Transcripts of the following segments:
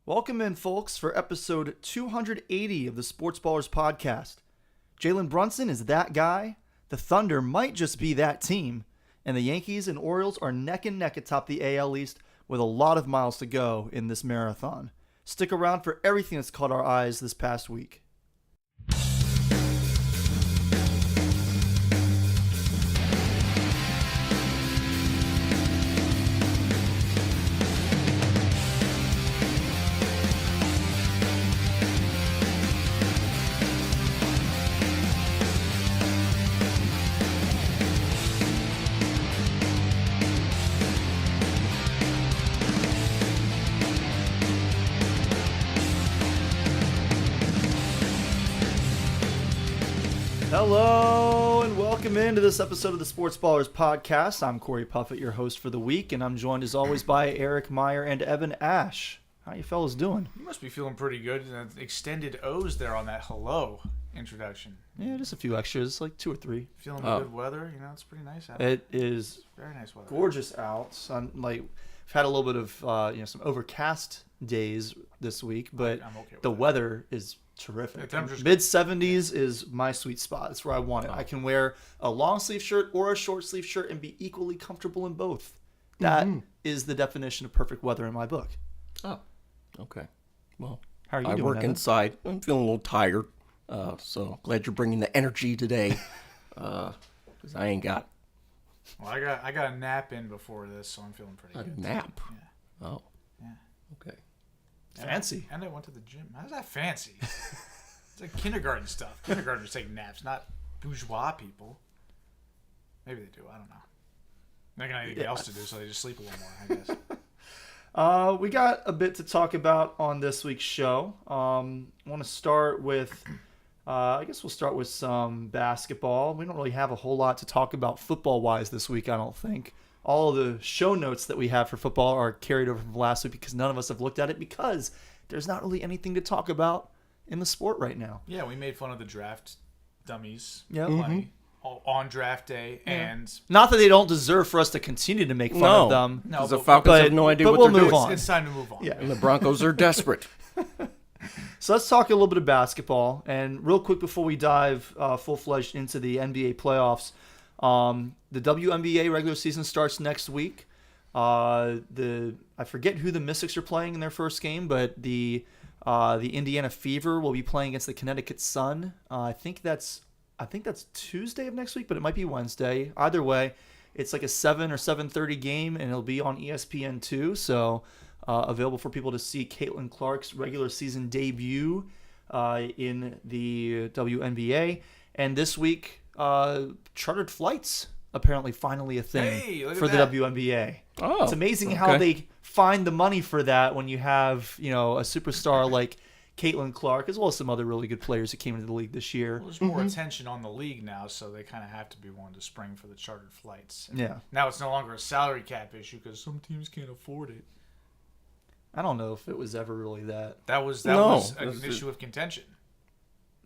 Welcome in, folks, for episode 280 of the Sports Ballers podcast. Jalen Brunson is that guy, the Thunder might just be that team, and the Yankees and Orioles are neck and neck atop the AL East with a lot of miles to go in this marathon. Stick around for everything that's caught our eyes this past week. Hello and welcome into this episode of the Sports Ballers podcast. I'm Corey Puffett, your host for the week, and I'm joined as always by Eric Meyer and Evan Ash. How you fellas doing? You must be feeling pretty good. Extended O's there on that hello introduction. Yeah, just a few extras, like 2 or 3. Feeling the good weather, it's pretty nice out. It is very nice weather. Gorgeous out. We've had a little bit of some overcast days this week, but I'm okay with the that. weather is terrific. temperature's Mid 70s is my sweet spot. That's where I want it. I can wear a long sleeve shirt or a short sleeve shirt and be equally comfortable in both. That is the definition of perfect weather in my book. Oh, okay. Well, How are you I doing, work Evan? inside. I'm feeling a little tired, so glad you're bringing the energy today, because I ain't got Well, I got a nap in before this, so I'm feeling pretty a good. nap. Yeah. Oh, Yeah. okay. Fancy. And I went to the gym. How's that fancy? It's like kindergarten stuff. Kindergartners take naps, not bourgeois people. Maybe they do. I don't know. They got anything else to do, so they just sleep a little more, I guess. We got a bit to talk about on this week's show. I want to start with, I guess we'll start with some basketball. We don't really have a whole lot to talk about football-wise this week, I don't think. All of the show notes that we have for football are carried over from last week because none of us have looked at it because there's not really anything to talk about in the sport right now. Yeah, we made fun of the draft dummies. Yep. Plenty. On draft day, and Not that they don't deserve for us to continue to make fun of them. no, Because the but- Falcons have no idea but what we'll they're move doing. on. It's time to move on. Yeah. And the Broncos are desperate. So let's talk a little bit of basketball. And real quick before we dive full-fledged into the NBA playoffs, the WNBA regular season starts next week. I forget who the Mystics are playing in their first game, but the Indiana Fever will be playing against the Connecticut Sun. I think that's Tuesday of next week, but it might be Wednesday. Either way, it's like a 7 or 7:30 game, and it'll be on ESPN2. So available for people to see Caitlin Clark's regular season debut in the WNBA. And this week, chartered flights apparently finally a thing Hey, look at for the that. WNBA. Oh, It's amazing how okay. they find the money for that when you have, a superstar like Caitlin Clark, as well as some other really good players that came into the league this year. Well, there's more attention on the league now, so they kind of have to be one to spring for the chartered flights. And Yeah. now it's no longer a salary cap issue because some teams can't afford it. I don't know if it was ever really that. That was No, an this is- issue of contention.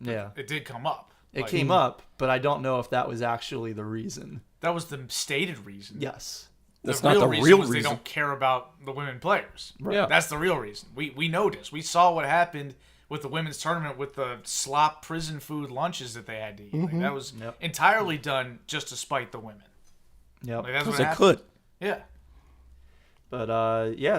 Yeah. It did come up. It Like, came up, but I don't know if that was actually the reason. That was the stated reason. Yes. That's the not real the reason real was reason. they don't care about the women players. Yeah. That's the real reason. We noticed. We saw what happened with the women's tournament with the slop prison food lunches that they had to eat. Like, that was Yep. entirely done just to spite the women. Yep. Like, that's Because what they happened. could. Yeah. But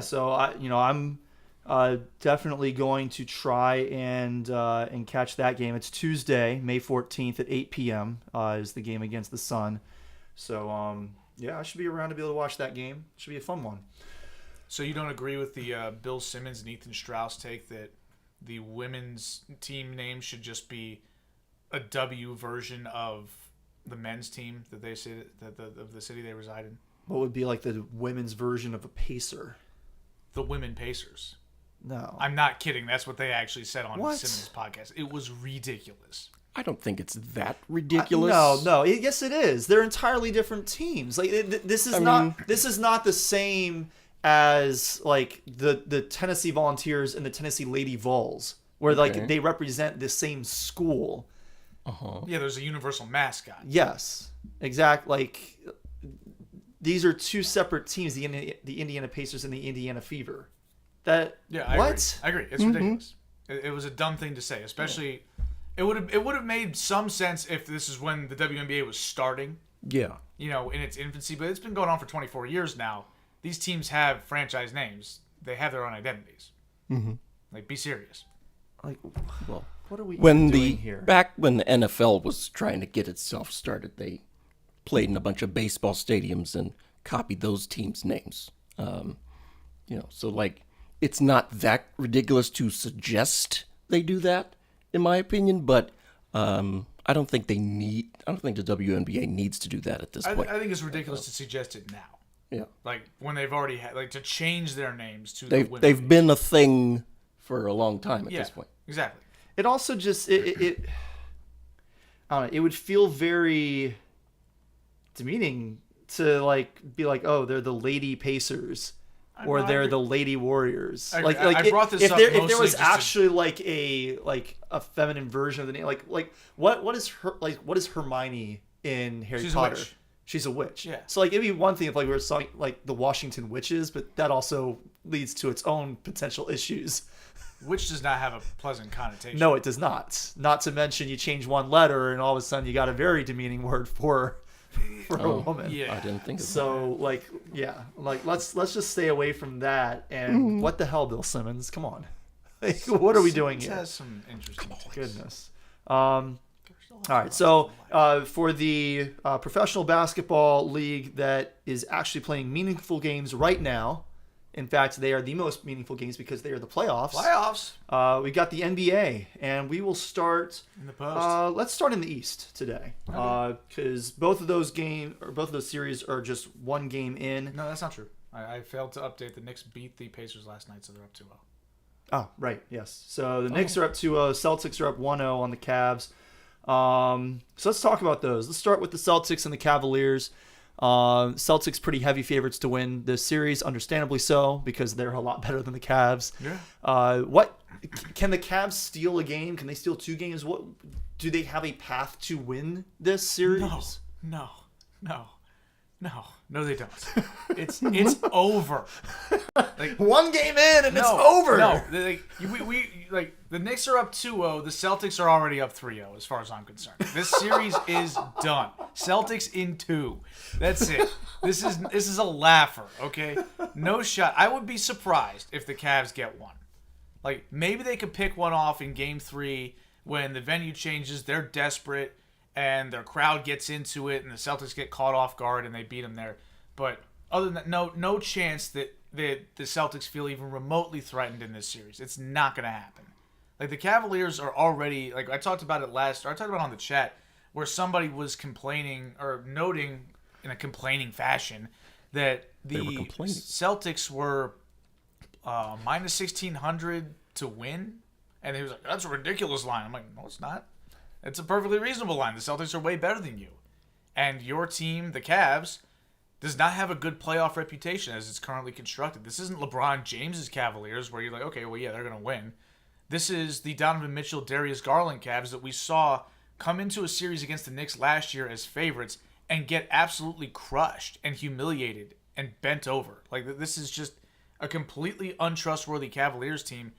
so I'm definitely going to try and catch that game. It's Tuesday, May 14th at 8 p.m. Is the game against the Sun. So I should be around to be able to watch that game. Should be a fun one. So you don't agree with the Bill Simmons and Ethan Strauss take that the women's team name should just be a W version of the men's team that they say of the city they reside in? What would be like the women's version of a Pacer? The Women Pacers. No. I'm not kidding. That's what they actually said on What? Simmons' podcast. It was ridiculous. I don't think it's that ridiculous. No. Yes, it is. They're entirely different teams. Like this is not the same as like the Tennessee Volunteers and the Tennessee Lady Vols, where like Okay. they represent the same school. Yeah, there's a universal mascot. Yes, exact. Like these are two separate teams: the Indiana Pacers and the Indiana Fever. Yeah, I what? agree. It's ridiculous. It was a dumb thing to say, especially it would have made some sense if this is when the WNBA was starting, Yeah. in its infancy, but it's been going on for 24 years now. These teams have franchise names. They have their own identities. Like, be serious. Like, Well, what are we when doing here? back when the NFL was trying to get itself started, they played in a bunch of baseball stadiums and copied those teams' names. So like it's not that ridiculous to suggest they do that, in my opinion. But I don't think the WNBA needs to do that at this I point. think it's ridiculous to suggest it now. Yeah, Like, when they've already had, like, to change their names to the they've women. they've been a thing for a long time at Yeah, this point. exactly. It also just it I don't know, it would feel very demeaning to like be like, oh, they're the Lady Pacers or know, I they're agree. the Lady Warriors. I Like agree. I brought this if up there mostly was just to- actually like a feminine version of the name, like what is Hermione in Harry She's a Potter? witch. She's a witch. Yeah. So like it'd be one thing if like we were talking like the Washington Witches, but that also leads to its own potential issues. Which does not have a pleasant connotation. No, it does not. Not to mention you change one letter and all of a sudden you got a very demeaning word for a woman. Yeah. I didn't think of that. So like yeah, like let's just stay away from that. And what the hell, Bill Simmons? Come on, like, what are we doing It here? has some interesting points. Goodness. All right, so for the professional basketball league that is actually playing meaningful games right now, in fact, they are the most meaningful games because they are the playoffs. Playoffs We got the NBA, and we will start. in the post. Let's start in the East today, because both of those series are just one game in. No, that's not true. I failed to update. The Knicks beat the Pacers last night, so they're up 2-0. Oh, right, yes. So the Knicks are up 2-0. Celtics are up 1-0 on the Cavs. So let's talk about those. Let's start with the Celtics and the Cavaliers. Celtics pretty heavy favorites to win this series, understandably so, because they're a lot better than the Cavs. Yeah. What can the Cavs steal a game? Can they steal two games? What do they have a path to win this series? No, they don't. It's over. Like, One game in and it's no, over. No, we the Knicks are up 2-0. The Celtics are already up 3-0 as far as I'm concerned. This series is done. Celtics in 2. That's it. This is a laugher, okay? No shot. I would be surprised if the Cavs get one. Like, maybe they could pick one off in game 3 when the venue changes, they're desperate, and their crowd gets into it, and the Celtics get caught off guard, and they beat them there. But other than that, no chance that the Celtics feel even remotely threatened in this series. It's not going to happen. Like, the Cavaliers are already, like, I talked about it on the chat, where somebody was complaining, or noting in a complaining fashion, that the were complaining. Celtics were minus 1,600 to win. And he was like, that's a ridiculous line. I'm like, no, it's not. It's a perfectly reasonable line. The Celtics are way better than you. And your team, the Cavs, does not have a good playoff reputation as it's currently constructed. This isn't LeBron James's Cavaliers where you're like, okay, well, yeah, they're going to win. This is the Donovan Mitchell, Darius Garland Cavs that we saw come into a series against the Knicks last year as favorites and get absolutely crushed and humiliated and bent over. Like, this is just a completely untrustworthy Cavaliers team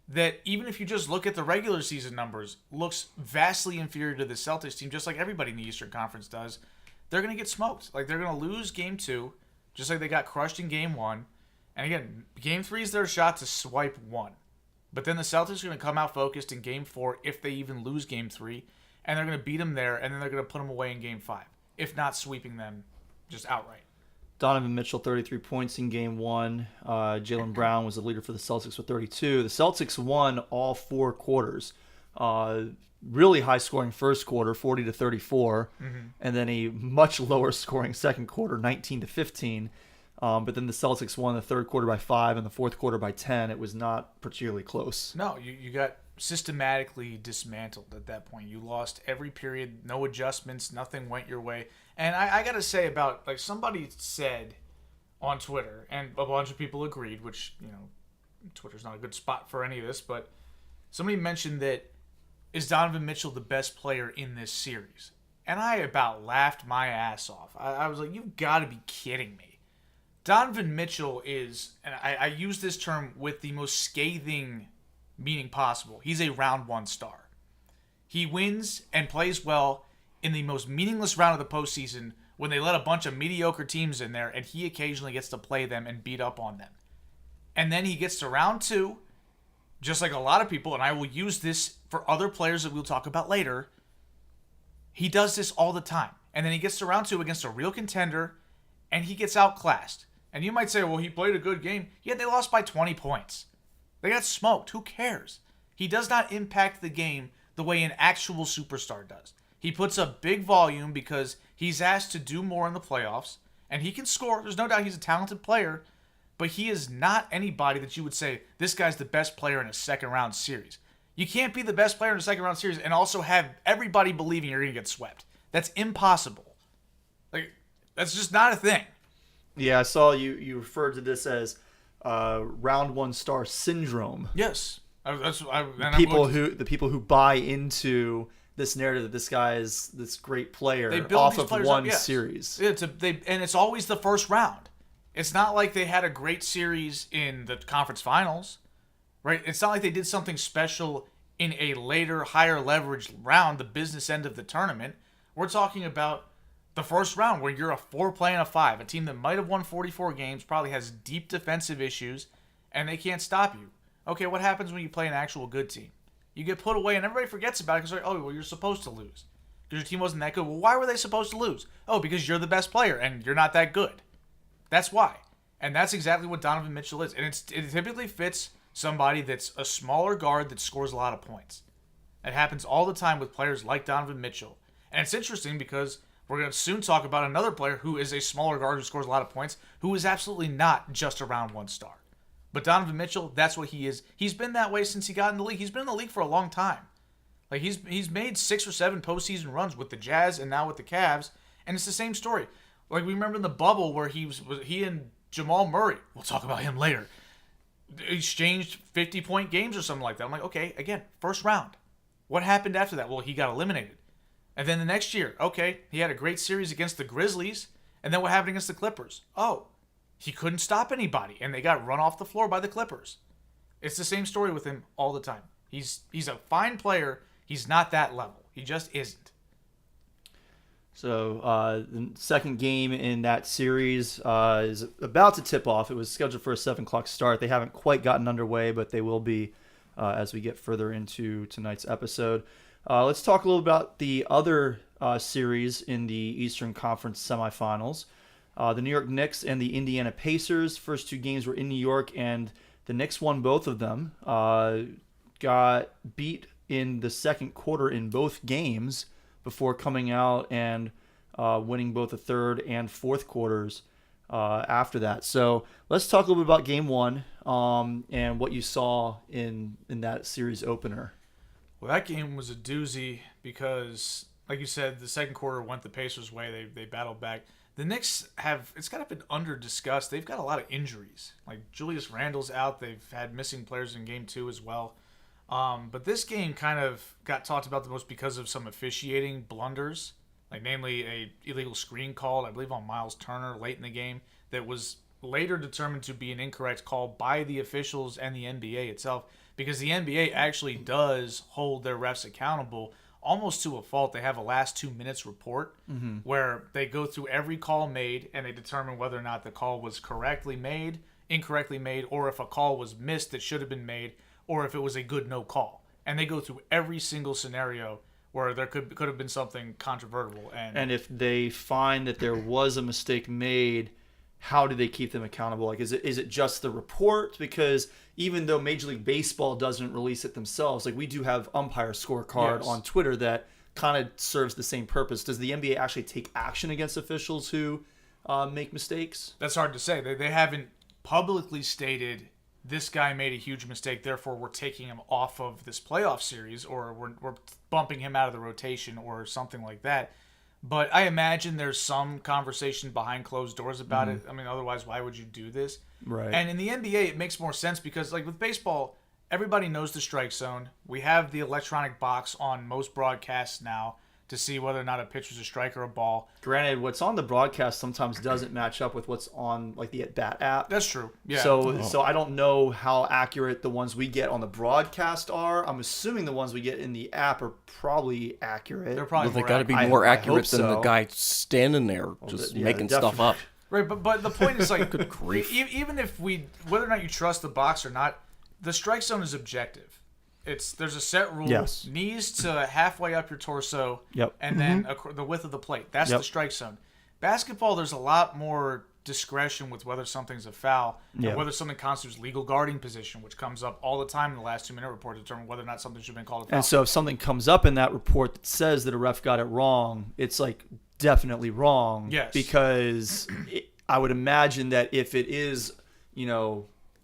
that, even if you just look at the regular season numbers, looks vastly inferior to the Celtics team, just like everybody in the Eastern Conference does. They're going to get smoked. Like, they're going to lose Game 2, just like they got crushed in Game 1. And again, Game 3 is their shot to swipe 1. But then the Celtics are going to come out focused in Game 4 if they even lose Game 3, and they're going to beat them there, and then they're going to put them away in Game 5, if not sweeping them just outright. Donovan Mitchell, 33 points in game 1. Jaylen Brown was the leader for the Celtics with 32. The Celtics won all 4 quarters. Really high-scoring first quarter, 40-34, and then a much lower-scoring second quarter, 19-15. But then the Celtics won the third quarter by 5 and the fourth quarter by 10. It was not particularly close. No, you got systematically dismantled at that point. You lost every period, no adjustments, nothing went your way. And I got to say about, like, somebody said on Twitter, and a bunch of people agreed, which, Twitter's not a good spot for any of this, but somebody mentioned that, is Donovan Mitchell the best player in this series? And I about laughed my ass off. I was like, you've got to be kidding me. Donovan Mitchell is, and I use this term with the most scathing meaning possible, he's a round one star. He wins and plays well in the most meaningless round of the postseason when they let a bunch of mediocre teams in there and he occasionally gets to play them and beat up on them. And then he gets to round two, just like a lot of people, and I will use this for other players that we'll talk about later. He does this all the time. And then he gets to round two against a real contender, and he gets outclassed. And you might say, well, he played a good game. Yeah, they lost by 20 points. They got smoked. Who cares? He does not impact the game the way an actual superstar does. He puts up big volume because he's asked to do more in the playoffs, and he can score. There's no doubt he's a talented player, but he is not anybody that you would say, this guy's the best player in a second-round series. You can't be the best player in a second-round series and also have everybody believing you're going to get swept. That's impossible. Like, that's just not a thing. Yeah, I saw you referred to this as round one star syndrome. Yes. The people who buy into this narrative that this guy is this great player they build off these of players one up, yes. series. And it's always the first round. It's not like they had a great series in the conference finals, right? It's not like they did something special in a later, higher leverage round, the business end of the tournament. We're talking about the first round where you're a 4 playing a 5, a team that might have won 44 games, probably has deep defensive issues, and they can't stop you. Okay, what happens when you play an actual good team? You get put away and everybody forgets about it because, oh, well, you're supposed to lose. Because your team wasn't that good. Well, why were they supposed to lose? Oh, because you're the best player and you're not that good. That's why. And that's exactly what Donovan Mitchell is. And it typically fits somebody that's a smaller guard that scores a lot of points. It happens all the time with players like Donovan Mitchell. And it's interesting because we're going to soon talk about another player who is a smaller guard who scores a lot of points, who is absolutely not just a round one star. But Donovan Mitchell, that's what he is. He's been that way since he got in the league. He's been in the league for a long time. Like he's made 6 or 7 postseason runs with the Jazz and now with the Cavs, and it's the same story. Like we remember in the bubble where he and Jamal Murray, we'll talk about him later, exchanged 50-point games or something like that. I'm like, okay, again, first round. What happened after that? Well, he got eliminated. And then the next year, okay, he had a great series against the Grizzlies, and then what happened against the Clippers? Oh, he couldn't stop anybody, and they got run off the floor by the Clippers. It's the same story with him all the time. He's a fine player. He's not that level. He just isn't. So the second game in that series is about to tip off. It was scheduled for a 7 o'clock start. They haven't quite gotten underway, but they will be as we get further into tonight's episode. Let's talk a little about the other series in the Eastern Conference semifinals. The New York Knicks and the Indiana Pacers. First 2 games were in New York, and the Knicks won both of them. Got beat in the second quarter in both games before coming out and winning both the third and fourth quarters after that. So let's talk a little bit about Game 1 and what you saw in that series opener. Well, that game was a doozy because, like you said, the second quarter went the Pacers' way. They battled back. The Knicks it's kind of been under-discussed. They've got a lot of injuries. Like Julius Randle's out. They've had missing players in Game 2 as well. But this game kind of got talked about the most because of some officiating blunders, like namely a illegal screen called, I believe, on Miles Turner late in the game that was later determined to be an incorrect call by the officials and the NBA itself, because the NBA actually does hold their refs accountable almost to a fault. They have a last 2 minutes report where they go through every call made and they determine whether or not the call was correctly made, incorrectly made, or if a call was missed that should have been made, or if it was a good no call. And they go through every single scenario where there could have been something controversial. And if they find that there was a mistake made, how do they keep them accountable? Like, is it just the report? Because even though Major League Baseball doesn't release it themselves, like we do have umpire scorecard on Twitter that kind of serves the same purpose. Does the NBA actually take action against officials who make mistakes? That's hard to say. They haven't publicly stated this guy made a huge mistake, therefore we're taking him off of this playoff series, or we're bumping him out of the rotation or something like that. But I imagine there's some conversation behind closed doors about it. I mean, otherwise, why would you do this? Right. And in the NBA, it makes more sense because, like with baseball, everybody knows the strike zone. We have the electronic box on most broadcasts now to see whether or not a pitch was a strike or a ball. Granted, what's on the broadcast sometimes doesn't match up with what's on like the at-bat app. That's true. Yeah. So I don't know how accurate the ones we get on the broadcast are. I'm assuming the ones we get in the app are probably accurate. they're probably Well, they more got to be I- more I accurate hope than the so. guy standing there just yeah, making stuff definitely. up. right. But the point is like, grief. even if whether or not you trust the box or not, the strike zone is objective. There's a set rule. Yes. Knees to halfway up your torso. Yep. And then the width of the plate. That's Yep. the strike zone. Basketball, there's a lot more discretion with whether something's a foul Yeah. and whether something constitutes legal guarding position, which comes up all the time in the last 2-minute report to determine whether or not something should have been called a foul. And so if something comes up in that report that says that a ref got it wrong, it's like definitely wrong. Yes. Because I would imagine that if it is,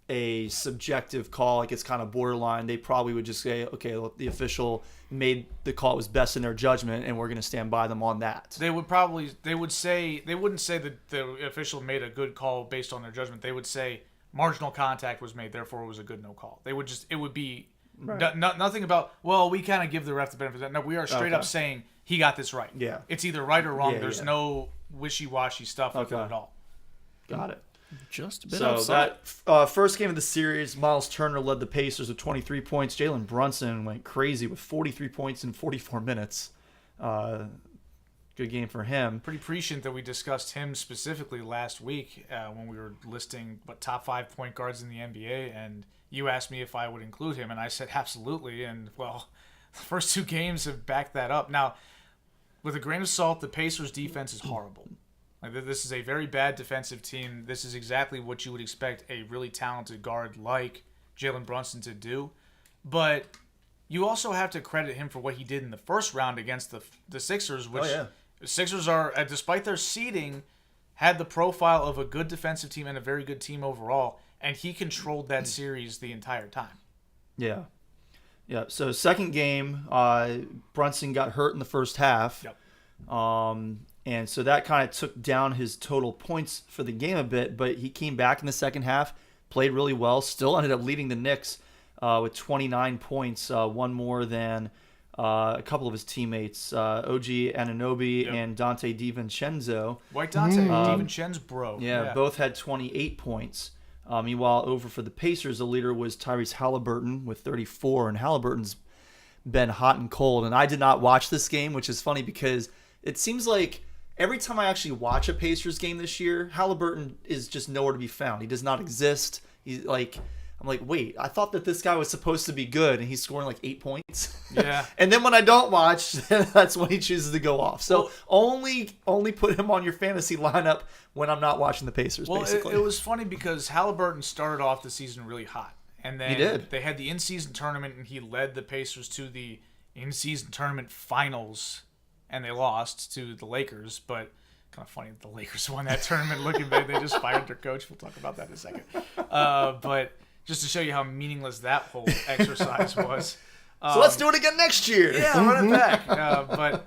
a subjective call, like it's kind of borderline, they probably would just say, okay, look, the official made the call that was best in their judgment, and we're going to stand by them on that. they wouldn't say that the official made a good call based on their judgment. They would say marginal contact was made, therefore it was a good no call. It would be nothing about, well, we kind of give the ref the benefit of that. No, we are straight up saying he got this right. Yeah. It's either right or wrong. Yeah, There's yeah. no wishy-washy stuff with it Okay. at all. Got it. Just a bit So outside. that first game of the series, Miles Turner led the Pacers with 23 points. Jalen Brunson went crazy with 43 points in 44 minutes. Good game for him. Pretty prescient that we discussed him specifically last week when we were listing top 5 point guards in the NBA, and you asked me if I would include him, and I said absolutely. And well, the first 2 games have backed that up. Now, with a grain of salt, the Pacers' defense is horrible. Like, this is a very bad defensive team. This is exactly what you would expect a really talented guard like Jalen Brunson to do. But you also have to credit him for what he did in the first round against the Sixers, which the Sixers are, despite their seeding, had the profile of a good defensive team and a very good team overall, and he controlled that series the entire time. Yeah. Yeah. So second game, Brunson got hurt in the first half. Yep. And so that kind of took down his total points for the game a bit, but he came back in the second half, played really well, still ended up leading the Knicks with 29 points, one more than a couple of his teammates, OG Anunoby and Dante DiVincenzo. White Dante, DiVincenzo's bro. Yeah, both had 28 points. Meanwhile, over for the Pacers, the leader was Tyrese Halliburton with 34, and Halliburton's been hot and cold. And I did not watch this game, which is funny because it seems like every time I actually watch a Pacers game this year, Halliburton is just nowhere to be found. He does not exist. I'm like, wait, I thought that this guy was supposed to be good, and he's scoring like 8 points. Yeah. And then when I don't watch, that's when he chooses to go off. So only put him on your fantasy lineup when I'm not watching the Pacers, Well, basically. it was funny because Halliburton started off the season really hot. And then He did. They had the in-season tournament, and he led the Pacers to the in-season tournament finals, and they lost to the Lakers. But kind of funny that the Lakers won that tournament. Looking back, they just fired their coach. We'll talk about that in a second. But just to show you how meaningless that whole exercise was. So let's do it again next year. Yeah, run it back.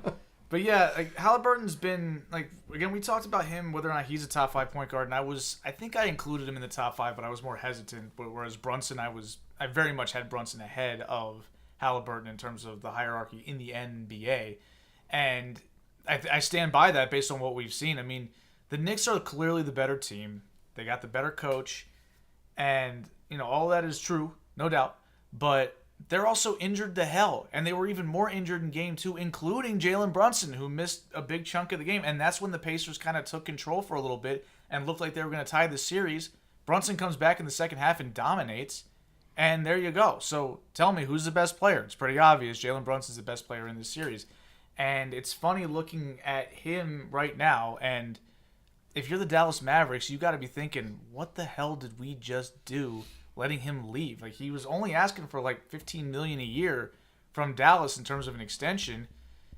But yeah, like Halliburton's been like, again, we talked about him, whether or not he's a top 5 point guard, and I think I included him in the top 5, but I was more hesitant. But whereas Brunson, I very much had Brunson ahead of Halliburton in terms of the hierarchy in the NBA, and I stand by that based on what we've seen. I mean, the Knicks are clearly the better team. They got the better coach, and all that is true, no doubt. But they're also injured to hell, and they were even more injured in Game 2, including Jalen Brunson, who missed a big chunk of the game. And that's when the Pacers kind of took control for a little bit and looked like they were going to tie the series. Brunson comes back in the second half and dominates, and there you go. So tell me, who's the best player? It's pretty obvious. Jalen Brunson's the best player in this series. And it's funny looking at him right now, and if you're the Dallas Mavericks, you got to be thinking, what the hell did we just do letting him leave? Like, he was only asking for like $15 million a year from Dallas in terms of an extension,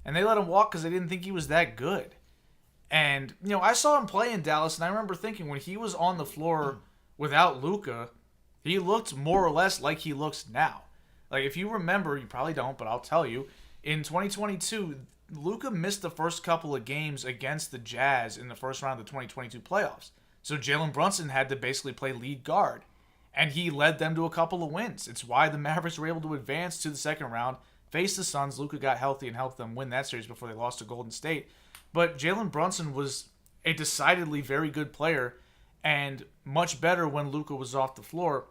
and they let him walk because they didn't think he was that good. And I saw him play in Dallas, and I remember thinking when he was on the floor without Luka, he looked more or less like he looks now. Like, if you remember, you probably don't, but I'll tell you, in 2022, Luka missed the first couple of games against the Jazz in the first round of the 2022 playoffs. So Jalen Brunson had to basically play lead guard, and he led them to a couple of wins. It's why the Mavericks were able to advance to the second round, faced the Suns. Luka got healthy and helped them win that series before they lost to Golden State. But Jalen Brunson was a decidedly very good player and much better when Luka was off the floor.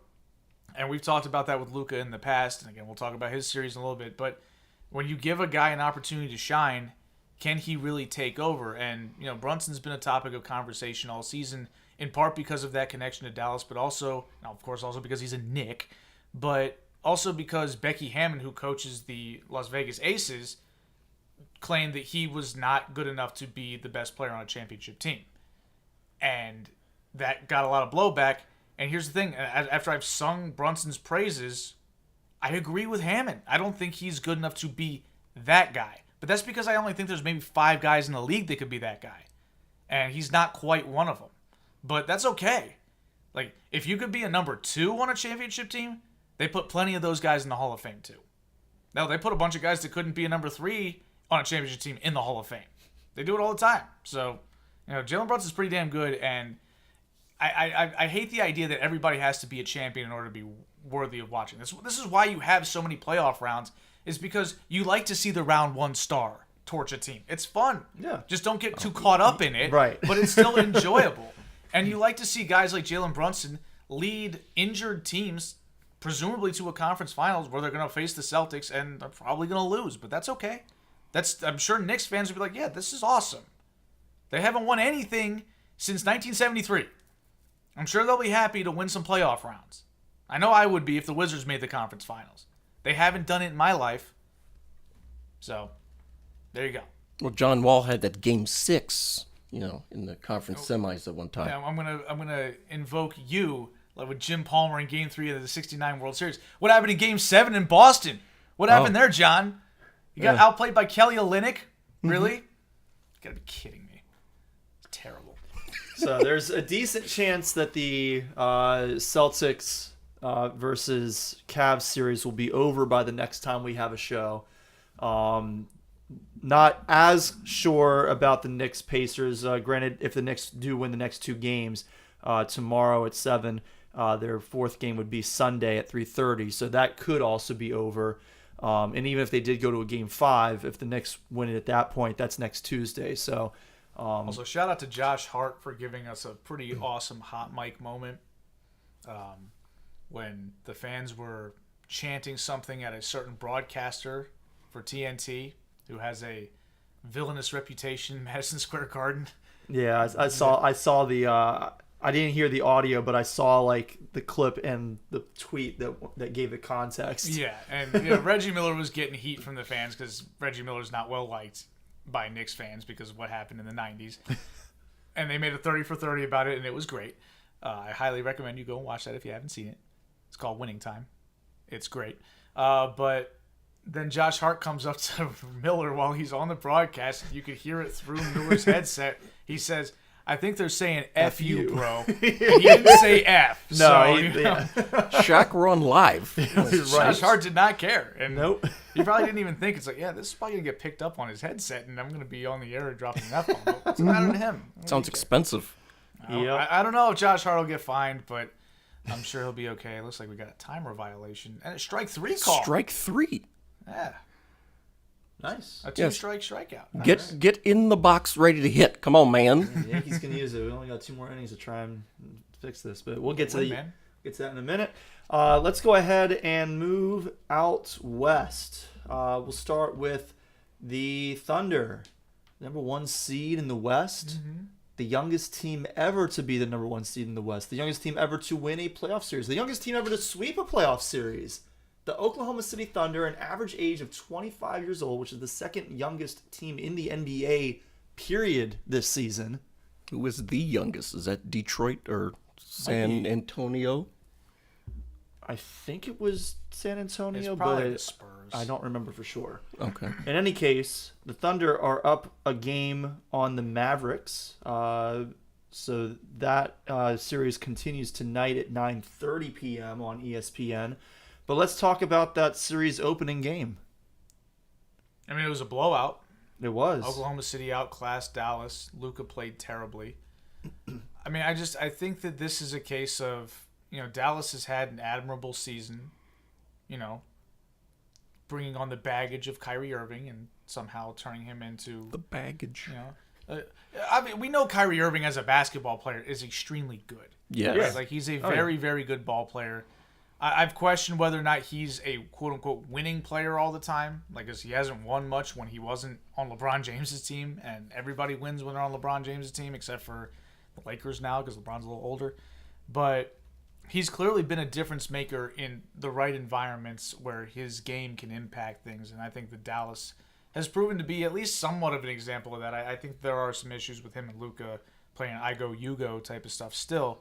And we've talked about that with Luka in the past. And again, we'll talk about his series in a little bit. But when you give a guy an opportunity to shine, can he really take over? And, Brunson's been a topic of conversation all season, in part because of that connection to Dallas, but also, now of course, also because he's a Knick, but also because Becky Hammon, who coaches the Las Vegas Aces, claimed that he was not good enough to be the best player on a championship team. And that got a lot of blowback. And here's the thing, after I've sung Brunson's praises, I agree with Hammond. I don't think he's good enough to be that guy. But that's because I only think there's maybe 5 guys in the league that could be that guy. And he's not quite one of them. But that's okay. Like, if you could be a number 2 on a championship team, they put plenty of those guys in the Hall of Fame too. Now, they put a bunch of guys that couldn't be a number 3 on a championship team in the Hall of Fame. They do it all the time. So, Jalen Brunson's pretty damn good, and I hate the idea that everybody has to be a champion in order to be worthy of watching. This is why you have so many playoff rounds, is because you like to see the round 1 star torch a team. It's fun. Yeah. Just don't get too caught up in it. Right. But it's still enjoyable. And you like to see guys like Jalen Brunson lead injured teams, presumably to a conference finals where they're going to face the Celtics and they're probably going to lose. But that's okay. I'm sure Knicks fans would be like, yeah, this is awesome. They haven't won anything since 1973. I'm sure they'll be happy to win some playoff rounds. I know I would be if the Wizards made the conference finals. They haven't done it in my life. So, there you go. Well, John Wall had that game 6, in the conference semis at one time. Yeah, I'm gonna invoke you like with Jim Palmer in Game 3 of the '69 World Series. What happened in Game 7 in Boston? What happened there, John? You got outplayed by Kelly Olynyk? Really? You gotta be kidding me. It's terrible. So there's a decent chance that the Celtics versus Cavs series will be over by the next time we have a show. Not as sure about the Knicks Pacers. Granted, if the Knicks do win the next 2 games tomorrow at 7, their 4th game would be Sunday at 3:30. So that could also be over. And even if they did go to a game 5, if the Knicks win it at that point, that's next Tuesday. So also, shout out to Josh Hart for giving us a pretty awesome hot mic moment when the fans were chanting something at a certain broadcaster for TNT who has a villainous reputation in Madison Square Garden. Yeah, I saw the. I didn't hear the audio, but I saw like the clip and the tweet that gave it context. Yeah, and Reggie Miller was getting heat from the fans because Reggie Miller's not well liked by Knicks fans because of what happened in the '90s. And they made a 30 for 30 about it, and it was great. I highly recommend you go and watch that if you haven't seen it. It's called Winning Time. It's great. But then Josh Hart comes up to Miller while he's on the broadcast. You could hear it through Miller's headset. He says, I think they're saying F you, bro. And he didn't say F. No, so, Shaq were on live. Josh Hart did not care. And Nope. he probably didn't even think, it's like, yeah, this is probably going to get picked up on his headset, and I'm going to be on the air dropping an F-bomb. What's the matter to him? Sounds expensive. I don't know if Josh Hart will get fined, but I'm sure he'll be okay. It looks like we got a timer violation and a strike 3 call. Strike 3. Yeah. Nice. A 2-strike strikeout. Get in the box ready to hit. Come on, man. The Yankees can use it. We only got 2 more innings to try and fix this, but we'll get to get to that in a minute. Let's go ahead and move out west. We'll start with the Thunder, number 1 seed in the West. Mm-hmm. The youngest team ever to be the number 1 seed in the West. The youngest team ever to win a playoff series. The youngest team ever to sweep a playoff series. The Oklahoma City Thunder, an average age of 25 years old, which is the 2nd youngest team in the NBA, period, this season. Who is the youngest? Is that Detroit or San Antonio? I think it was San Antonio, It's probably but the Spurs. I don't remember for sure. Okay. In any case, the Thunder are up a game on the Mavericks. So that series continues tonight at 9:30 p.m. on ESPN. But let's talk about that series opening game. I mean, it was a blowout. It was. Oklahoma City outclassed Dallas. Luka played terribly. I mean, I think that this is a case of, Dallas has had an admirable season. bringing on the baggage of Kyrie Irving and somehow turning him into The baggage. you know. I mean, we know Kyrie Irving as a basketball player is extremely good. Yes. Right? Like he's a very, very good ball player. I've questioned whether or not he's a quote unquote winning player all the time. Like, cause he hasn't won much when he wasn't on LeBron James's team, and everybody wins when they're on LeBron James's team, except for the Lakers now because LeBron's a little older. But he's clearly been a difference maker in the right environments where his game can impact things, and I think that Dallas has proven to be at least somewhat of an example of that. I think there are some issues with him and Luka playing I go, you go type of stuff still.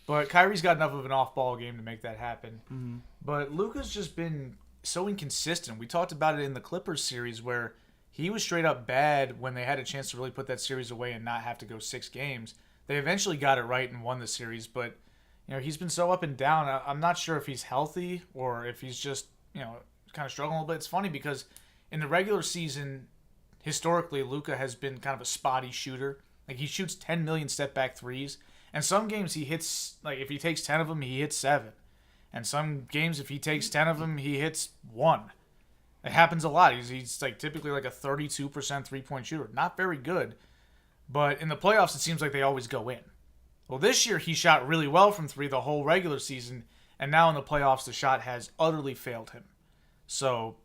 But Kyrie's got enough of an off-ball game to make that happen. Mm-hmm. But Luka's just been so inconsistent. We talked about it in the Clippers series where he was straight up bad when they had a chance to really put that series away and not have to go 6 games. They eventually got it right and won the series, but he's been so up and down. I'm not sure if he's healthy or if he's just kind of struggling a little bit. It's funny because in the regular season, historically, Luka has been kind of a spotty shooter. Like he shoots 10 million step-back threes. And some games he hits, like if he takes 10 of them, he hits 7. And some games, if he takes 10 of them, he hits 1. It happens a lot. He's like typically like a 32% three-point shooter. Not very good. But in the playoffs, it seems like they always go in. Well, this year he shot really well from 3 the whole regular season. And now in the playoffs, the shot has utterly failed him. So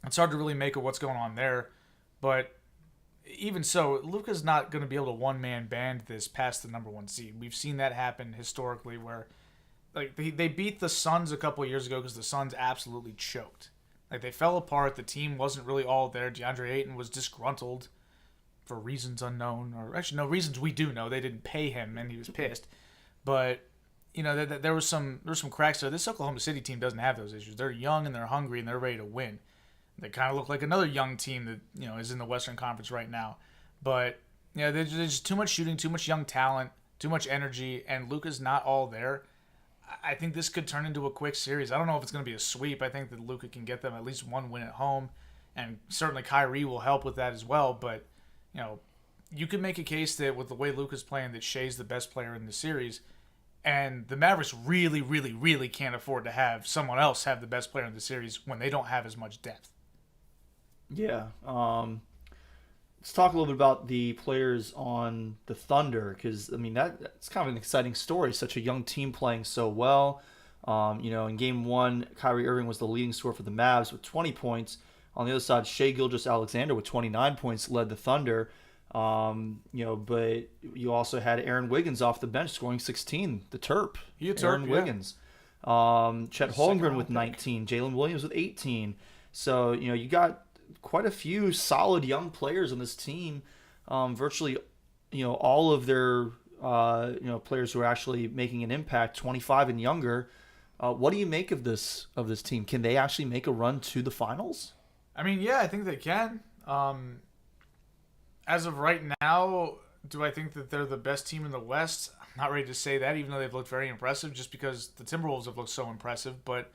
it's hard to really make of what's going on there. But even so, Luka's not going to be able to one-man band this past the number 1 seed. We've seen that happen historically where like they beat the Suns a couple of years ago because the Suns absolutely choked. Like they fell apart. The team wasn't really all there. DeAndre Ayton was disgruntled for reasons unknown. Or actually, no, reasons we do know. They didn't pay him and he was pissed. But, there was some cracks there. This Oklahoma City team doesn't have those issues. They're young and they're hungry and they're ready to win. They kind of look like another young team that is in the Western Conference right now, but there's just too much shooting, too much young talent, too much energy, and Luka's not all there. I think this could turn into a quick series. I don't know if it's going to be a sweep. I think that Luka can get them at least 1 win at home, and certainly Kyrie will help with that as well. But you could make a case that with the way Luka's playing, that Shea's the best player in the series, and the Mavericks really, really, really can't afford to have someone else have the best player in the series when they don't have as much depth. Yeah. Let's talk a little bit about the players on the Thunder because, that's kind of an exciting story. Such a young team playing so well. In Game 1, Kyrie Irving was the leading scorer for the Mavs with 20 points. On the other side, Shai Gilgeous-Alexander with 29 points led the Thunder. But you also had Aaron Wiggins off the bench scoring 16, the Terp. Aaron Wiggins. Chet Holmgren with 19. Jalen Williams with 18. So, you got quite a few solid young players on this team. Virtually, all of their, players who are actually making an impact, 25 and younger. What do you make of this team? Can they actually make a run to the finals? I think they can. As of right now, do I think that they're the best team in the West? I'm not ready to say that, even though they've looked very impressive, just because the Timberwolves have looked so impressive. But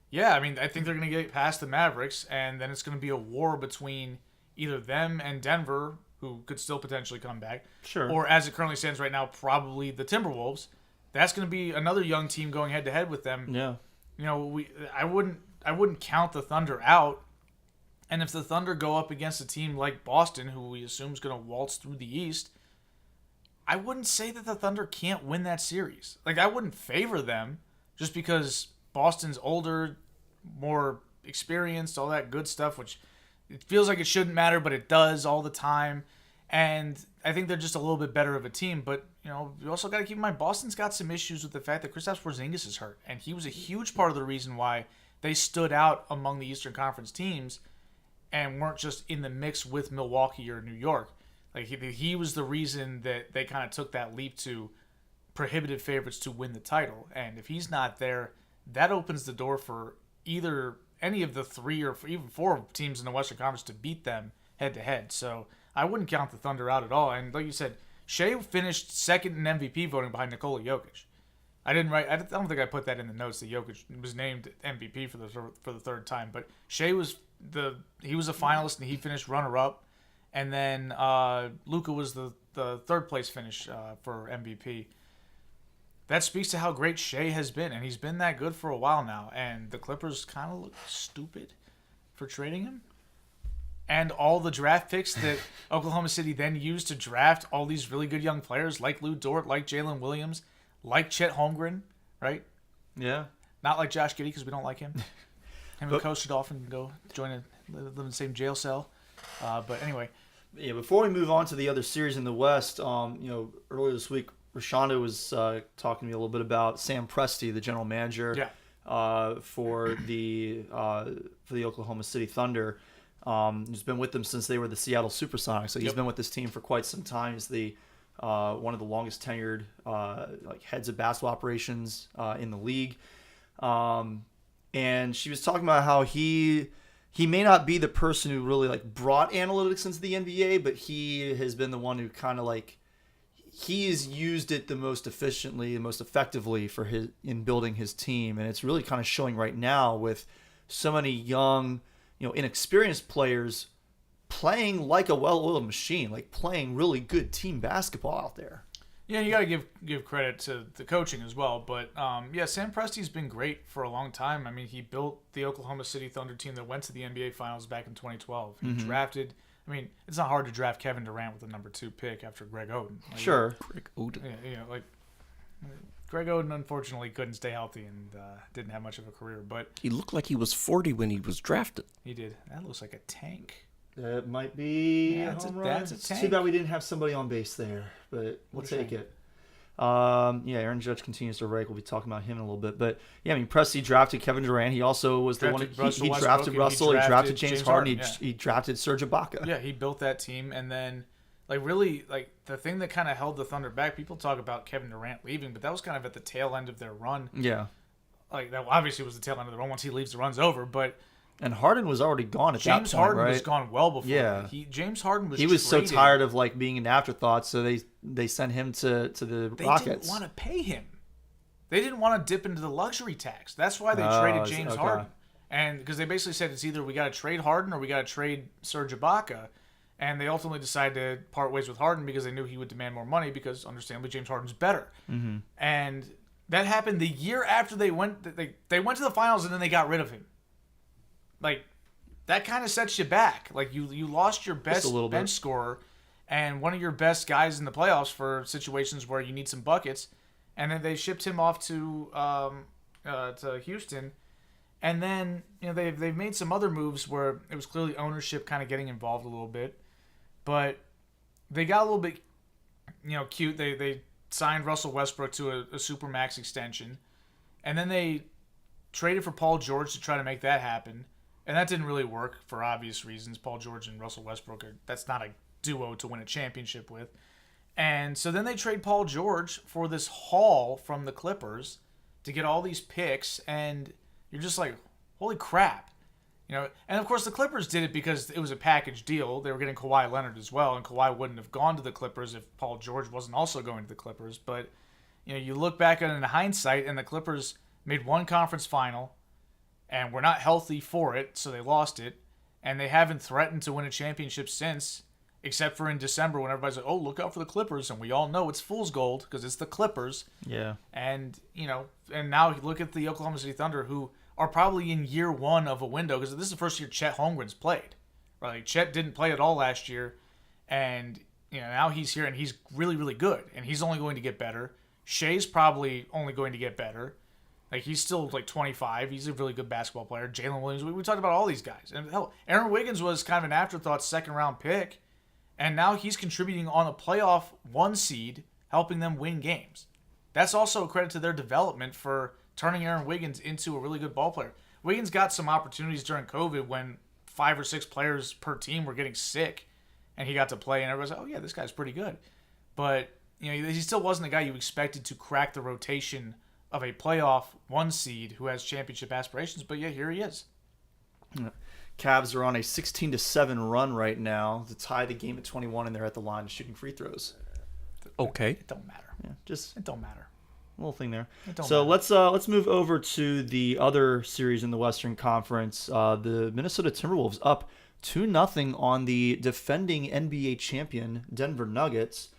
yeah, I think they're going to get past the Mavericks, and then it's going to be a war between either them and Denver, who could still potentially come back. Sure. Or as it currently stands right now, probably the Timberwolves. That's going to be another young team going head-to-head with them. Yeah. I wouldn't count the Thunder out. And if the Thunder go up against a team like Boston, who we assume is going to waltz through the East, I wouldn't say that the Thunder can't win that series. Like, I wouldn't favor them just because Boston's older, more experienced, all that good stuff, which it feels like it shouldn't matter, but it does all the time. And I think they're just a little bit better of a team. But, you also got to keep in mind, Boston's got some issues with the fact that Kristaps Porzingis is hurt. And he was a huge part of the reason why they stood out among the Eastern Conference teams and weren't just in the mix with Milwaukee or New York. Like, he was the reason that they kind of took that leap to prohibitive favorites to win the title. And if he's not there, that opens the door for either any of the 3 or even 4 teams in the Western Conference to beat them head-to-head. So I wouldn't count the Thunder out at all. And like you said, Shai finished second in MVP voting behind Nikola Jokic. I don't think I put that in the notes that Jokic was named MVP for the third time, but Shai was he was a finalist and he finished runner-up. And then Luka was the third place finish for MVP. That speaks to how great Shai has been, and he's been that good for a while now. And the Clippers kind of look stupid. for trading him? And all the draft picks that Oklahoma City then used to draft all these really good young players like Lou Dort, like Jalen Williams, like Chet Holmgren, right? Yeah. Not like Josh Giddey because we don't like him. Him and Coach Dolphin can go live in the same jail cell. But anyway. Yeah, before we move on to the other series in the West, earlier this week, Rashonda was talking to me a little bit about Sam Presti, the general manager for the Oklahoma City Thunder. He's been with them since they were the Seattle Supersonics, so he's been with this team for quite some time. He's the one of the longest tenured heads of basketball operations in the league. And she was talking about how he may not be the person who really brought analytics into the NBA, but he has been the one who kind of he has used it the most efficiently and most effectively in building his team. And it's really kind of showing right now with so many young, inexperienced players playing like a well-oiled machine, playing really good team basketball out there. Yeah, you got to give credit to the coaching as well. But, Sam Presti's been great for a long time. I mean, he built the Oklahoma City Thunder team that went to the NBA Finals back in 2012. He drafted – it's not hard to draft Kevin Durant with the number 2 pick after Greg Oden. Sure. Greg Oden. Yeah, Greg Oden unfortunately couldn't stay healthy and didn't have much of a career. But He looked like he was 40 when he was drafted. he did. That looks like a tank. That might be Yeah, a that's a- home run. that's a It's tank. too bad we didn't have somebody on base there, but we'll What a take shame. it. Aaron Judge continues to rake. We'll be talking about him in a little bit. But, Presti drafted Kevin Durant. He also was the one Drafted he Russell drafted Westbrook, and Russell. He drafted James Harden. Harden, He drafted Serge Ibaka. Yeah, he built that team, and then the thing that kind of held the Thunder back. People talk about Kevin Durant leaving, but that was kind of at the tail end of their run. Yeah. That obviously was the tail end of the run. Once he leaves, the run's over. But And Harden was already gone at James that point, Harden right? was gone well before. Yeah. James Harden was. He was so traded. tired of being an afterthought, so they sent him to the They Rockets. didn't want to pay him. They didn't want to dip into the luxury tax. That's why they traded James okay. Harden. And because they basically said it's either we got to trade Harden or we got to trade Serge Ibaka. And they ultimately decided to part ways with Harden because they knew he would demand more money because, understandably, James Harden's better. Mm-hmm. And that happened the year after they went to the finals and then they got rid of him. That kind of sets you back. You lost your best bench scorer and one of your best guys in the playoffs for situations where you need some buckets. And then they shipped him off to Houston, and then they've made some other moves where it was clearly ownership kind of getting involved a little bit, but they got a little bit cute. They signed Russell Westbrook to a supermax extension, and then they traded for Paul George to try to make that happen, and that didn't really work for obvious reasons. Paul George and Russell Westbrook that's not a duo to win a championship with. And so then they trade Paul George for this haul from the Clippers to get all these picks, and you're just like, holy crap. And of course the Clippers did it because it was a package deal. They were getting Kawhi Leonard as well, and Kawhi wouldn't have gone to the Clippers if Paul George wasn't also going to the Clippers. But, you look back at it in hindsight, and the Clippers made one conference final, and were not healthy for it, so they lost it, and they haven't threatened to win a championship since. Except for in December when everybody's like, oh, look out for the Clippers. And we all know it's fool's gold because it's the Clippers. Yeah. And, and now you look at the Oklahoma City Thunder, who are probably in year one of a window because this is the first year Chet Holmgren's played. Right? Chet didn't play at all last year. And, now he's here and he's really, really good. And he's only going to get better. Shea's probably only going to get better. He's still 25. He's a really good basketball player. Jalen Williams. We talked about all these guys. And hell, Aaron Wiggins was kind of an afterthought second-round pick. And now he's contributing on a playoff 1 seed, helping them win games. That's also a credit to their development for turning Aaron Wiggins into a really good ball player. Wiggins got some opportunities during COVID when 5 or 6 players per team were getting sick, and he got to play, and everybody's like, oh, yeah, this guy's pretty good. But he still wasn't the guy you expected to crack the rotation of a playoff 1 seed who has championship aspirations, but yeah, here he is. Yeah. Cavs are on a 16-7 run right now to tie the game at 21, and they're at the line shooting free throws. Okay. It don't matter. Yeah, just It don't matter. a little thing there. It don't So matter. let's move over to the other series in the Western Conference. The Minnesota Timberwolves up 2-0 on the defending NBA champion Denver Nuggets.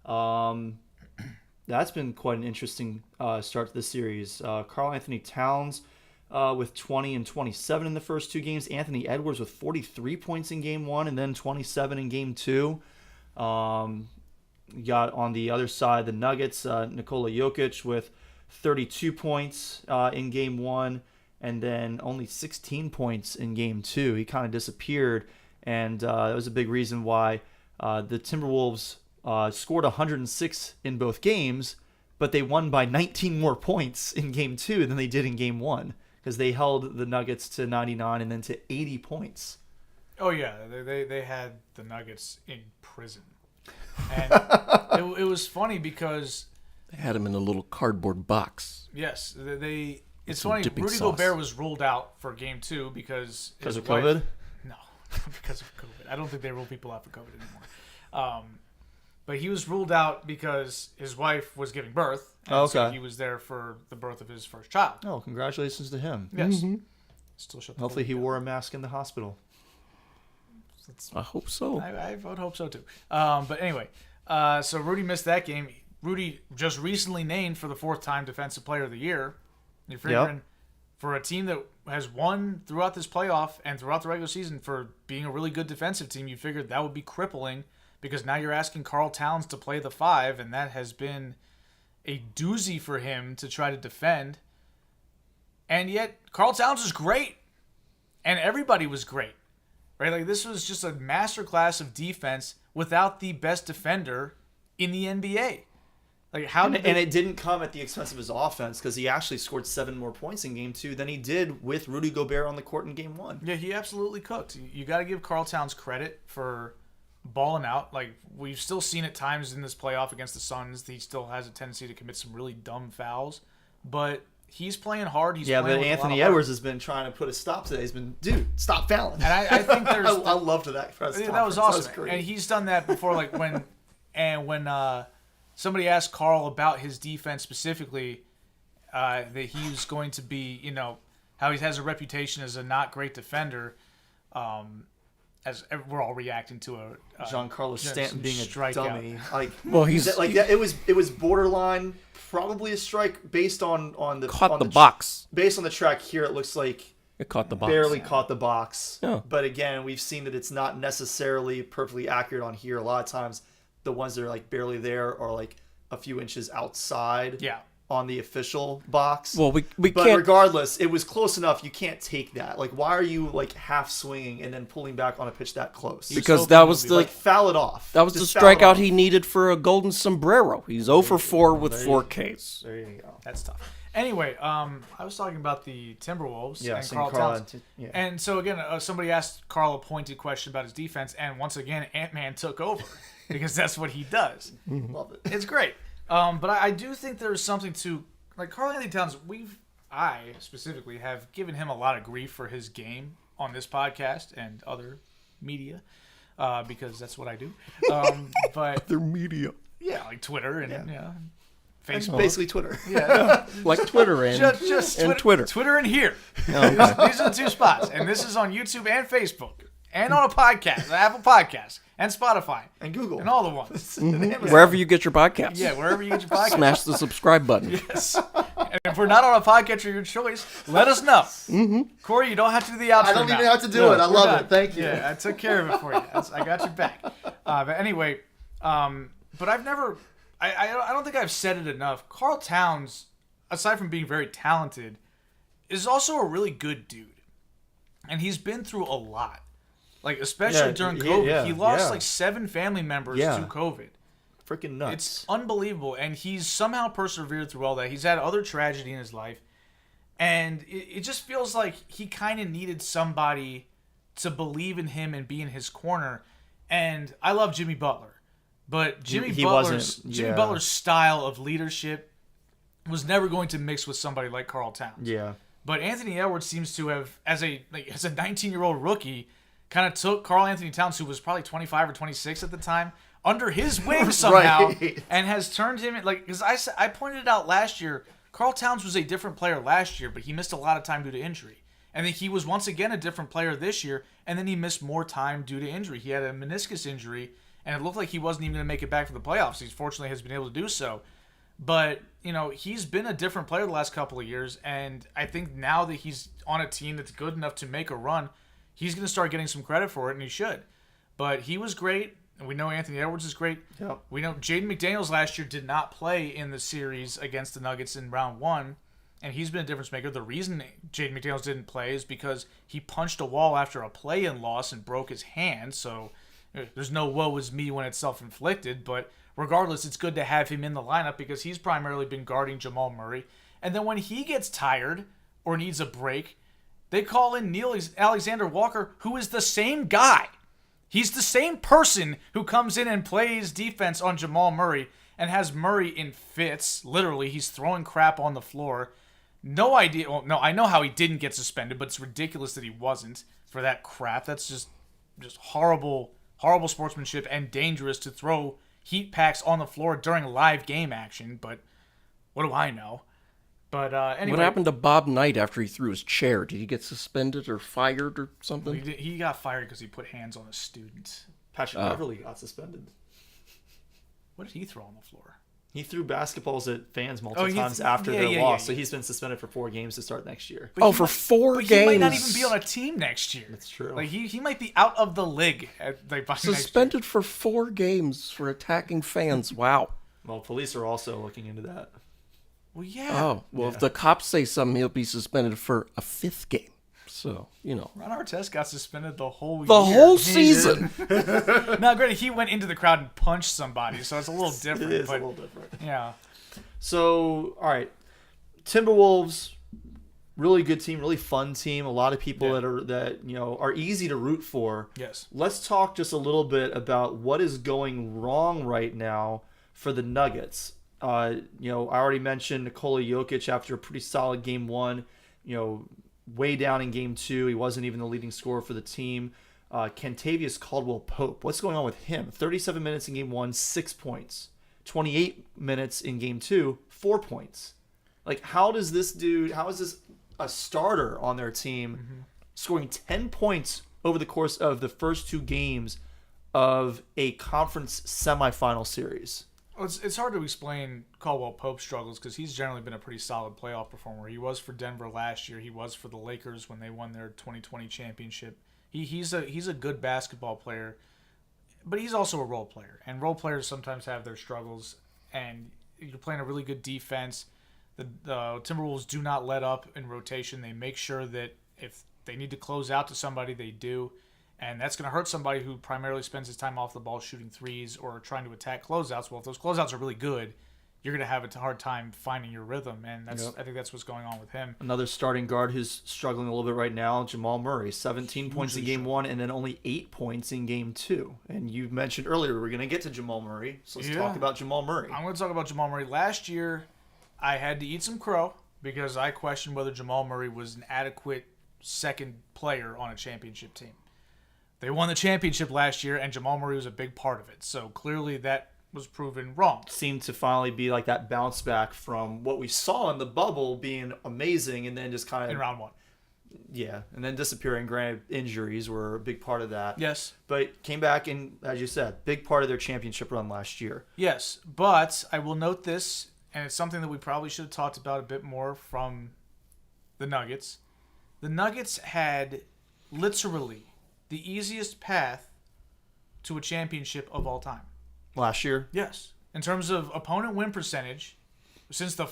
That's been quite an interesting start to the series. Karl Anthony Towns with 20 and 27 in the first 2 games. Anthony Edwards with 43 points in game 1 and then 27 in game 2. You got on the other side the Nuggets, Nikola Jokic with 32 points in game 1 and then only 16 points in game 2. He kind of disappeared, and that was a big reason why the Timberwolves scored 106 in both games, but they won by 19 more points in game 2 than they did in game 1 because they held the Nuggets to 99 and then to 80 points. Oh yeah, they had the Nuggets in prison, and it was funny because They had him in a little cardboard box. yes, it's some funny. dipping Rudy sauce. Gobert was ruled out for game 2 because Because his of wife- COVID? No, because of COVID. I don't think they rule people out for COVID anymore. But he was ruled out because his wife was giving birth. And so Okay. he was there for the birth of his first child. Oh, congratulations to him. Yes. Still shut the Hopefully he door. wore a mask in the hospital. I hope so. I would hope so too. But anyway, so Rudy missed that game. Rudy just recently named for the 4th time Defensive Player of the Year. You're figuring for a team that has won throughout this playoff and throughout the regular season for being a really good defensive team, you figured that would be crippling because now you're asking Karl Towns to play the 5, and that has been a doozy for him to try to defend. And yet, Karl Towns was great, and everybody was great. Right, like this was just a masterclass of defense without the best defender in the NBA. Like how And, did and it didn't come at the expense of his offense because he actually scored 7 more points in game 2 than he did with Rudy Gobert on the court in game 1. Yeah, he absolutely cooked. You got to give Karl Towns credit for balling out. Like we've still seen at times in this playoff against the Suns, he still has a tendency to commit some really dumb fouls, but he's playing hard. He's Yeah, playing but with a lot Anthony of heart. Edwards has been trying to put a stop to that. He's been, dude, stop fouling. And I think there's I loved that press that conference. was awesome, great. and he's done that before. Like when somebody asked Karl about his defense specifically, that he was going to be, how he has a reputation as a not great defender. As we're all reacting to a Giancarlo Stanton being a strikeout. dummy. Like, Well, he's like that. It was borderline, probably a strike based on the caught on the box. Based on the track here, it looks like It caught the box. barely caught the box. Yeah. But again, we've seen that it's not necessarily perfectly accurate on here. A lot of times, the ones that are like barely there are like a few inches outside. Yeah. On the official box. Well, we But can't. regardless, it was close enough. You can't take that. Like, why are you like half swinging and then pulling back on a pitch that close? Because hoping that it was would the like foul it off. that was the Just foul it strikeout off. he needed for a golden sombrero. He's 0 for 4 with There 4 you- Ks. There you go. That's tough. Anyway, I was talking about the Timberwolves and Yes, and Karl Karl Towns. yeah. And so again, somebody asked Karl a pointed question about his defense, and once again, Ant-Man took over because that's what he does. Love it. It's great. But I do think there's something to like Karl Anthony Towns. I specifically have given him a lot of grief for his game on this podcast and other media because that's what I do. But Their media. yeah, like Twitter and It's Facebook. basically Twitter. Yeah, Like Twitter and, just and Twitter. Twitter and here. Oh, okay. These are the 2 spots, and this is on YouTube and Facebook, and on a podcast, Apple Podcast, and Spotify, And Google. and all the ones. Wherever you get your podcasts. Yeah, wherever you get your podcast. Smash the subscribe button. Yes. And if we're not on a podcast of your choice, let us know. Mm-hmm. Corey, you don't have to do the outro I don't now. even have to do No, it. I We're love done. it. Thank you. Yeah, I took care of it for you. I got your back. But anyway, but I've never, I don't think I've said it enough. Karl Towns, aside from being very talented, is also a really good dude. And he's been through a lot. Like, especially Yeah, during he- COVID. yeah, he lost yeah. like 7 family members Yeah. to COVID. Freaking nuts. It's unbelievable, and he's somehow persevered through all that. He's had other tragedy in his life, and it just feels like he kind of needed somebody to believe in him and be in his corner. And I love Jimmy Butler, but he wasn't- yeah. Butler's style of leadership was never going to mix with somebody like Karl Towns. yeah. But Anthony Edwards seems to have, as a 19-year-old rookie, kind of took Karl Anthony Towns, who was probably 25 or 26 at the time, under his wing somehow, Right. and has turned him like because I pointed it out last year. Karl Towns was a different player last year, but he missed a lot of time due to injury. And then he was once again a different player this year, and then he missed more time due to injury. He had a meniscus injury, and it looked like he wasn't even going to make it back for the playoffs. He fortunately has been able to do so. But, he's been a different player the last couple of years, and I think now that he's on a team that's good enough to make a run, he's going to start getting some credit for it, and he should. But he was great, and we know Anthony Edwards is great. Yep. We know Jaden McDaniels last year did not play in the series against the Nuggets in round 1, and he's been a difference maker. The reason Jaden McDaniels didn't play is because he punched a wall after a play-in loss and broke his hand, so there's no woe is me when it's self-inflicted, but regardless, it's good to have him in the lineup because he's primarily been guarding Jamal Murray. And then when he gets tired or needs a break, they call in Neil Alexander Walker, who is the same guy. He's the same person who comes in and plays defense on Jamal Murray and has Murray in fits. Literally, he's throwing crap on the floor. No idea. Well, no, I know how he didn't get suspended, but it's ridiculous that he wasn't for that crap. That's just horrible sportsmanship and dangerous to throw heat packs on the floor during live game action. But what do I know? But anyway, What happened to Bob Knight after he threw his chair? Did he get suspended or fired or something? he got fired because he put hands on a student. Patrick Beverly got suspended. What did he throw on the floor? He threw basketballs at fans multiple he- times after yeah, their yeah, loss, yeah, so yeah. he's been suspended for 4 games to start next year. But he for might- 4 but games. He might not even be on a team next year. That's true. Like he might be out of the league by next year. Suspended for 4 games for attacking fans. Wow. Well, police are also looking into that. Well, yeah. Oh, well, if the cops say something, he'll be suspended for a 5th game. So, Ron Artest got suspended the whole year. The whole season. Now, granted, he went into the crowd and punched somebody, so it's a little different. It is but, a little different. Yeah. So, all right, Timberwolves, really good team, really fun team. A lot of people that are easy to root for. Yes. Let's talk just a little bit about what is going wrong right now for the Nuggets. I already mentioned Nikola Jokic after a pretty solid game 1. Way down in game 2, he wasn't even the leading scorer for the team. Kentavious Caldwell-Pope, what's going on with him? 37 minutes in game 1, 6 points. 28 minutes in game 2, 4 points. Like, how is this a starter on their team scoring 10 points over the course of the first 2 games of a conference semifinal series? Well, it's hard to explain Caldwell Pope's struggles because he's generally been a pretty solid playoff performer. He was for Denver last year. He was for the Lakers when they won their 2020 championship. He's a good basketball player, but he's also a role player. And role players sometimes have their struggles. And you're playing a really good defense. The Timberwolves do not let up in rotation. They make sure that if they need to close out to somebody, they do. And that's going to hurt somebody who primarily spends his time off the ball shooting threes or trying to attack closeouts. Well, if those closeouts are really good, you're going to have a hard time finding your rhythm. And I think that's what's going on with him. Another starting guard who's struggling a little bit right now, Jamal Murray. 17 points in game 1 and then only 8 points in game 2. And you mentioned earlier we're going to get to Jamal Murray. So let's talk about Jamal Murray. I'm going to talk about Jamal Murray. Last year, I had to eat some crow because I questioned whether Jamal Murray was an adequate second player on a championship team. They won the championship last year, and Jamal Murray was a big part of it. So clearly that was proven wrong. Seemed to finally be like that bounce back from what we saw in the bubble being amazing and then just kind of... In round 1. Yeah, and then disappearing. Granted, injuries were a big part of that. Yes. But came back and, as you said, big part of their championship run last year. Yes, but I will note this, and it's something that we probably should have talked about a bit more from the Nuggets. The Nuggets had literally the easiest path to a championship of all time. Last year? Yes. In terms of opponent win percentage, since the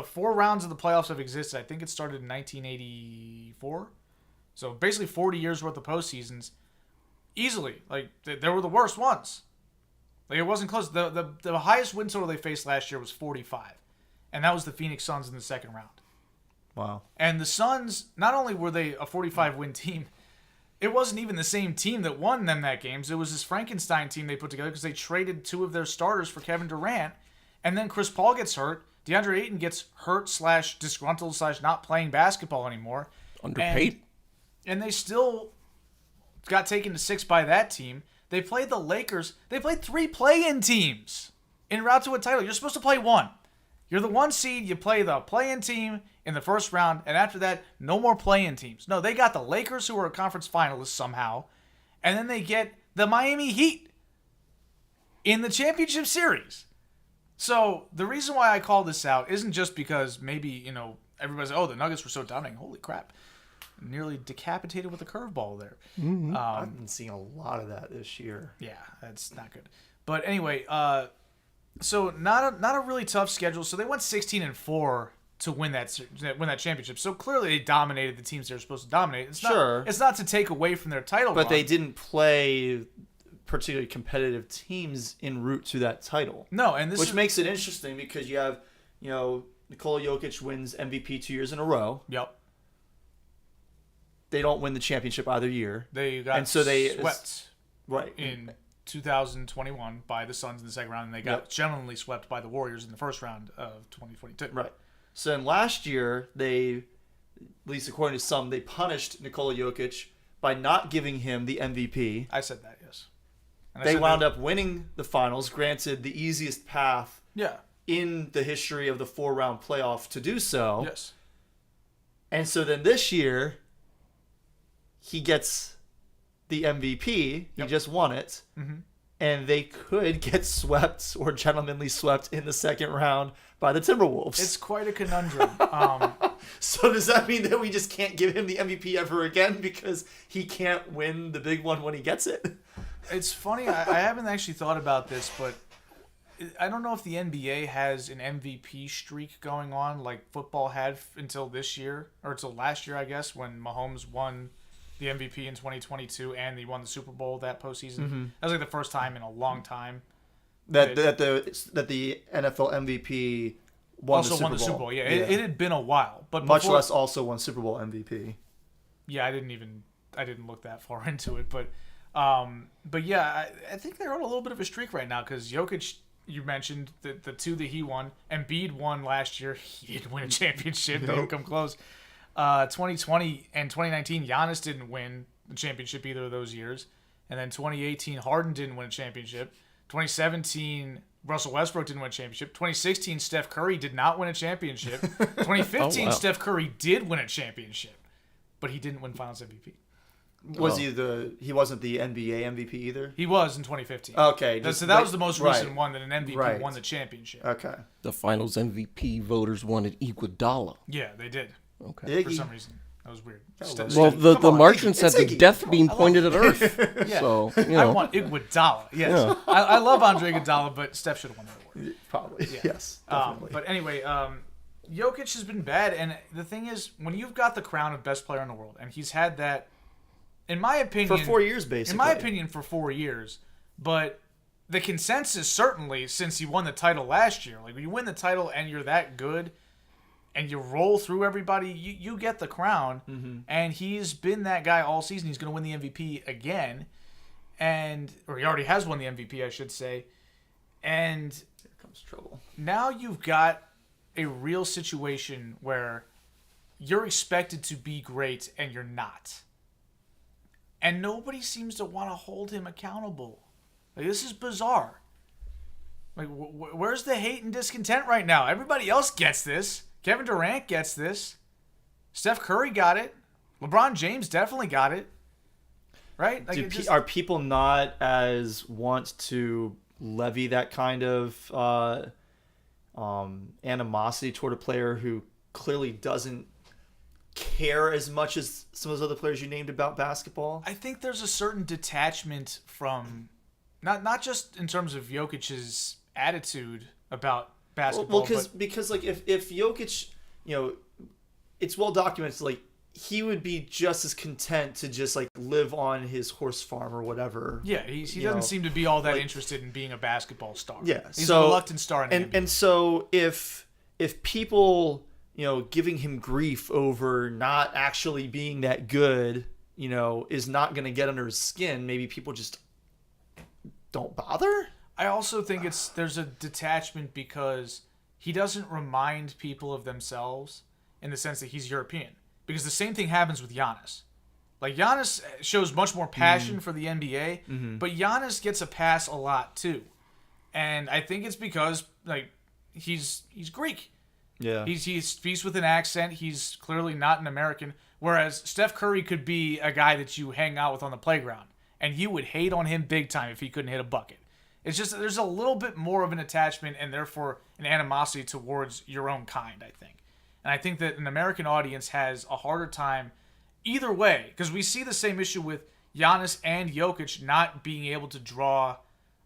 4 rounds of the playoffs have existed, I think it started in 1984. So basically 40 years worth of postseasons. Easily. Like, they were the worst ones. Like, it wasn't close. The highest win total they faced last year was 45. And that was the Phoenix Suns in the second round. Wow. And the Suns, not only were they a 45-win team, it wasn't even the same team that won them that games. It was this Frankenstein team they put together because they traded 2 of their starters for Kevin Durant. And then Chris Paul gets hurt. DeAndre Ayton gets hurt / disgruntled / not playing basketball anymore. Underpaid. And they still got taken to 6 by that team. They played the Lakers. They played 3 play-in teams en route to a title. You're supposed to play 1. You're the 1 seed. You play the play-in team in the first round, and after that, no more play-in teams. No, they got the Lakers, who were a conference finalist somehow, and then they get the Miami Heat in the championship series. So the reason why I call this out isn't just because maybe, everybody's like, oh, the Nuggets were so dominating. Holy crap. Nearly decapitated with a curveball there. I've been seeing a lot of that this year. Yeah, that's not good. But anyway, so not a really tough schedule. So they went 16-4 to win that championship. So clearly they dominated the teams they were supposed to dominate. It's not to take away from their title But run. they didn't play particularly competitive teams en route to that title. No, and which makes it interesting because you have, Nikola Jokic wins MVP 2 years in a row. Yep. They don't win the championship either year. They got swept in 2021 by the Suns in the second round, and they got gentlemanly swept by the Warriors in the first round of 2022. Right. So then last year, at least according to some, they punished Nikola Jokic by not giving him the MVP. I said that, yes. And they wound up winning the finals, granted the easiest path Yeah. in the history of the 4-round playoff to do so. Yes. And so then this year, he gets the MVP. He just won it. Mm-hmm. And they could get swept or gentlemanly swept in the second round by the Timberwolves. It's quite a conundrum. So does that mean that we just can't give him the MVP ever again because he can't win the big one when he gets it? It's funny. I haven't actually thought about this, but I don't know if the NBA has an MVP streak going on like football had until this year, or until last year, I guess, when Mahomes won the MVP in 2022 and he won the Super Bowl that postseason. Mm-hmm. That was like the first time in a long time that the NFL MVP won the Super Bowl. Yeah, it had been a while, but much less also won Super Bowl MVP. Yeah, I didn't look that far into it, but yeah, I think they're on a little bit of a streak right now because Jokic, you mentioned the two that he won. Embiid won last year. He didn't win a championship. They didn't come close. 2020 and 2019, Giannis didn't win the championship either of those years. And then 2018, Harden didn't win a championship. 2017, Russell Westbrook didn't win a championship. 2016, Steph Curry did not win a championship. 2015, Steph Curry did win a championship, but he didn't win Finals MVP. He wasn't the NBA MVP either? He was in 2015. Okay. So that was the most recent one that an MVP won the championship. Okay. The Finals MVP voters wanted Iguodala. Yeah, they did. Okay. For some reason. That was weird. Well, the Martians had the death beam pointed at Earth. Yeah. So, I want Iguodala. Yes. Yeah. I love Andre Iguodala, but Steph should have won that award. Probably. Yeah. Yes. Definitely. But anyway, Jokic has been bad, and the thing is, when you've got the crown of best player in the world, and he's had that, in my opinion, for 4 years, basically. In my opinion, for 4 years, but the consensus certainly since he won the title last year, like when you win the title and you're that good, and you roll through everybody, you get the crown, and he's been that guy all season. He's going to win the MVP again, or he already has won the MVP, I should say, and here comes trouble. Now you've got a real situation where you're expected to be great and you're not. And nobody seems to want to hold him accountable. Like, this is bizarre. Like, where's the hate and discontent right now? Everybody else gets this. Kevin Durant gets this. Steph Curry got it. LeBron James definitely got it. Right? Like, are people not as want to levy that kind of animosity toward a player who clearly doesn't care as much as some of those other players you named about basketball? I think there's a certain detachment from not just in terms of Jokic's attitude about basketball. Well, because like if Jokic, it's well documented, like he would be just as content to just like live on his horse farm or whatever. Yeah, he doesn't seem to be all that interested in being a basketball star. Yeah, he's a reluctant star in the NBA. And so if people giving him grief over not actually being that good, is not going to get under his skin, maybe people just don't bother. I also think there's a detachment because he doesn't remind people of themselves in the sense that he's European. Because the same thing happens with Giannis. Like, Giannis shows much more passion for the NBA, but Giannis gets a pass a lot too. And I think it's because like he's Greek. Yeah. He speaks with an accent. He's clearly not an American. Whereas Steph Curry could be a guy that you hang out with on the playground, and you would hate on him big time if he couldn't hit a bucket. It's just that there's a little bit more of an attachment and therefore an animosity towards your own kind, I think. And I think that an American audience has a harder time either way, because we see the same issue with Giannis and Jokic not being able to draw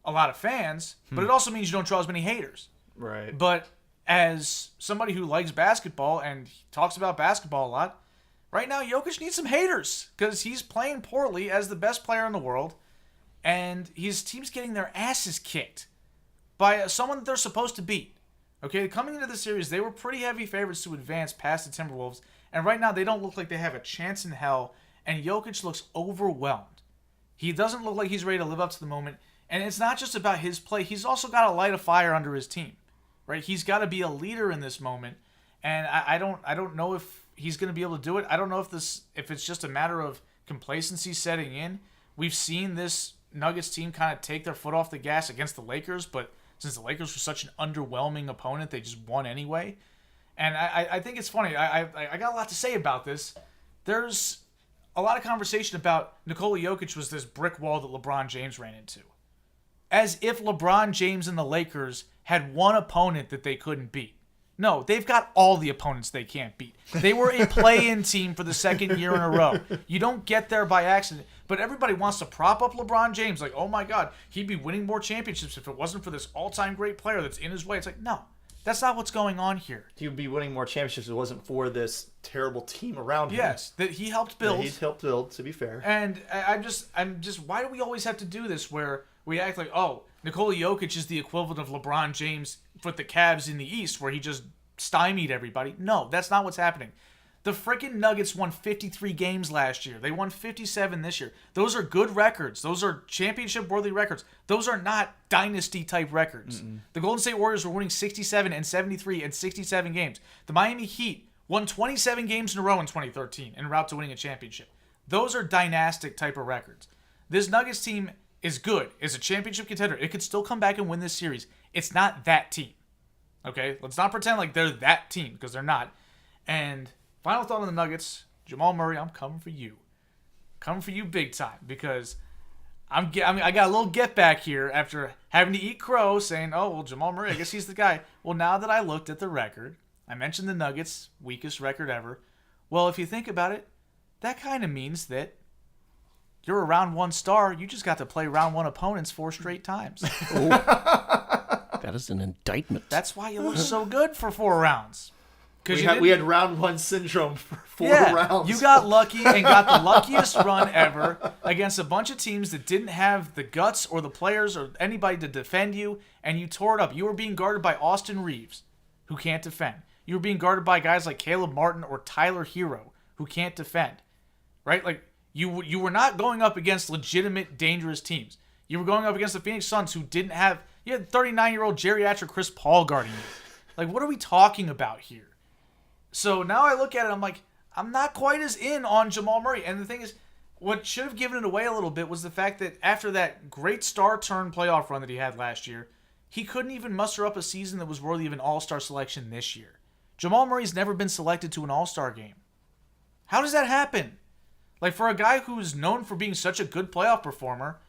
a lot of fans, but it also means you don't draw as many haters. Right. But as somebody who likes basketball and talks about basketball a lot, right now Jokic needs some haters because he's playing poorly as the best player in the world, and his team's getting their asses kicked by someone that they're supposed to beat. Okay, coming into the series, they were pretty heavy favorites to advance past the Timberwolves, and right now they don't look like they have a chance in hell, and Jokic looks overwhelmed. He doesn't look like he's ready to live up to the moment, and it's not just about his play. He's also got to light a fire under his team, right? He's got to be a leader in this moment, and I don't know if he's going to be able to do it. I don't know if it's just a matter of complacency setting in. We've seen this Nuggets team kind of take their foot off the gas against the Lakers, but since the Lakers were such an underwhelming opponent, they just won anyway. And I think it's funny. I got a lot to say about this. There's a lot of conversation about Nikola Jokic was this brick wall that LeBron James ran into. As if LeBron James and the Lakers had one opponent that they couldn't beat. No, they've got all the opponents they can't beat. They were a play-in team for the second year in a row. You don't get there by accident. But everybody wants to prop up LeBron James like, oh my God, he'd be winning more championships if it wasn't for this all-time great player that's in his way. It's like, no, that's not what's going on here. He would be winning more championships if it wasn't for this terrible team around him. Yes, that he helped build. Yeah, he's helped build, to be fair. And I'm just, why do we always have to do this where we act like, oh, Nikola Jokic is the equivalent of LeBron James with the Cavs in the East where he just stymied everybody? No, that's not what's happening. The freaking Nuggets won 53 games last year. They won 57 this year. Those are good records. Those are championship-worthy records. Those are not dynasty-type records. The Golden State Warriors were winning 67 and 73 and 67 games. The Miami Heat won 27 games in a row in 2013 en route to winning a championship. Those are dynastic type of records. This Nuggets team is good. It's a championship contender. It could still come back and win this series. It's not that team. Okay? Let's not pretend like they're that team, because they're not. And final thought on the Nuggets, Jamal Murray, I'm coming for you. Coming for you big time, because I got a little get back here after having to eat crow saying, oh, well, Jamal Murray, I guess he's the guy. Well, now that I looked at the record, I mentioned the Nuggets, weakest record ever. Well, if you think about it, that kind of means that you're a round one star. You just got to play round one opponents 4 straight times. That is an indictment. That's why you look so good for 4 rounds. We had round one syndrome for 4 rounds. You got lucky and got the luckiest run ever against a bunch of teams that didn't have the guts or the players or anybody to defend you, and you tore it up. You were being guarded by Austin Reeves, who can't defend. You were being guarded by guys like Caleb Martin or Tyler Hero, who can't defend. Right? Like, you were not going up against legitimate, dangerous teams. You were going up against the Phoenix Suns, who didn't have... You had 39-year-old geriatric Chris Paul guarding you. Like, what are we talking about here? So now I look at it, I'm like, I'm not quite as in on Jamal Murray. And the thing is, what should have given it away a little bit was the fact that after that great star turn playoff run that he had last year, he couldn't even muster up a season that was worthy of an all-star selection this year. Jamal Murray's never been selected to an all-star game. How does that happen? Like, for a guy who's known for being such a good playoff performer,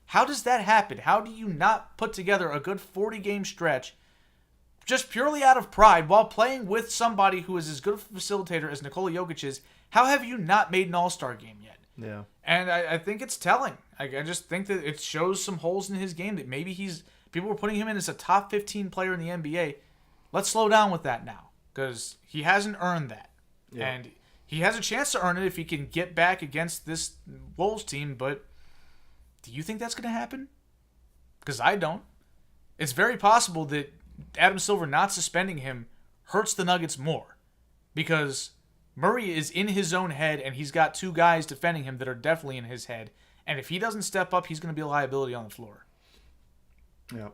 how does that happen? How do you not put together a good 40-game stretch just purely out of pride while playing with somebody who is as good of a facilitator as Nikola Jokic is? How have you not made an all-star game yet? Yeah. And I think it's telling. I just think that it shows some holes in his game that maybe people were putting him in as a top 15 player in the NBA. Let's slow down with that now, because he hasn't earned that. Yeah. And he has a chance to earn it if he can get back against this Wolves team, but do you think that's going to happen? Because I don't. It's very possible that Adam Silver not suspending him hurts the Nuggets more, because Murray is in his own head and he's got 2 guys defending him that are definitely in his head. And if he doesn't step up, he's going to be a liability on the floor. Yeah.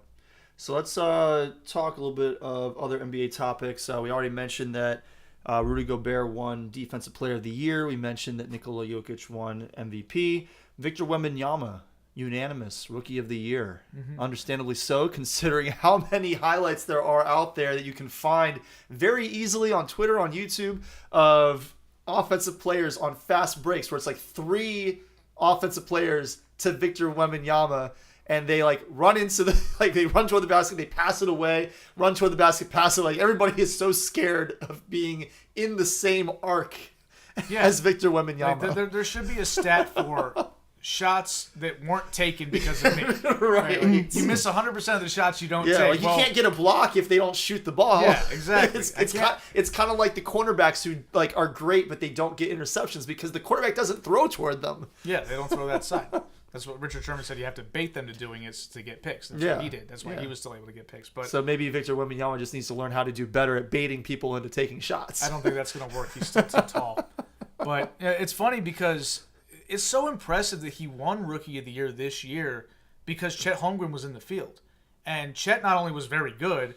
So let's talk a little bit of other NBA topics. We already mentioned that Rudy Gobert won Defensive Player of the Year. We mentioned that Nikola Jokic won MVP. Victor Wembanyama, unanimous Rookie of the Year. Understandably so, considering how many highlights there are out there that you can find very easily on Twitter, on YouTube, of offensive players on fast breaks, where it's like 3 offensive players to Victor Wembanyama. and they like run into the they run toward the basket, they pass it away, run toward the basket, pass it. Like everybody is so scared of being in the same arc as Victor Wembanyama. Like, there should be a stat for shots that weren't taken because of me. Right. Like, you miss 100% of the shots you don't take. Like you can't get a block if they don't shoot the ball. Yeah, exactly. It's kind of like the cornerbacks who like are great but they don't get interceptions because the quarterback doesn't throw toward them. Yeah, they don't throw that side. That's what Richard Sherman said. You have to bait them to doing it to get picks. That's what he did. That's why he was still able to get picks. But so maybe Victor Wembanyama just needs to learn how to do better at baiting people into taking shots. I don't think that's going to work. He's still too tall. But it's funny because it's so impressive that he won Rookie of the Year this year because Chet Holmgren was in the field. And Chet not only was very good,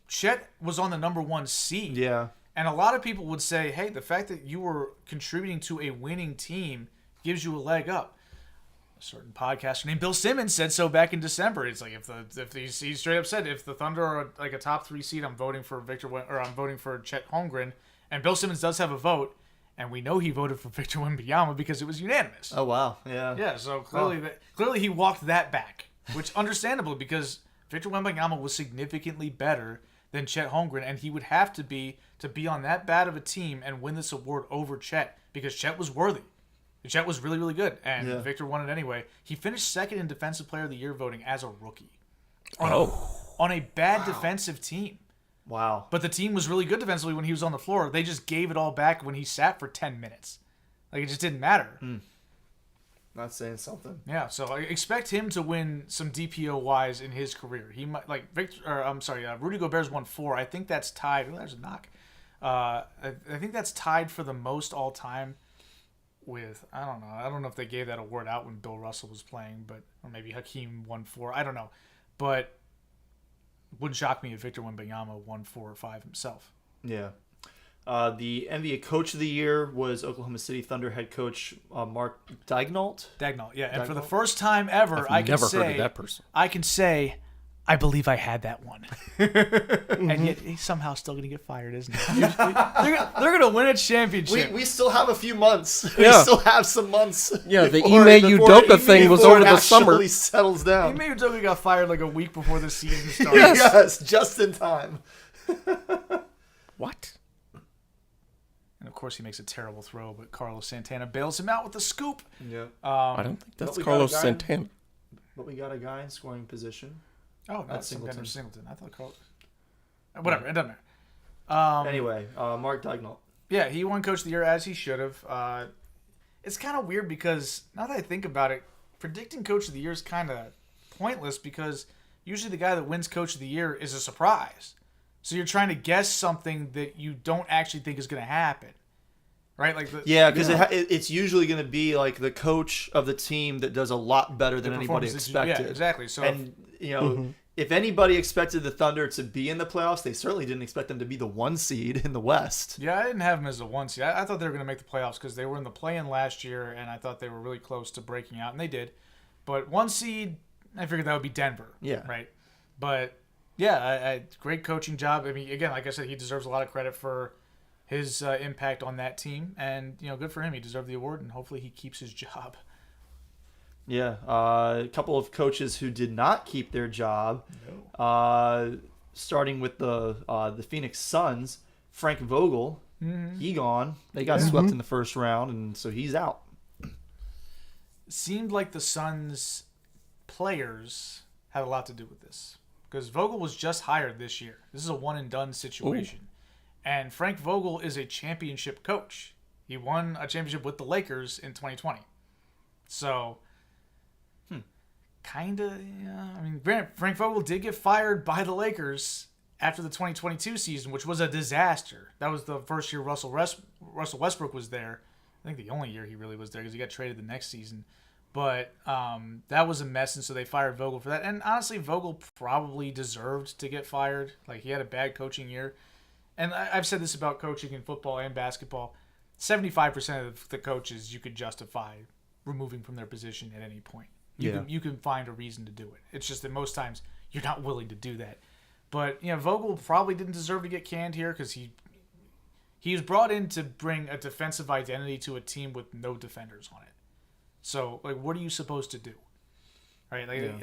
Chet was on the number 1 seed. Yeah. And a lot of people would say, hey, the fact that you were contributing to a winning team gives you a leg up. A certain podcaster named Bill Simmons said so back in December. It's like he straight up said, if the Thunder are like a top 3 seed, I'm voting for I'm voting for Chet Holmgren. And Bill Simmons does have a vote. And we know he voted for Victor Wembanyama because it was unanimous. Oh wow, yeah. Yeah, so clearly he walked that back, which understandably because Victor Wembanyama was significantly better than Chet Holmgren, and he would have to be on that bad of a team and win this award over Chet because Chet was worthy. Chet was really, really good, and Victor won it anyway. He finished second in Defensive Player of the Year voting as a rookie on a bad defensive team. Wow. But the team was really good defensively when he was on the floor. They just gave it all back when he sat for 10 minutes. Like, it just didn't matter. Not saying something. Yeah, so I expect him to win some DPOYs in his career. He might, Rudy Gobert's won 4. I think that's tied. Oh, there's a knock. I think that's tied for the most all time with, I don't know. I don't know if they gave that award out when Bill Russell was playing, or maybe Hakeem won 4. I don't know. But wouldn't shock me if Victor Wembanyama won 4 or 5 himself. Yeah. The NBA Coach of the Year was Oklahoma City Thunder head coach Mark Daignault. Daignault, yeah. And for the first time ever, I've never heard of that person. I can say, I believe I had that one. And yet he's somehow still going to get fired, isn't he? They're going to win a championship. We still have a few months. Yeah. We still have some months. Yeah, the Ime Udoka thing was over the summer. It settles down. Ime Udoka got fired like a week before the season started. Yes, just in time. What? And of course he makes a terrible throw, but Carlos Santana bails him out with the scoop. Yeah. I don't think that's But we Carlos got a guy- Santana. But we got a guy in scoring position. Oh, no, That's some guy Singleton. named Singleton. I thought Carlos. Whatever, it doesn't matter. Anyway, Mark Daignault. Yeah, he won Coach of the Year as he should have. It's kind of weird because now that I think about it, predicting Coach of the Year is kind of pointless because usually the guy that wins Coach of the Year is a surprise. So you're trying to guess something that you don't actually think is going to happen. Right? Because it's usually going to be like the coach of the team that does a lot better than anybody expected. Yeah, exactly. So if anybody expected the Thunder to be in the playoffs, they certainly didn't expect them to be the 1 seed in the West. Yeah, I didn't have them as a 1 seed. I thought they were going to make the playoffs because they were in the play-in last year, and I thought they were really close to breaking out, and they did. But 1 seed, I figured that would be Denver. Yeah. Right? But, yeah, great coaching job. I mean, again, like I said, he deserves a lot of credit for his impact on that team, and good for him. He deserved the award, and hopefully he keeps his job. Yeah, a couple of coaches who did not keep their job. No. Starting with the Phoenix Suns, Frank Vogel, he gone. They got swept in the first round, and so he's out. Seemed like the Suns players had a lot to do with this because Vogel was just hired this year. This is a one and done situation. Ooh. And Frank Vogel is a championship coach. He won a championship with the Lakers in 2020. So, kind of, yeah. I mean, granted, Frank Vogel did get fired by the Lakers after the 2022 season, which was a disaster. That was the first year Russell Westbrook was there. I think the only year he really was there because he got traded the next season. But that was a mess, and so they fired Vogel for that. And honestly, Vogel probably deserved to get fired. Like, he had a bad coaching year. And I've said this about coaching in football and basketball. 75% of the coaches you could justify removing from their position at any point. You can find a reason to do it. It's just that most times you're not willing to do that. But Vogel probably didn't deserve to get canned here because he was brought in to bring a defensive identity to a team with no defenders on it. So, like, what are you supposed to do? right? Like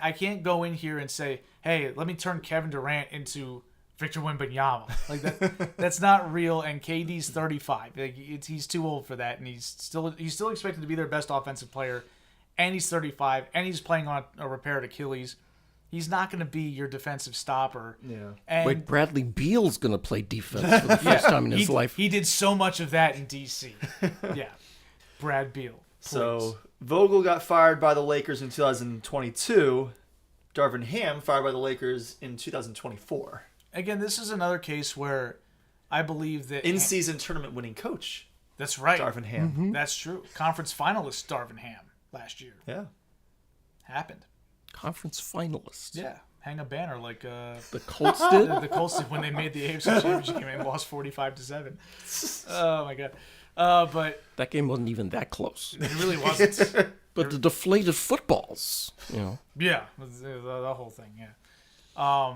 I can't go in here and say, hey, let me turn Kevin Durant into Victor Wembanyama. Like that's not real. And KD's 35. Like he's too old for that, and he's still expected to be their best offensive player, and he's 35, and he's playing on a repaired Achilles. He's not going to be your defensive stopper. Yeah. And Wait, Bradley Beal's going to play defense for the first time in his life. He did so much of that in DC. Yeah. Brad Beal. Please. So Vogel got fired by the Lakers in 2022. Darvin Ham fired by the Lakers in 2024. Again, this is another case where I believe that In-season tournament winning coach, that's right. Darvin Ham. That's true. Conference finalist Darvin Ham last year. Yeah. Happened. Conference finalist. Yeah. Hang a banner like The Colts did? the Colts did when they made the AFC Championship game and lost 45-7. Oh my god. But That game wasn't even that close. it really wasn't. But the deflated footballs, Yeah, the whole thing. Yeah.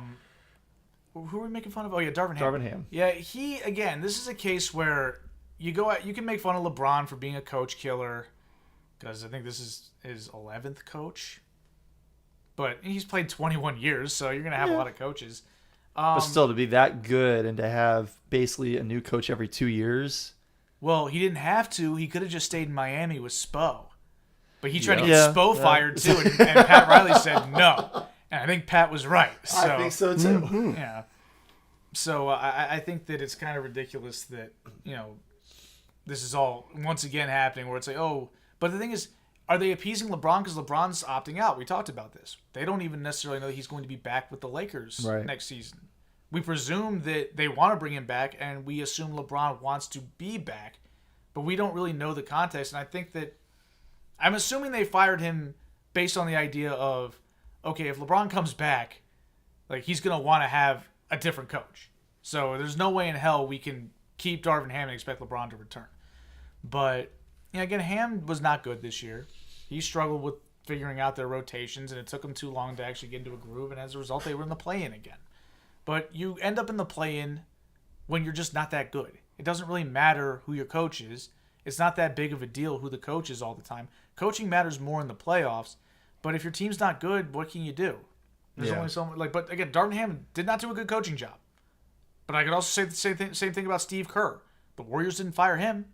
Who are we making fun of? Oh yeah, Darvin Ham. Darvin Ham. Yeah, this is a case where you go out. You can make fun of LeBron for being a coach killer, because I think this is his 11th coach. But he's played 21 years, so you're gonna have a lot of coaches. But still, to be that good and to have basically a new coach every 2 years. Well, he didn't have to. He could have just stayed in Miami with Spo. But he tried to Yeah. get Spo fired too, and Pat Riley said no. And I think Pat was right. So. I think so too. Yeah. So I think that it's kind of ridiculous that, this is all once again happening where it's like, oh, but the thing is, are they appeasing LeBron because LeBron's opting out? We talked about this. They don't even necessarily know that he's going to be back with the Lakers next season. We presume that they want to bring him back, and we assume LeBron wants to be back, but we don't really know the context. And I think that I'm assuming they fired him based on the idea of, okay, if LeBron comes back, like he's going to want to have a different coach. So there's no way in hell we can keep Darvin Ham and expect LeBron to return. But, again, Ham was not good this year. He struggled with figuring out their rotations, and it took them too long to actually get into a groove, and as a result, they were in the play-in again. But you end up in the play-in when you're just not that good. It doesn't really matter who your coach is. It's not that big of a deal who the coach is all the time. Coaching matters more in the playoffs, but if your team's not good, what can you do? There's only so much. But again, Darvin Ham did not do a good coaching job. But I could also say the same thing about Steve Kerr. The Warriors didn't fire him.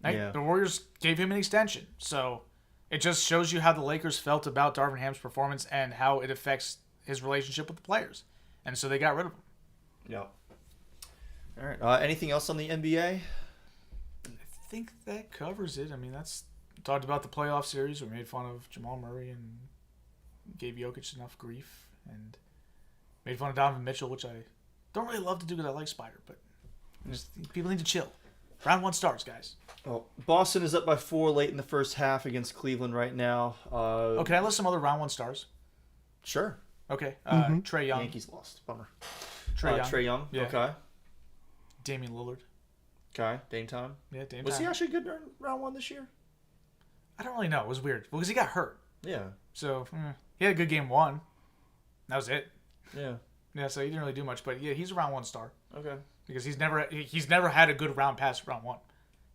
Right? Yeah. The Warriors gave him an extension. So it just shows you how the Lakers felt about Darvin Ham's performance and how it affects his relationship with the players. And so they got rid of him. Yep. All right. Anything else on the NBA? I think that covers it. I mean, we talked about the playoff series. We made fun of Jamal Murray and gave Jokic enough grief, and made fun of Donovan Mitchell, which I don't really love to do because I like Spider, but people need to chill. Round 1 starts, guys. Well, Boston is up by 4 late in the first half against Cleveland right now. Can I list some other round 1 stars? Sure. Okay. Trae Young. Yankees lost. Bummer. Trae Young. Trae Young. Yeah. Okay. Damian Lillard. Okay. Dame time. Yeah, Dame Was time. he actually good during round 1 this year? I don't really know. It was weird because he got hurt. Yeah. So he had a good game 1. That was it. Yeah. Yeah, so he didn't really do much, but yeah, he's a round 1 star. Okay. Because he's never had a good round past round 1,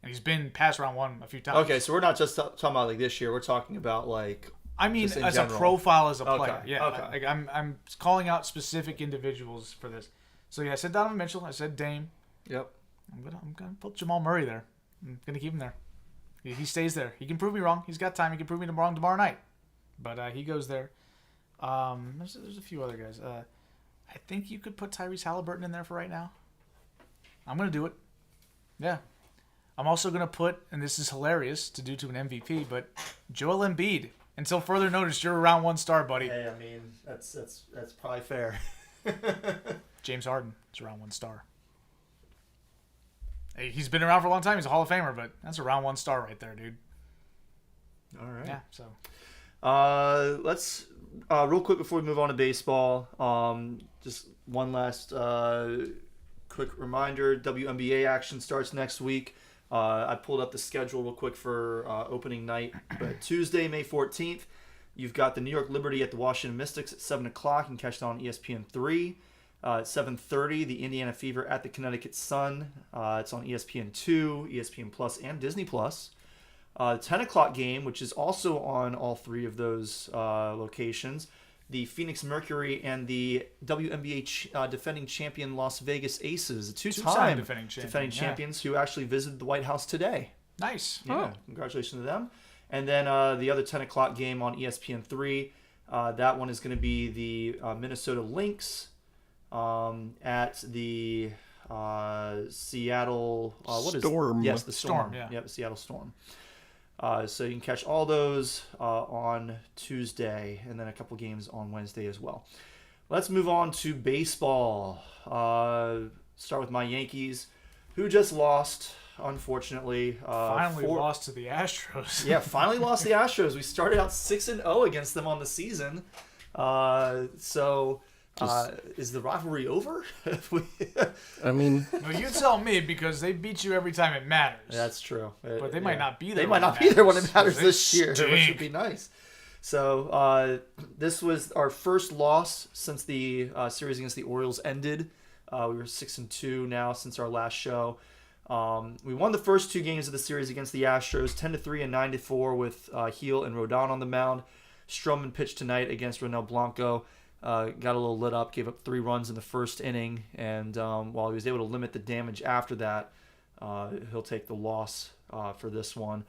and he's been past round 1 a few times. Okay, so we're not just talking about like this year. We're talking about like. I mean, just in as general. a profile as a player. Okay, Yeah. okay. Like I'm calling out specific individuals for this. So yeah, I said Donovan Mitchell. I said Dame. Yep. I'm gonna put Jamal Murray there. I'm gonna keep him there. He stays there. He can prove me wrong. He's got time. He can prove me wrong tomorrow night. But he goes there. There's a few other guys. I think you could put Tyrese Halliburton in there for right now. I'm going to do it. Yeah. I'm also going to put, and this is hilarious to do to an MVP, but Joel Embiid. Until further notice, you're a round 1 star, buddy. Hey, I mean that's probably fair. James Harden is a round 1 star. Hey, he's been around for a long time. He's a Hall of Famer, but that's a round 1 star right there, dude. All right. Yeah, so. Let's real quick before we move on to baseball. Just one last quick reminder: WNBA action starts next week. I pulled up the schedule real quick for opening night. But Tuesday, May 14th, you've got the New York Liberty at the Washington Mystics at 7 o'clock. You can catch that on ESPN3. At 7:30, the Indiana Fever at the Connecticut Sun. It's on ESPN2, ESPN Plus, and Disney Plus. The 10 o'clock game, which is also on all three of those locations, the Phoenix Mercury and the WNBA defending champion Las Vegas Aces, the two-time defending champions who actually visited the White House today. Nice. Yeah, congratulations to them. And then the other 10 o'clock game on ESPN3, that one is going to be the Minnesota Lynx at the Seattle Storm. Yes, the Storm. Storm, yeah. Yep, Seattle Storm. So you can catch all those on Tuesday, and then a couple games on Wednesday as well. Let's move on to baseball. Start with my Yankees, who just lost, unfortunately. Finally lost to the Astros. Yeah, finally lost the Astros. We started out 6-0 against them on the season. Is the rivalry over? I mean, Well, you tell me, because they beat you every time it matters. That's true. But they might not be there. They when might it not be there when it matters, matters 'cause this they year, which stink. would be nice. So this was our first loss since the series against the Orioles ended. We were 6-2 now since our last show. We won the first two games of the series against the Astros, 10-3 and 9-4, with Heel and Rodon on the mound. Stroman pitched tonight against Ronel Blanco. Got a little lit up, gave up 3 runs in the first inning, and while he was able to limit the damage after that, he'll take the loss for this one.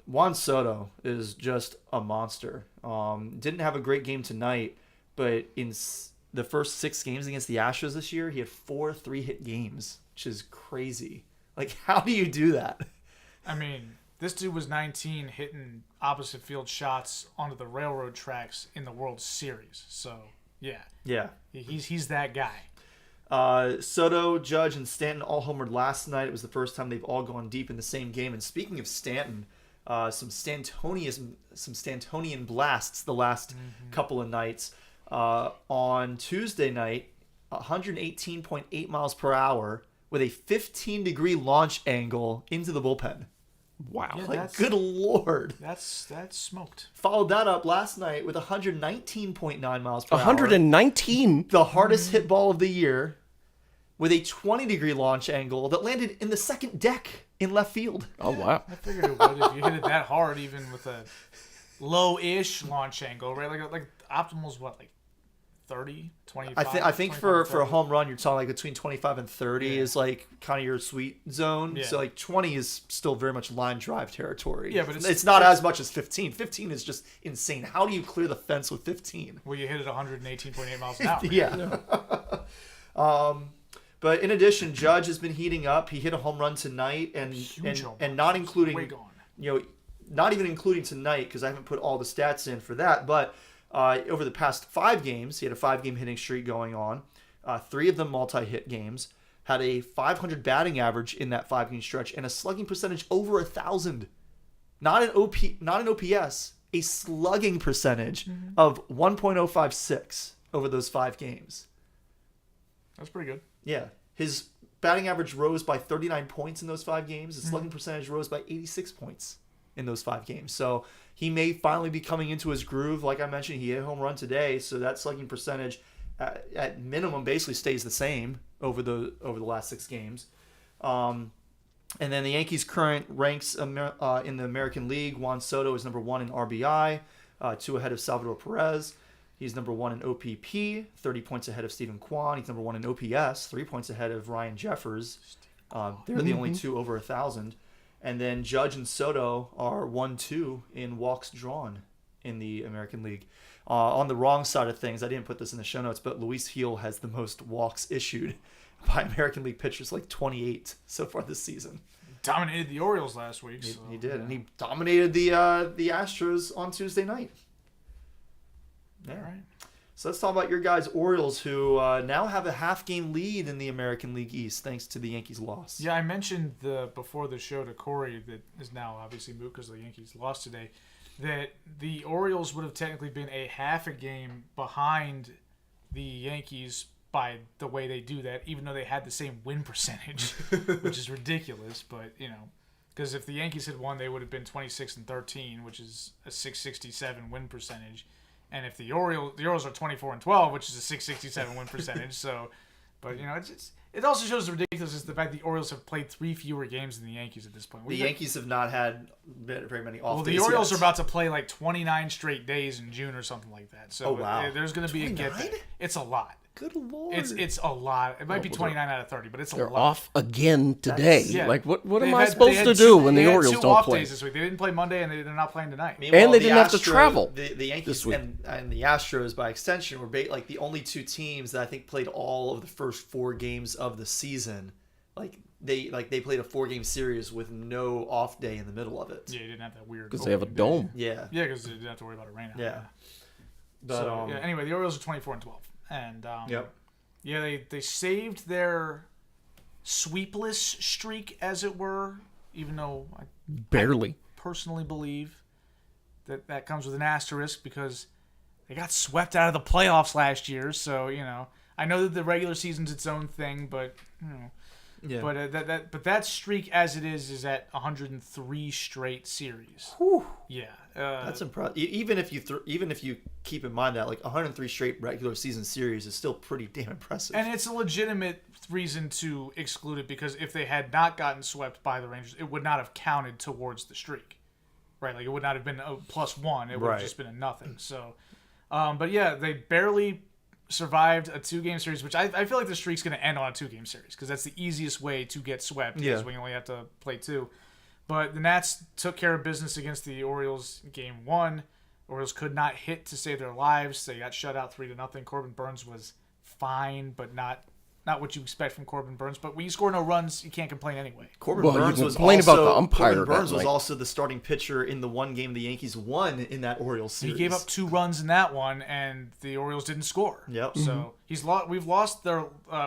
Juan Soto is just a monster. Didn't have a great game tonight, but in the first 6 games against the Astros this year, he had 4 3-hit games, which is crazy. Like, how do you do that? I mean, this dude was 19 hitting opposite field shots onto the railroad tracks in the World Series. So, yeah. Yeah. He's that guy. Soto, Judge, and Stanton all homered last night. It was the first time they've all gone deep in the same game. And speaking of Stanton, some Stantonian blasts the last couple of nights. On Tuesday night, 118.8 miles per hour with a 15-degree launch angle into the bullpen. wow. Yeah, Like, good Lord. That's smoked. Followed that up last night with 119.9 miles per hour. 119. The hardest hit ball of the year, with a 20-degree launch angle that landed in the second deck in left field. Oh, wow. I figured it would if you hit it that hard, even with a low-ish launch angle, right? Like optimal's what, like 30, 25? I think 25, for a 30? home run, you're talking like between 25 and 30 Yeah. is like kind of your sweet zone. Yeah. So like 20 is still very much line drive territory. Yeah, but it's not as much as 15. 15 is just insane. How do you clear the fence with 15? Well, you hit it 118.8 miles an hour. Yeah. But in addition, Judge has been heating up. He hit a home run tonight, and Huge home and run. not Way including gone. not even including tonight, because I haven't put all the stats in for that. But over the past 5 games, he had a 5-game hitting streak going on. 3 of them multi-hit games. Had a 500 batting average in that 5-game stretch, and a slugging percentage over 1,000. Not an OPS, a slugging percentage of 1.056 over those 5 games. That's pretty good. Yeah, his batting average rose by 39 points in those 5 games. His slugging percentage rose by 86 points in those 5 games. So he may finally be coming into his groove. Like I mentioned, he hit a home run today, so that slugging percentage at minimum basically stays the same over the last 6 games. And then the Yankees' current ranks in the American League. Juan Soto is number 1 in RBI, 2 ahead of Salvador Perez. He's number 1 in OPP, 30 points ahead of Stephen Kwan. He's number 1 in OPS, 3 points ahead of Ryan Jeffers. They're the only 2 over 1,000. And then Judge and Soto are 1-2 in walks drawn in the American League. On the wrong side of things, I didn't put this in the show notes, but Luis Heel has the most walks issued by American League pitchers, like 28 so far this season. Dominated the Orioles last week. He did, and he dominated the Astros on Tuesday night. All right. So let's talk about your guys, Orioles, who now have a half-game lead in the American League East thanks to the Yankees' loss. Yeah, I mentioned before the show to Corey, that is now obviously moot because the Yankees lost today, that the Orioles would have technically been a half a game behind the Yankees by the way they do that, even though they had the same win percentage, which is ridiculous. But, because if the Yankees had won, they would have been 26-13, which is a 667 win percentage. And if the Orioles are 24-12, which is a 667 win percentage. So, but it's It also shows the ridiculousness the fact the Orioles have played 3 fewer games than the Yankees at this point. The Yankees have not had very many off days. Well, the Orioles yet. are about to play like 29 straight days in June or something like that. So Oh, wow. there's going to be a 29? get there. It's a lot. Good lord. It's a lot. It might be 29 out of 30, but it's a They're lot. off again today. Yeah. Like, what am They've I had- supposed they to had do two- when the they had Orioles 2 don't off play? days this week. They didn't play Monday, and they're not playing tonight. Meanwhile, And they the didn't have to travel The Yankees this week. and the Astros, by extension, were like the only 2 teams that I think played all of the first 4 games of the season. They played a 4-game series with no off day in the middle of it. Yeah, you didn't have that weird. Because they have a opening day. dome. Yeah. Yeah, because they didn't have to worry about a rainout. Yeah. But So, yeah, anyway, the Orioles are 24-12, and Yep. yeah, they saved their sweepless streak, as it were. Even though I Barely. personally believe that comes with an asterisk because they got swept out of the playoffs last year. So I know that the regular season's its own thing, but Yeah. but that streak as it is at 103 straight series. Whew. Yeah, That's impressive. Even if you keep in mind that 103 straight regular season series is still pretty damn impressive. and it's a legitimate reason to exclude it because if they had not gotten swept by the Rangers, it would not have counted towards the streak, right? Like it would not have been a +1; it would Right. have just been a nothing. So, but yeah, they barely survived a 2-game series, which I feel like the streak's going to end on a 2-game series because that's the easiest way to get swept. Yeah. Is when you only have to play 2. But the Nats took care of business against the Orioles game 1. Orioles could not hit to save their lives. They got shut out 3-0. Corbin Burns was fine, but not what you expect from Corbin Burns. But when you score no runs, you can't complain anyway. Corbin Well, you Burns was complain also about the umpire Corbin Burns that was night. also the starting pitcher in the one game the Yankees won in that Orioles He series. gave up 2 runs in that one, and the Orioles didn't score. Yep. So we've lost their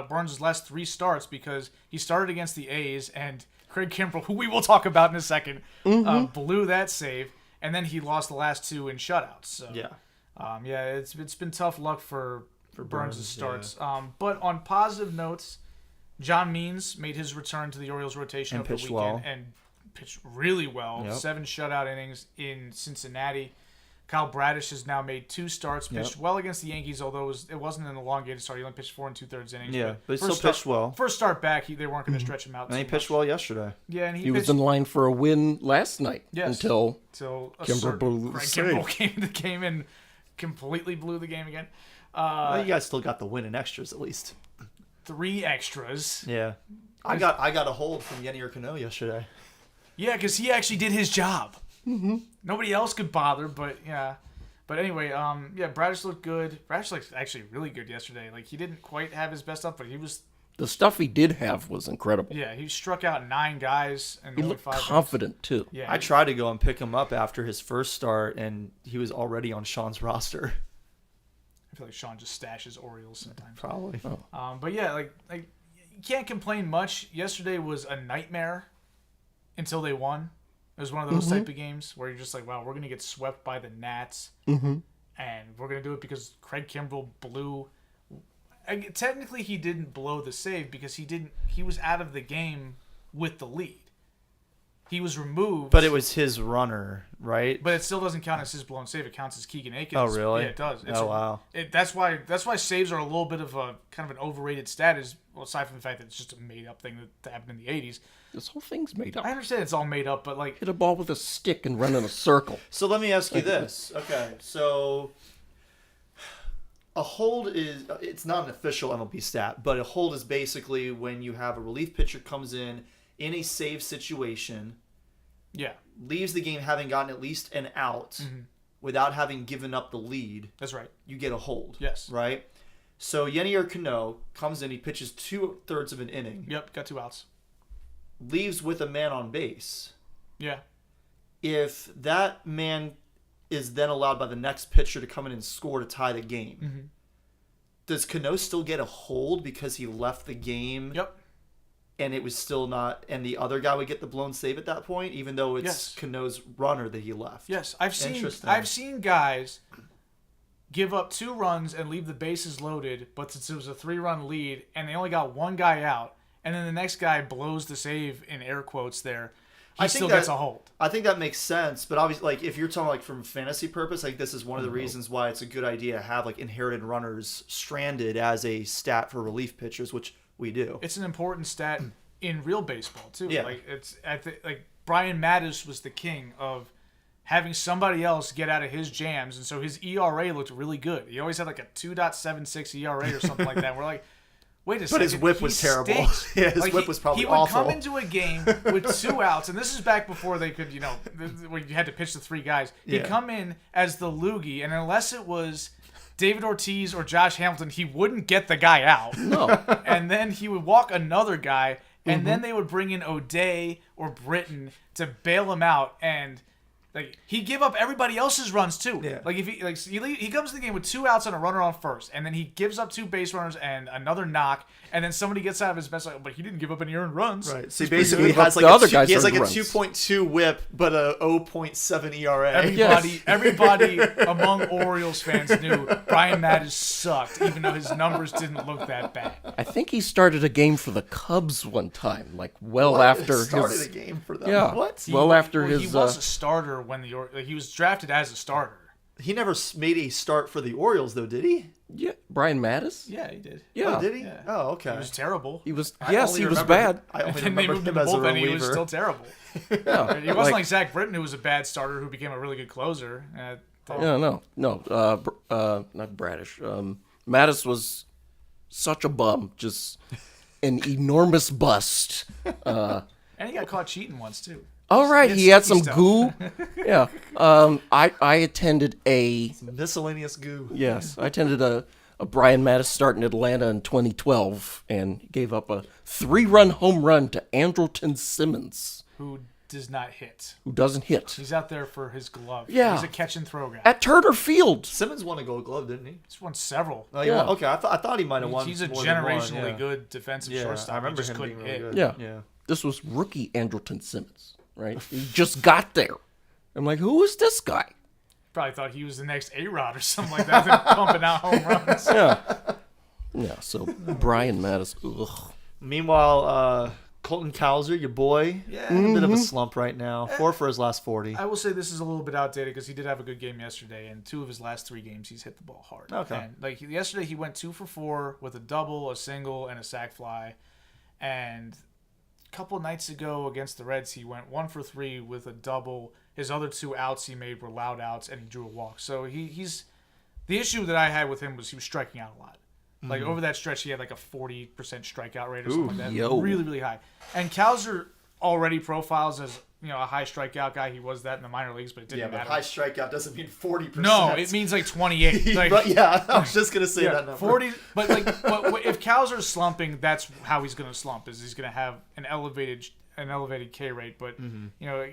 Burns' last 3 starts because he started against the A's, and Craig Kimbrell, who we will talk about in a second, blew that save, and then he lost the last 2 in shutouts. So Yeah. it's been tough luck for Burns' Burns, starts. But on positive notes, John Means made his return to the Orioles rotation And over the pitched weekend well. and pitched really well. Yep. 7 shutout innings in Cincinnati. Kyle Bradish has now made 2 starts, pitched well against the Yankees, although it wasn't an elongated start. He only pitched 4 2/3 innings. Yeah, but he still first pitched well. First start back, they weren't going to stretch him out. And he too pitched much. well yesterday. Yeah, and He was pitched in line for a win last night Yes. until till a Kimbrel certain blew the Craig save. Kimbrel came into the game and completely blew the game again. Well, you guys still got the win in extras at least. 3 extras. Yeah. I got a hold from Yennier Cano yesterday. Yeah, because he actually did his job. Nobody else could bother, but yeah. But anyway, Bradish looked good. Bradish looked actually really good yesterday. Like he didn't quite have his best up, but he was. the stuff he did have was incredible. Yeah, he struck out 9 guys and He only looked 5. confident too. Yeah, I tried to go and pick him up after his first start, and he was already on Sean's roster. I feel like Sean just stashes Orioles sometimes. Probably. But yeah, like you can't complain much. Yesterday was a nightmare until they won. It was one of those type of games where you're just like, wow, we're gonna get swept by the Nats, and we're gonna do it because Craig Kimbrell blew. Technically, he didn't blow the save because he was out of the game with the lead. He was removed, But it was his runner, right? But it still doesn't count as his blown save. It counts as Keegan Aikens. Oh, really? Yeah, it does. Oh, wow. That's why saves are a little bit of a kind of an overrated stat. Well, aside from the fact that it's just a made up thing that happened in the '80s. This whole thing's made up. I understand it's all made up, but like Hit a ball with a stick and run in a circle. So let me ask you this. Okay, so a hold it's not an official MLB stat, but a hold is basically when you have a relief pitcher comes in a save situation, yeah, leaves the game having gotten at least an out without having given up the lead, that's right. you get a hold. Yes. Right? So Yennier Cano comes in, he pitches 2/3 of an inning, Yep, got 2 outs. leaves with a man on base. Yeah, If that man is then allowed by the next pitcher to come in and score to tie the game, does Cano still get a hold because he left the game yep. and it was still not, and the other guy would get the blown save at that point, even though it's Yes. Cano's runner that he left? Yes, Interesting. I've seen guys give up 2 runs and leave the bases loaded, but since it was a 3-run lead and they only got 1 guy out, and then the next guy blows the save in air quotes there, he I think still that- gets a hold. I think that makes sense, but obviously, like if you're talking like from fantasy purpose, like this is one of the reasons why it's a good idea to have like inherited runners stranded as a stat for relief pitchers, which we do. It's an important stat in real baseball too. Yeah. Like like Brian Mattis was the king of having somebody else get out of his jams, and so his ERA looked really good. He always had like a 2.76 ERA or something like that. We're like, wait a second. But his whip he was terrible. stinks. Yeah, his whip was probably He would awful. come into a game with 2 outs, and this is back before they could, when you had to pitch the 3 guys. He'd Yeah. come in as the loogie, and unless it was David Ortiz or Josh Hamilton, he wouldn't get the guy out. No. And then he would walk another guy, and Mm-hmm. then they would bring in O'Day or Britton to bail him out, and like he'd give up everybody else's runs too. Yeah. Like if he comes to the game with 2 outs and a runner on first, and then he gives up 2 base runners and another knock, and then somebody gets out of his best, like, but he didn't give up any earned runs. Right. So he pretty basically good. has The like other a guys he has earned like a runs. 2.2 whip, but a 0.7 ERA. Everybody among Orioles fans knew Brian Mattis sucked, even though his numbers didn't look that bad. I think he started a game for the Cubs one time, like well What? after started his a game for them. Yeah. What? Well, after Well, his he was a starter when he was drafted as a starter. He never made a start for the Orioles, though, did he? yeah, Brian Mattis. Yeah, he did. Yeah, Oh, did he? Yeah. Oh, okay. He was terrible. He was. I Yes, only he was remember- bad. I only And they remember moved him him to as a bullpen. He was reliever. still terrible. Yeah, He wasn't like Zach Britton, who was a bad starter who became a really good closer. no. Not Bradish. Mattis was such a bum, just an enormous bust. And he got caught cheating once too. All right, he It's had some stuff. goo. Yeah. I attended a Miscellaneous goo. yes, I attended a Brian Mattis start in Atlanta in 2012, and gave up a 3-run home run to Andrelton Simmons, Who does not hit. who doesn't hit He's out there for his glove. Yeah. He's a catch and throw guy. at Turner Field. Simmons won a Gold Glove, didn't he? He's won several. Oh, he Yeah. won? Okay, I thought he might have won. He's a more than one, generationally yeah. good defensive Yeah, shortstop. I remember he just him being couldn't really hit. good. Yeah. Yeah. This was rookie Andrelton Simmons, right? He just got there. I'm like, who is this guy? Probably thought he was the next A-Rod or something like that. They're pumping out home runs. Yeah, so Brian Mattis, ugh. Meanwhile, Colton Cowser, your boy, in a bit of a slump right now. 4 for his last 40. I will say this is a little bit outdated because he did have a good game yesterday, and 2 of his last 3 games he's hit the ball hard. Okay. And like yesterday, he went 2 for 4 with a double, a single, and a sac fly. And a couple nights ago against the Reds, he went 1 for 3 with a double. His other 2 outs he made were loud outs, and he drew a walk. So he's the issue that I had with him was he was striking out a lot. Like over that stretch, he had like a 40% strikeout rate or something like that. yo. Really, really high. And Cowser already profiles as a high strikeout guy. He was that in the minor leagues, but it didn't Yeah, but matter. high strikeout doesn't mean 40%. No, it means like 28. Like, but yeah, I was just gonna say yeah, that number. 40. But but if Cowser's slumping, that's how he's going to slump. Is he's going to have an elevated K rate. But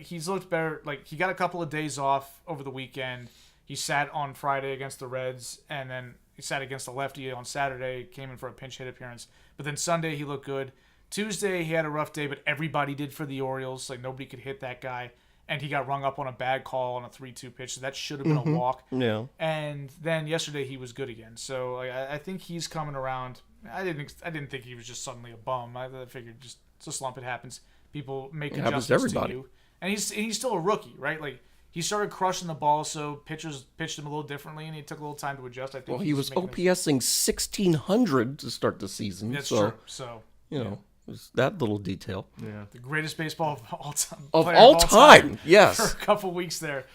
he's looked better. Like he got a couple of days off over the weekend. He sat on Friday against the Reds, and then he sat against the lefty on Saturday. Came in for a pinch hit appearance. But then Sunday he looked good. Tuesday he had a rough day, but everybody did for the Orioles. Like nobody could hit that guy, and he got rung up on a bad call on a 3-2 pitch. So that should have been a walk. Yeah. And then yesterday he was good again. So like, I think he's coming around. I didn't think he was just suddenly a bum. I figured just it's a slump. It happens. People make It happens adjustments to everybody. to you. And he's still a rookie, right? Like he started crushing the ball, so pitchers pitched him a little differently, and he took a little time to adjust. I think. Well, he he's was making a- OPSing 1,600 to start the season. That's so, true. So it was that little detail. Yeah. the greatest baseball of all time. Of player all time, yes. For a couple weeks there. It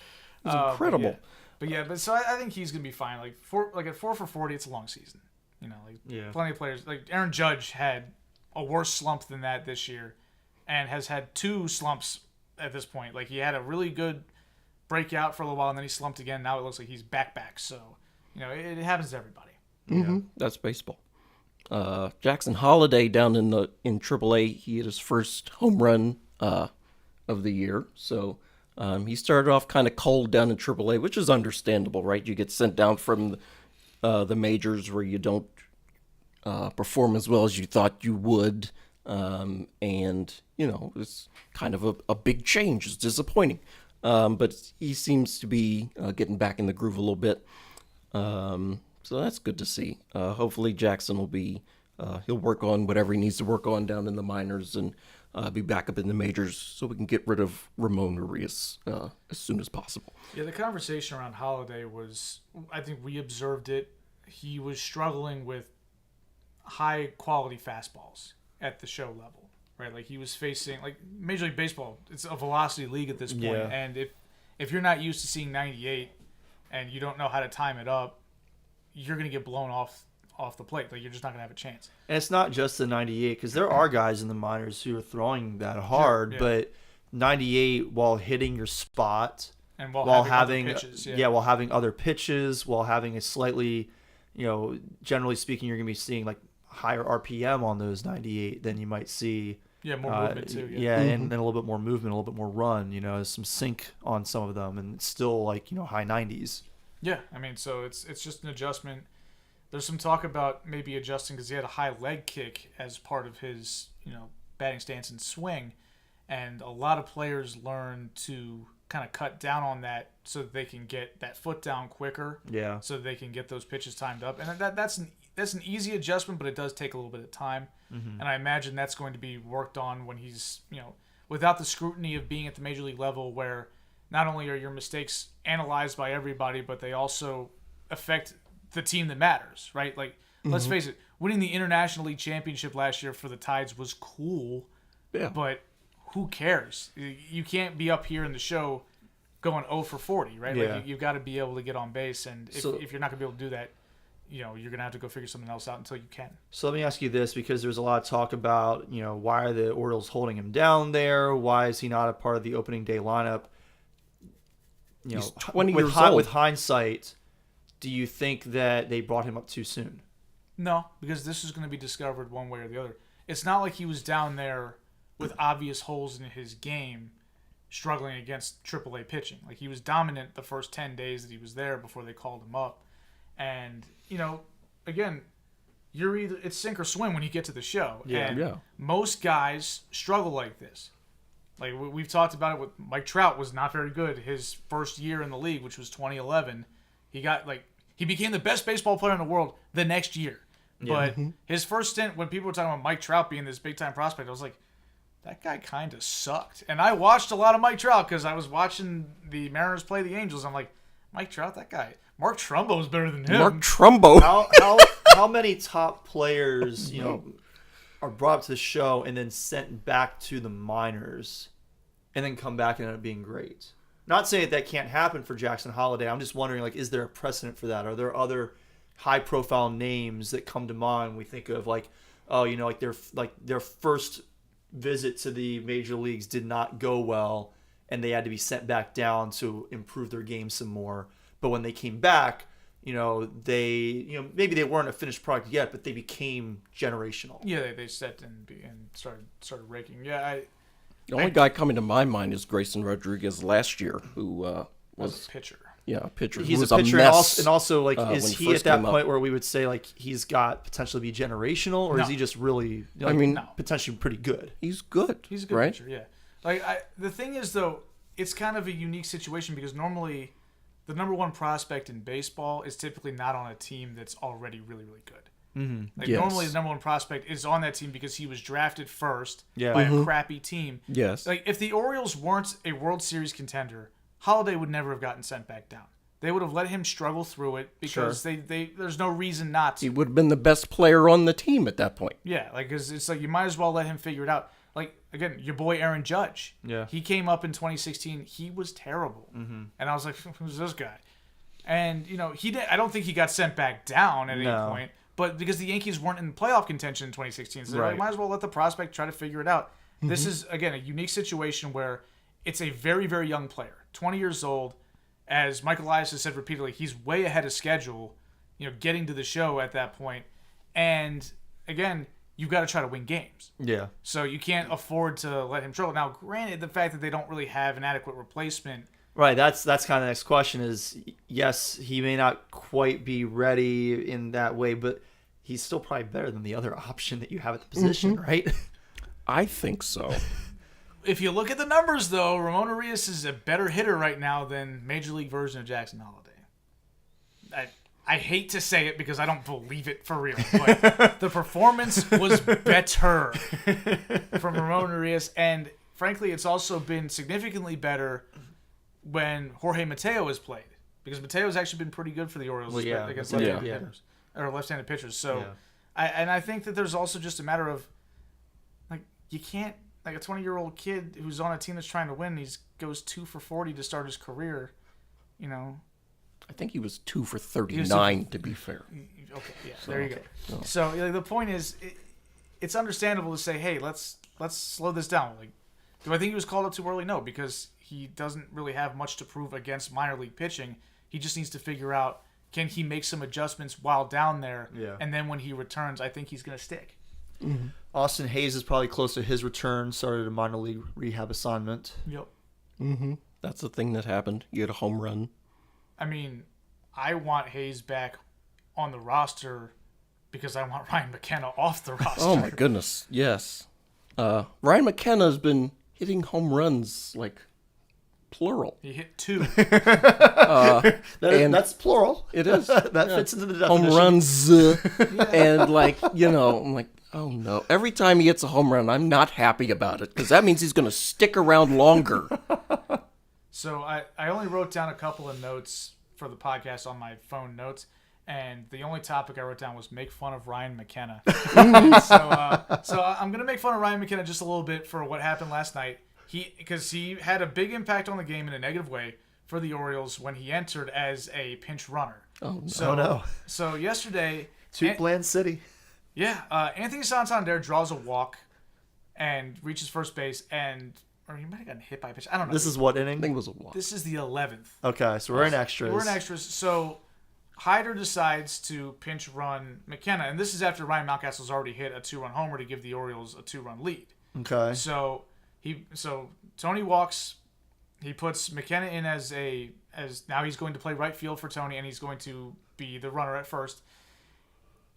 was incredible. But so I think he's gonna be fine. Like at 4 for 40, it's a long season. Plenty of players. Like Aaron Judge had a worse slump than that this year, and has had 2 slumps at this point. Like he had a really good breakout for a little while, and then he slumped again. Now it looks like he's back. So it happens to everybody. That's baseball. Jackson Holiday down in AAA, he hit his first home run of the year. So he started off kind of cold down in AAA, which is understandable, right? You get sent down from the majors where you don't perform as well as you thought you would, and it's kind of a big change. It's disappointing, but he seems to be getting back in the groove a little bit. So that's good to see. Hopefully Jackson will be, he'll work on whatever he needs to work on down in the minors and be back up in the majors so we can get rid of Ramon Urias as soon as possible. Yeah, the conversation around Holiday was, I think we observed it. He was struggling with high quality fastballs at the show level, right? Like he was facing like Major League Baseball. It's a velocity league at this point, Yeah. and if you're not used to seeing 98 and you don't know how to time it up, you're gonna get blown off the plate. Like you're just not gonna have a chance. And it's not just the 98 because there are guys in the minors who are throwing that hard, yeah. but 98 while hitting your spot, And while, while having having other pitches, while having other pitches, while having a slightly, generally speaking, you're gonna be seeing like higher RPM on those 98 than you might see. yeah, more movement too. And then a little bit more movement, a little bit more run. Some sync on some of them, and it's still like high 90s. Yeah, I mean, so it's just an adjustment. There's some talk about maybe adjusting because he had a high leg kick as part of his, batting stance and swing, and a lot of players learn to kind of cut down on that so that they can get that foot down quicker. Yeah. So that they can get those pitches timed up, and that's an easy adjustment, but it does take a little bit of time. Mm-hmm. And I imagine that's going to be worked on when he's, without the scrutiny of being at the major league level, where not only are your mistakes analyzed by everybody, but they also affect the team that matters, right? Like, let's face it, winning the International League Championship last year for the Tides was cool, Yeah. but who cares? You can't be up here in the show going 0 for 40, right? Yeah. Like, you've got to be able to get on base, and if you're not going to be able to do that, you're going to have to go figure something else out until you can. So let me ask you this, because there's a lot of talk about, why are the Orioles holding him down there? Why is he not a part of the opening day lineup? He's 20 years old. With hindsight, do you think that they brought him up too soon? No, because this is going to be discovered one way or the other. It's not like he was down there with obvious holes in his game struggling against AAA pitching. Like, he was dominant the first 10 days that he was there before they called him up. And, again, it's sink or swim when you get to the show. Yeah. And Yeah. most guys struggle like this. Like, we've talked about it with Mike Trout was not very good his first year in the league, which was 2011. He became the best baseball player in the world the next year. But his first stint, when people were talking about Mike Trout being this big-time prospect, I was like, that guy kind of sucked. And I watched a lot of Mike Trout because I was watching the Mariners play the Angels. I'm like, Mike Trout, that guy. Mark Trumbo is better than him. Mark Trumbo. How many top players, are brought up to the show and then sent back to the minors and then come back and end up being great? Not saying that can't happen for Jackson Holliday. I'm just wondering, is there a precedent for that? Are there other high-profile names that come to mind? We think of their first visit to the major leagues did not go well, and they had to be sent back down to improve their game some more. But when they came back, they maybe they weren't a finished product yet, but they became generational. Yeah, they stepped in and started raking. Yeah, The only guy coming to my mind is Grayson Rodriguez last year, who was a pitcher. a pitcher. He's who was a pitcher, mess, and also when is he he first at that came up. point where we would say he's got potential to be generational, or No. is he just really No. potentially pretty good? He's good. He's a good right? pitcher, yeah. The thing is, though, it's kind of a unique situation because normally the number one prospect in baseball is typically not on a team that's already really, really good. Mm-hmm. Yes. Normally the number one prospect is on that team because he was drafted first Yeah. by a crappy team. Yes. If the Orioles weren't a World Series contender, Holliday would never have gotten sent back down. They would have let him struggle through it because there's no reason not to. He would have been the best player on the team at that point. Yeah, because it's you might as well let him figure it out. Again, your boy Aaron Judge. Yeah. He came up in 2016. He was terrible. Mm-hmm. And I was like, who's this guy? And, he didn't. I don't think he got sent back down at any point. But because the Yankees weren't in playoff contention in 2016, so Right. might as well let the prospect try to figure it out. Mm-hmm. This is, again, a unique situation where it's a very, very young player, 20 years old. As Michael Elias has said repeatedly, he's way ahead of schedule, getting to the show at that point. And, again, you've got to try to win games. Yeah. So you can't afford to let him struggle. Now, granted, the fact that they don't really have an adequate replacement. Right. That's kind of the next question is, yes, he may not quite be ready in that way, but he's still probably better than the other option that you have at the position, right? I think so. If you look at the numbers, though, Ramon Urias is a better hitter right now than Major League version of Jackson Holliday. I hate to say it because I don't believe it for real, but the performance was better from Ramon Urias, and frankly, it's also been significantly better when Jorge Mateo has played, because Mateo's actually been pretty good for the Orioles against left-handed hitters or left-handed pitchers. So, I think that there's also just a matter of, like, you can't, like, a 20-year-old kid who's on a team that's trying to win, he goes 2 for 40 to start his career, you know. I think he was 2 for 39, to be fair. Okay, yeah, there you go. So like, the point is, it's understandable to say, hey, let's slow this down. Like, do I think he was called up too early? No, because he doesn't really have much to prove against minor league pitching. He just needs to figure out, can he make some adjustments while down there? Yeah. And then when he returns, I think he's going to stick. Mm-hmm. Austin Hayes is probably close to his return. Started a minor league rehab assignment. Yep. Mm-hmm. That's the thing that happened. You had a home run. I mean, I want Hayes back on the roster because I want Ryan McKenna off the roster. Oh, my goodness. Yes. Ryan McKenna has been hitting home runs, like, plural. He hit 2. That's plural. It is. That fits into the definition. Home runs. And, like, I'm like, oh, no. Every time he hits a home run, I'm not happy about it because that means he's going to stick around longer. So I only wrote down a couple of notes for the podcast on my phone notes, and the only topic I wrote down was make fun of Ryan McKenna. So I'm going to make fun of Ryan McKenna just a little bit for what happened last night. Because he had a big impact on the game in a negative way for the Orioles when he entered as a pinch runner. Oh, no. Oh, no. So yesterday... Bland City. Yeah, Anthony Santander draws a walk and reaches first base, or he might have gotten hit by a pitch. I don't know. This is what inning? I think it was a walk. This is the 11th. Okay, so we're in extras. We're in extras. So Hyder decides to pinch run McKenna, and this is after Ryan Mountcastle's already hit a 2-run homer to give the Orioles a 2-run lead. Okay. So Tony walks. He puts McKenna in as now he's going to play right field for Tony, and he's going to be the runner at first.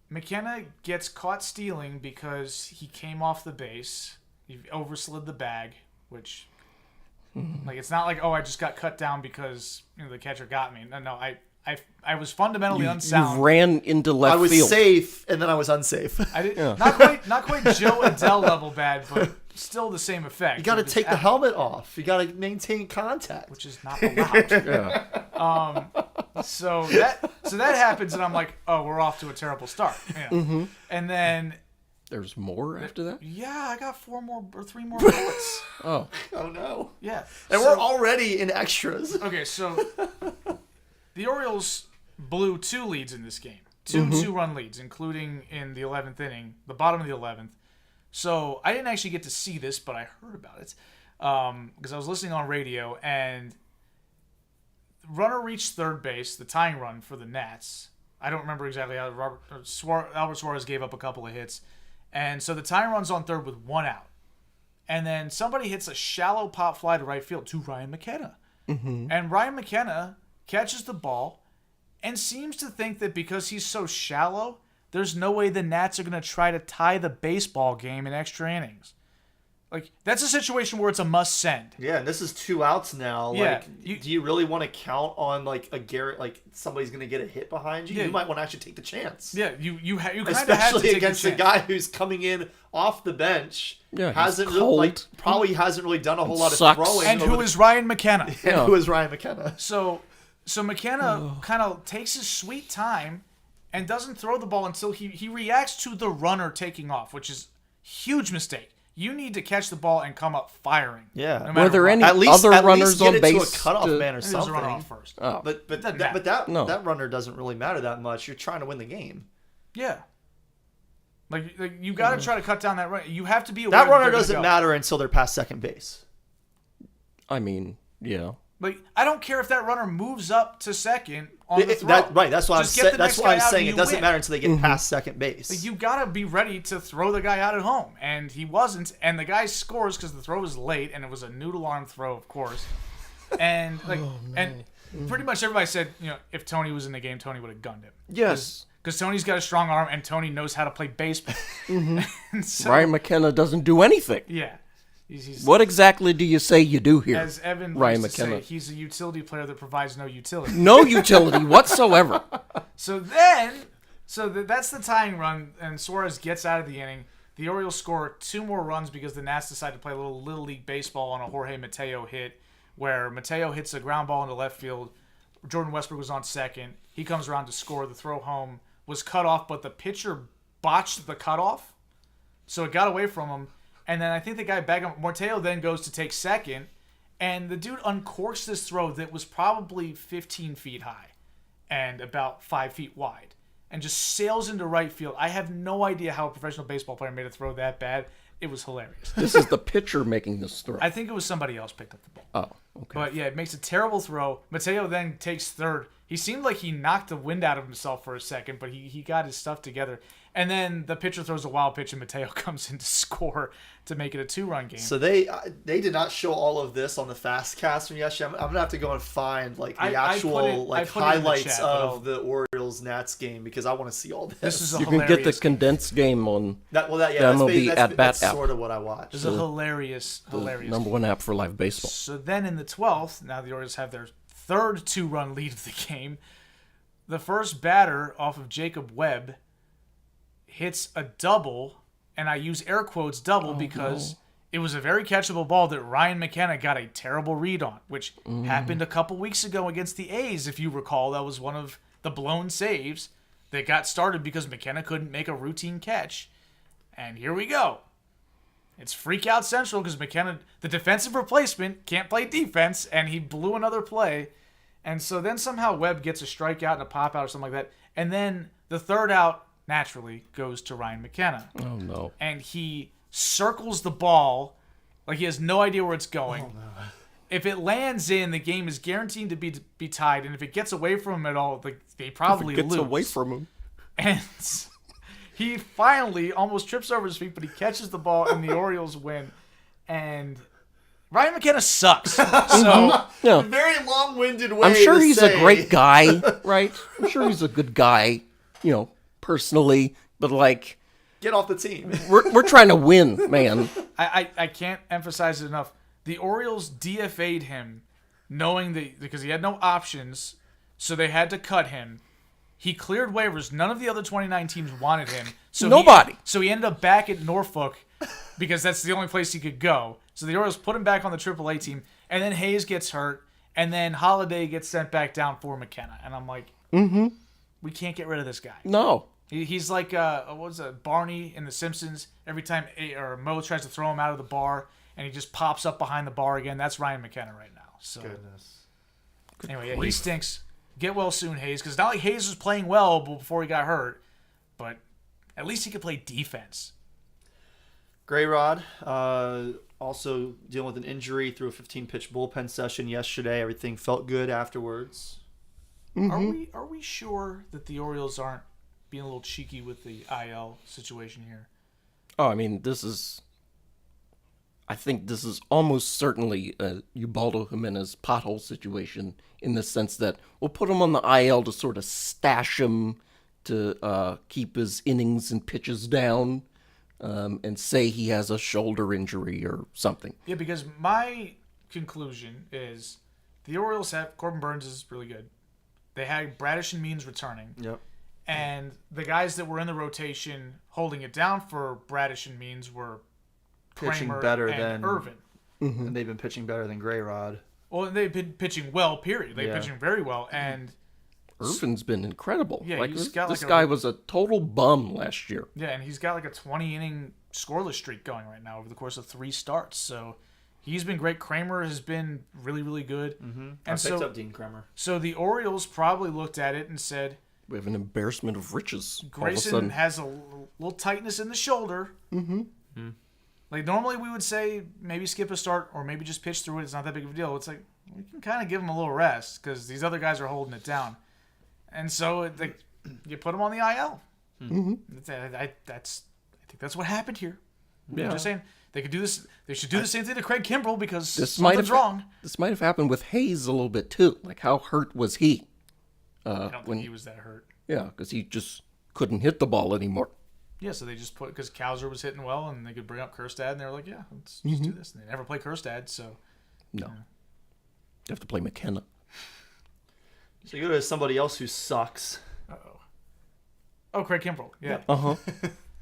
McKenna gets caught stealing because he came off the base. He overslid the bag, which, like, it's not like, oh, I just got cut down because the catcher got me. No, I was fundamentally unsound. You ran into left I was field. safe, and then I was unsafe. I did not quite Joe Adele level bad, but still the same effect. You got to take the helmet off. You got to maintain contact. which is not allowed. Yeah. So that happens, and I'm like, oh, we're off to a terrible start. Yeah. And then, There's more after that? yeah, I got 3 more bullets. Oh. Oh, no. Yeah. And we're already in extras. Okay, so the Orioles blew 2 leads in this game. 2 2-run leads, including in the 11th inning, the bottom of the 11th. So I didn't actually get to see this, but I heard about it because I was listening on radio, and runner reached third base, the tying run for the Nats. I don't remember exactly how Albert Suarez gave up a couple of hits. And so the tying run's on third with 1 out. And then somebody hits a shallow pop fly to right field to Ryan McKenna. And Ryan McKenna catches the ball and seems to think that because he's so shallow, there's no way the Nats are going to try to tie the baseball game in extra innings. Like, that's a situation where it's a must send. Yeah, and this is 2 outs now. Yeah, Like, do you really want to count on, like, a Garrett, like, somebody's going to get a hit behind you? Yeah. You might want to actually take the chance. Yeah, you kind of have to Especially take against a a chance. guy who's coming in off the bench. Yeah, he's hasn't cold. probably hasn't really done a whole lot of sucks. throwing. And who is Ryan McKenna? and who is Ryan McKenna? So McKenna kind of takes his sweet time and doesn't throw the ball until he reacts to the runner taking off, which is a huge mistake. You need to catch the ball and come up firing. Yeah. no Were matter there what. any At least other runners get on it base? to a cutoff man or There's a something. runner off first. Oh. But Doesn't that runner doesn't really matter that much. You're trying to win the game. Yeah. Like you got to try to cut down that run. You have to be aware That runner they're gonna doesn't go. matter until they're past second base. I mean, yeah. Like, I don't care if that runner moves up to second on the throw. That's why I'm Just get saying. the That's next why I'm guy out saying and it you doesn't win. matter until they get past second base. Like, you gotta be ready to throw the guy out at home, and he wasn't. And the guy scores because the throw was late, and it was a noodle arm throw, of course. And and pretty much everybody said, if Tony was in the game, Tony would have gunned him. Yes. Because Tony's got a strong arm, and Tony knows how to play baseball. And so, Ryan McKenna doesn't do anything. yeah, he's What exactly do you say you do here? as Evan Ryan used to McKenna. say, he's a utility player that provides no utility. No utility whatsoever. So that's the tying run, and Suarez gets out of the inning. The Orioles score 2 more runs because the Nats decide to play a little league baseball on a Jorge Mateo hit, where Mateo hits a ground ball into left field. Jordan Westbrook was on second. He comes around to score. The throw home was cut off, but the pitcher botched the cutoff, so it got away from him. And then I think the guy back up. Mateo then goes to take second, and the dude uncorks this throw that was probably 15 feet high and about 5 feet wide, and just sails into right field. I have no idea how a professional baseball player made a throw that bad. It was hilarious. This is the pitcher making this throw. I think it was somebody else picked up the ball. Oh, okay. But yeah, it makes a terrible throw. Mateo then takes third. He seemed like he knocked the wind out of himself for a second, but he got his stuff together. And then the pitcher throws a wild pitch, and Mateo comes in to score to make it a 2-run game. So they did not show all of this on the fast cast from yesterday. I'm gonna have to go and find like the actual highlights of the Orioles Nats game because I want to see all this. This is a You can hilarious get the condensed game on that's MLB At Bat that's app. sort of what I watched. This is a hilarious the game. number one app for live baseball. So then in the 12th, now the Orioles have their third 2-run lead of the game. The first batter off of Jacob Webb hits a double, and I use air quotes double because it was a very catchable ball that Ryan McKenna got a terrible read on, which happened a couple weeks ago against the A's, if you recall. That was one of the blown saves that got started because McKenna couldn't make a routine catch. And here we go. It's freak out central because McKenna, the defensive replacement, can't play defense, and he blew another play. And so then somehow Webb gets a strikeout and a pop out or something like that. And then the third out, naturally, goes to Ryan McKenna. Oh, no. And he circles the ball like he has no idea where it's going. Oh, no. If it lands in, the game is guaranteed to be tied. And if it gets away from him at all, they probably If it gets lose. away from him. And he finally almost trips over his feet, but he catches the ball, and the Orioles win. And Ryan McKenna sucks. So Yeah. Very long-winded way. I'm sure to he's say. a great guy, right? I'm sure he's a good guy, personally. But, like, Get off the team. we're trying to win, man. I can't emphasize it enough. The Orioles DFA'd him knowing that because he had no options, so they had to cut him. He cleared waivers. None of the other 29 teams wanted him. So Nobody. So he ended up back at Norfolk because that's the only place he could go. So the Orioles put him back on the AAA team, and then Hayes gets hurt, and then Holiday gets sent back down for McKenna. And I'm like, we can't get rid of this guy. No. He's like Barney in The Simpsons. Every time Mo tries to throw him out of the bar, and he just pops up behind the bar again. That's Ryan McKenna right now. So Goodness. anyway, yeah, he stinks. Get well soon, Hayes, because not like Hayes was playing well before he got hurt, but at least he could play defense. Gray Rod, also dealing with an injury through a 15-pitch bullpen session yesterday. Everything felt good afterwards. Are we sure that the Orioles aren't being a little cheeky with the IL situation here? Oh, I mean, I think this is almost certainly a Ubaldo Jimenez pothole situation in the sense that we'll put him on the IL to sort of stash him to keep his innings and pitches down and say he has a shoulder injury or something. Yeah, because my conclusion is the Orioles have Corbin Burns is really good. They had Bradish and Means returning. Yep. And the guys that were in the rotation holding it down for Bradish and Means were Pitching Kramer better and than Irvin. And they've been pitching better than Gray Rod. Well, they've been pitching well, period. They've been Yeah. pitching very well. And Irvin's been incredible. Yeah, like, he's got this like a- guy was a total bum last year. yeah, and he's got like a 20-inning scoreless streak going right now over the course of 3 starts. So he's been great. Kramer has been really, really good. I And picked so, up Dean Kremer. so the Orioles probably looked at it and said, We have an embarrassment of riches. All of a Grayson sudden. has a little tightness in the shoulder. Like, normally we would say maybe skip a start or maybe just pitch through it. It's not that big of a deal. It's like, we can kind of give him a little rest because these other guys are holding it down. And so you put him on the IL. I think that's what happened here. Yeah. I'm just saying, they could do this. They should do the same thing to Craig Kimbrell because This might something's have wrong. This might have happened with Hayes a little bit too. Like, how hurt was he? I don't think he was that hurt. Yeah, because he just couldn't hit the ball anymore. Yeah, so they just put, because Kowser was hitting well and they could bring up Kerstad, and they were like, yeah, let's just do this. And they never play Kerstad, so. No, you have to play McKenna. So you go to somebody else who sucks. Uh-oh. Oh, Craig Kimbrell. Yeah.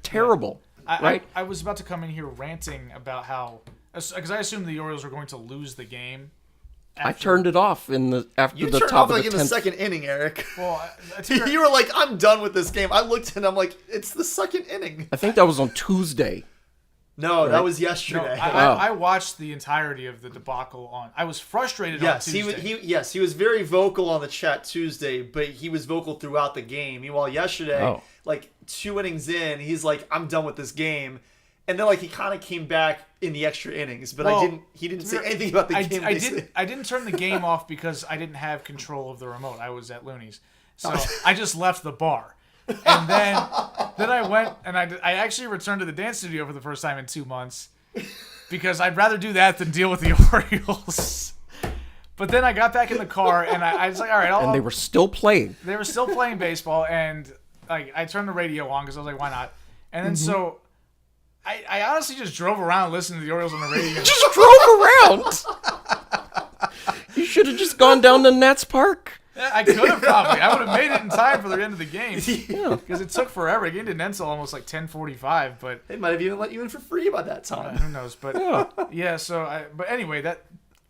Terrible, right? I was about to come in here ranting about how, because I assumed the Orioles were going to lose the game I turned it off after You the turned top off of like the in the 10th. second inning, Eric. Well, to be- You were like, I'm done with this game. I looked and I'm like, it's the second inning. I think that was on Tuesday. No, that was no, yesterday. I watched the entirety of the debacle on. I was frustrated Yes, on he Tuesday. he was very vocal on the chat Tuesday, but he was vocal throughout the game. Meanwhile, yesterday, like 2 innings in, he's like, "I'm done with this game," and then like he kind of came back in the extra innings, but Well, he didn't say anything about the game. I didn't turn the game off because I didn't have control of the remote. I was at Looney's, so I just left the bar, and then I went and I actually returned to the dance studio for the first time in 2 months because I'd rather do that than deal with the Orioles. But then I got back in the car and I was like, all right, And they were still playing. they were still playing baseball, and like I turned the radio on because I was like, why not? And then so I honestly just drove around listening to the Orioles on the radio. Just drove around. You should have just gone down to Nats Park. I could have probably. I would have made it in time for the end of the game Yeah. because it took forever. The game didn't end until almost like 10:45, but They might have even let you in for free by that time. who knows? But yeah, but anyway,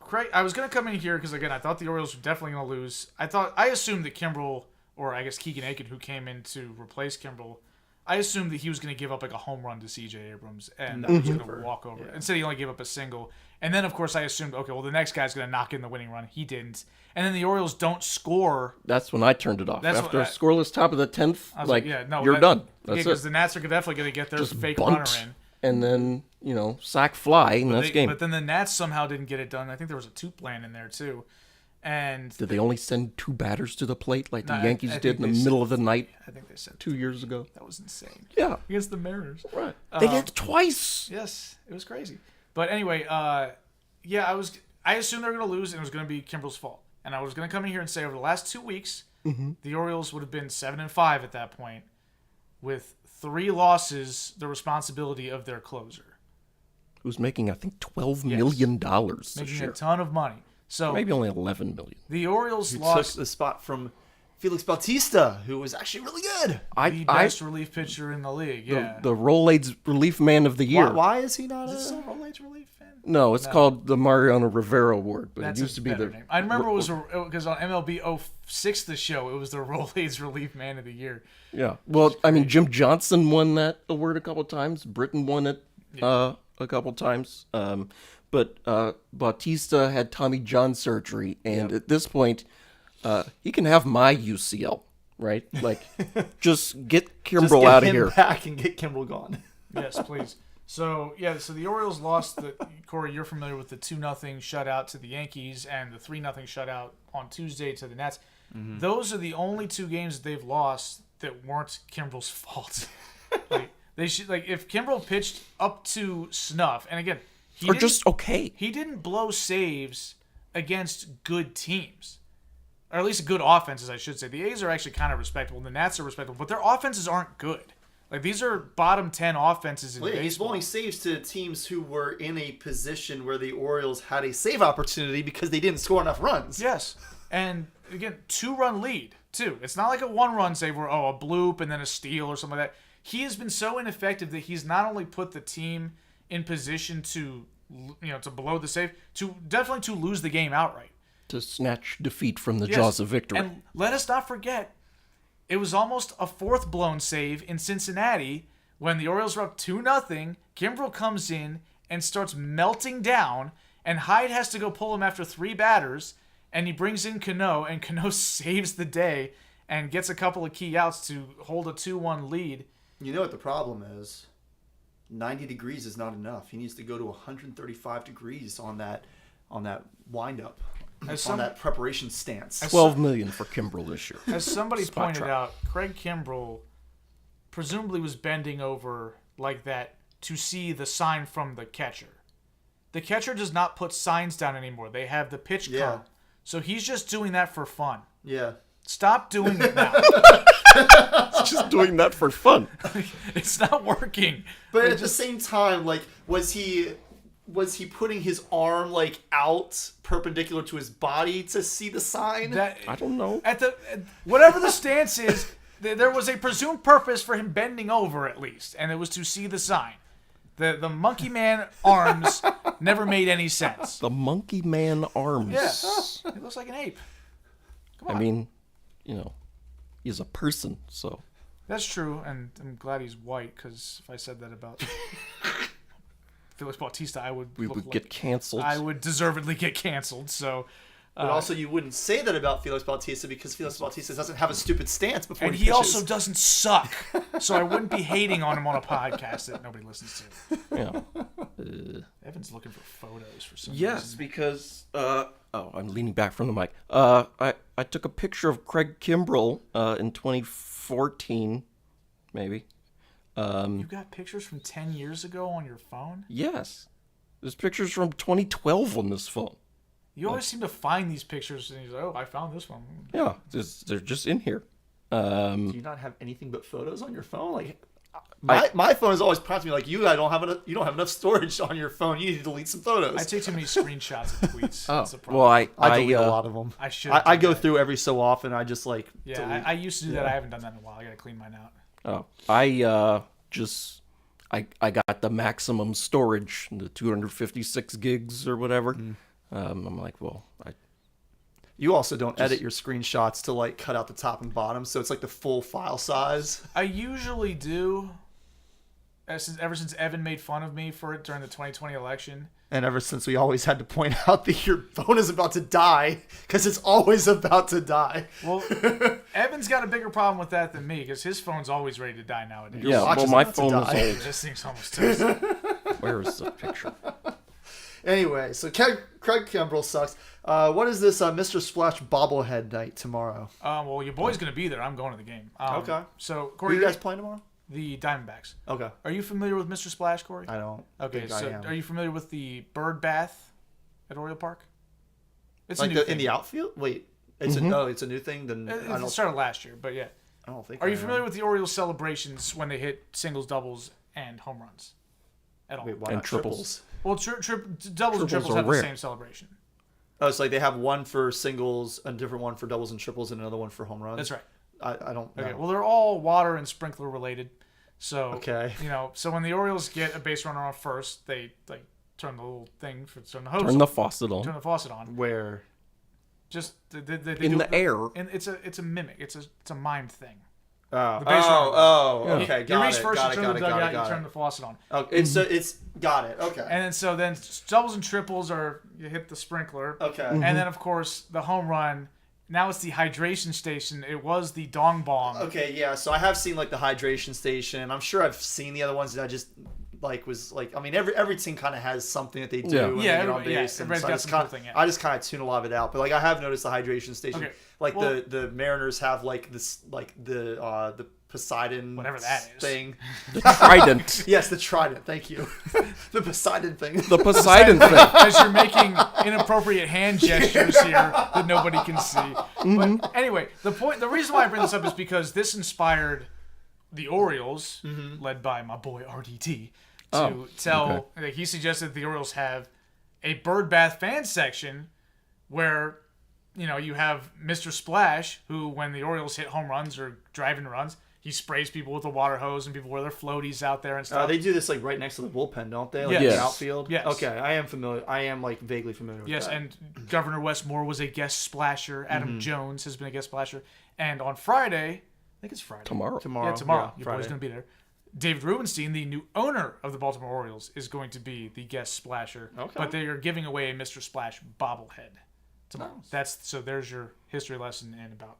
Craig, I was gonna come in here because again, I thought the Orioles were definitely gonna lose. I assumed that Kimbrel, or I guess Keegan Aiken, who came in to replace Kimbrel, I assumed that he was going to give up like a home run to C.J. Abrams and he was going to walk over. Instead, he only gave up a single. And then, of course, I assumed, okay, well, the next guy's going to knock in the winning run. He didn't. And then the Orioles don't score. That's when I turned it off. That's After what a scoreless top of the 10th, I was like, yeah, no, you're done. That's because it. the Nats are definitely going to get their Just fake bunt, runner in. and then, sack fly, and that's game. But then the Nats somehow didn't get it done. I think there was a two-plan in there, too. And Did they only send 2 batters to the plate like the No, Yankees I did think in the they middle of the night I think they said 2 years ago? that was insane. Yeah, Against the Mariners. right. They did it twice. Yes, it was crazy. But anyway, yeah, I assumed they were going to lose, and it was going to be Kimbrel's fault. And I was going to come in here and say over the last 2 weeks, the Orioles would have been 7-5 at that point, with 3 losses, the responsibility of their closer, Who's making, I think, $12 million this making year. a ton of money. So Maybe only $11 million. the Orioles He took lost the spot from Felix Bautista, who was actually really good. the best relief pitcher in the league. Yeah, the Rolaids Relief Man of the Year. Why is he not is this a... a Rolaids relief fan? No, it's called the Mariano Rivera Award, but That's it used to be better the. name. I remember it was because on MLB 06, the show, it was the Rolaids Relief Man of the Year. Yeah. Well, I mean, Jim Johnson won that award a couple times. Britain won it a couple times. But Bautista had Tommy John surgery, and at this point, he can have my UCL, right? Like, just get Just Kimbrel get out of him here. back and get Kimbrel gone. Yes, please. So the Orioles lost. Corey, you're familiar with the 2-0 shutout to the Yankees and the 3-0 shutout on Tuesday to the Nats. Those are the only 2 games that they've lost that weren't Kimbrel's fault. They should if Kimbrel pitched up to snuff, and again, he Or didn't- just okay. he didn't blow saves against good teams. Or at least good offenses, I should say. The A's are actually kind of respectable, and the Nats are respectable, but their offenses aren't good. Like, these are bottom 10 offenses in Well, yeah, he's baseball. blowing saves to teams who were in a position where the Orioles had a save opportunity because they didn't score enough runs. Yes. And, again, 2-run lead, too. It's not like a 1-run save where, a bloop and then a steal or something like that. He has been so ineffective that he's not only put the team in position to blow the save, definitely to lose the game outright. To snatch defeat from the Yes. jaws of victory. And let us not forget, it was almost a 4th blown save in Cincinnati when the Orioles were up 2-0. Kimbrel comes in and starts melting down, and Hyde has to go pull him after 3 batters, and he brings in Cano, and Cano saves the day and gets a couple of key outs to hold a 2-1 lead. You know what the problem is? 90 degrees is not enough. He needs to go to 135 degrees on that wind-up, on that preparation stance. $12 million for Kimbrel this year. As somebody Spot pointed drop. out, Craig Kimbrel presumably was bending over like that to see the sign from the catcher. The catcher does not put signs down anymore. They have the pitch Yeah. count. So he's just doing that for fun. Yeah. Stop doing it now. Just doing that for fun. It's not working. But at the same time, was he putting his arm out perpendicular to his body to see the sign? I don't know. Whatever the stance is, there was a presumed purpose for him bending over at least, and it was to see the sign. The Monkey Man arms never made any sense. The Monkey Man arms. Yeah, it looks like an ape. Come on. I mean, he's a person, so. That's true, and I'm glad he's white, because if I said that about Felix Bautista, We would get canceled. I would deservedly get canceled. So, But also, you wouldn't say that about Felix Bautista because Felix Bautista doesn't have a stupid stance before and he he pitches. also doesn't suck. So I wouldn't be hating on him on a podcast that nobody listens to. Yeah. Evan's looking for photos for some Yes, reason. because I'm leaning back from the mic. I took a picture of Craig Kimbrell in 2014, maybe. You got pictures from 10 years ago on your phone? Yes, there's pictures from 2012 on this phone. You always seem to find these pictures, and you're like, oh, I found this one. Yeah, they're just in here. Do you not have anything but photos on your phone? Like, my phone is always prompting me like, you don't have enough storage on your phone. You need to delete some photos. I take too many screenshots of tweets. Oh, That's the problem. well, I delete a lot of them. I should. I do go that. through every so often. I just like Yeah, delete. I used to do that. I haven't done that in a while. I gotta clean mine out. Oh, I got the maximum storage, the 256 gigs or whatever. I'm like, well, You also don't edit your screenshots to like cut out the top and bottom, so it's like the full file size. I usually do. Ever since Evan made fun of me for it during the 2020 election. And ever since we always had to point out that your phone is about to die, because it's always about to die. Well, Evan's got a bigger problem with that than me, because his phone's always ready to die nowadays. yeah, watch well, is my about to phone is die. old. This thing's almost toast. Where is the picture? Anyway, so Craig Kimbrell sucks. What is this Mr. Splash bobblehead night tomorrow? Well, your boy's going to be there. I'm going to the game. Okay. So, Who are Corey, you guys playing tomorrow? the Diamondbacks. Okay. Are you familiar with Mr. Splash, Corey? I don't. Okay, think so I am. are you familiar with the bird bath at Oriole Park? It's like a new in thing. the outfield? Wait, it's it's a new thing. Then I It don't. started last year, but yeah. I don't think. Are I you am. familiar with the Orioles celebrations when they hit singles, doubles, and home runs? At all? Wait, why And not triples. Well, doubles and Triples triples are have rare. the same celebration. Oh, it's like they have one for singles, a different one for doubles and triples, and another one for home runs. That's right. I don't know. Okay, well, they're all water and sprinkler related. So, Okay. so when the Orioles get a base runner on first, they like turn the little thing for turn the hose, Turn the faucet turn on. the faucet on. Where? Just they In do the it- air. and it's a mimic. It's a mimed thing. Oh, The base runner. okay, You got reach it, first, got you it, turn got the it, dugout, got it, you got turn it. the faucet on. Oh, it's got it. Okay. And then doubles and triples are you hit the sprinkler. Okay. And then of course the home run. Now it's the hydration station. It was the dong bong. Okay, yeah. So I have seen like the hydration station. I'm sure I've seen the other ones that I just I mean every team kind of has something that they do Yeah. when Yeah, they get on everybody- yeah, base. and everybody's so got some cool thing, yeah. I just kind of tune a lot of it out. But like I have noticed the hydration station. Okay, Like well- the Mariners have like this like the Poseidon Whatever that is. thing. The trident. Yes, the trident. Thank you. The Poseidon thing. The Poseidon thing. As you're making inappropriate hand gestures here that nobody can see. But anyway, the reason why I bring this up is because this inspired the Orioles, led by my boy RDT, to tell. Like, he suggested the Orioles have a bird bath fan section where you have Mr. Splash, who when the Orioles hit home runs or driving runs, he sprays people with a water hose and people wear their floaties out there and stuff. They do this like right next to the bullpen, don't they? Like Yes. in the Yes. outfield. Yes. Okay, I am familiar. I am like vaguely familiar with Yes, that. and Governor Westmore was a guest splasher. Adam Mm-hmm. Jones has been a guest splasher. And on Friday, I think it's Friday. Tomorrow. tomorrow. Yeah, tomorrow. Yeah, Your Friday. boy's going to be there. David Rubenstein, the new owner of the Baltimore Orioles, is going to be the guest splasher. Okay. But they are giving away a Mr. Splash bobblehead tomorrow. So there's your history lesson in about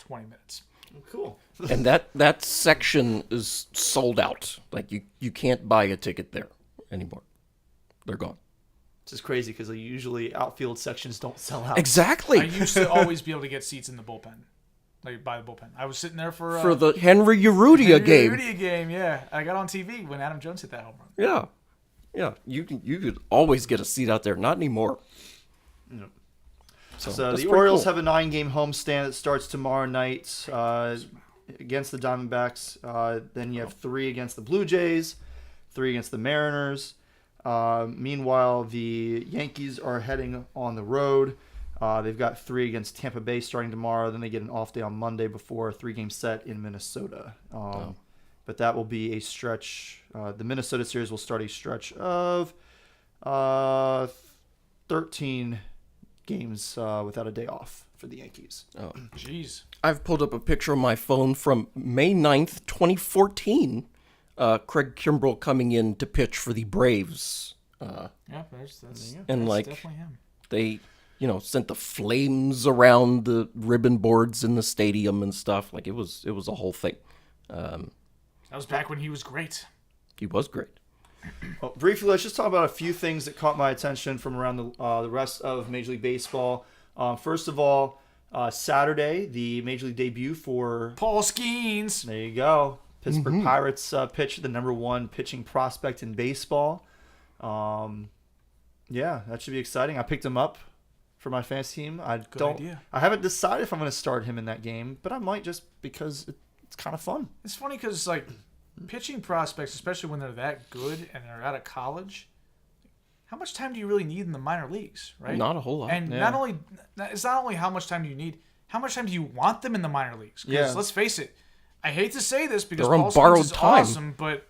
20 minutes. Cool. And that section is sold out. Like you can't buy a ticket there anymore. They're gone. It's just crazy because usually outfield sections don't sell out. Exactly. I used to always be able to get seats in the bullpen, like by the bullpen. I was sitting there for the Henry Urrutia game. Rudy game, yeah. I got on TV when Adam Jones hit that home run. Yeah. Yeah. You could always get a seat out there. Not anymore. So that's the pretty Orioles cool. have a 9-game homestand that starts tomorrow night against the Diamondbacks. Then you have 3 against the Blue Jays, 3 against the Mariners. Meanwhile, the Yankees are heading on the road. They've got 3 against Tampa Bay starting tomorrow. Then they get an off day on Monday before a 3-game set in Minnesota. but that will be a stretch. The Minnesota series will start a stretch of 13 games without a day off for the Yankees. Oh. Jeez. I've pulled up a picture on my phone from May 9th, 2014. Craig Kimbrell coming in to pitch for the Braves. Yeah, that's And, like, definitely him. They, sent the flames around the ribbon boards in the stadium and stuff. Like, it was a whole thing. That was back when he was great. He was great. Well, briefly, let's just talk about a few things that caught my attention from around the rest of Major League Baseball. First of all, Saturday, the Major League debut for... Paul Skeens. There you go. Pittsburgh Pirates pitched the number 1 pitching prospect in baseball. Yeah, that should be exciting. I picked him up for my fantasy team. idea. I haven't decided if I'm going to start him in that game, but I might just because it's kind of fun. It's funny because, like, pitching prospects, especially when they're that good and they're out of college, how much time do you really need in the minor leagues, right? Not a whole lot. And it's not only how much time do you need, how much time do you want them in the minor leagues? Because Yeah. let's face it, I hate to say this because They're on Paul Skeens borrowed is time. awesome, but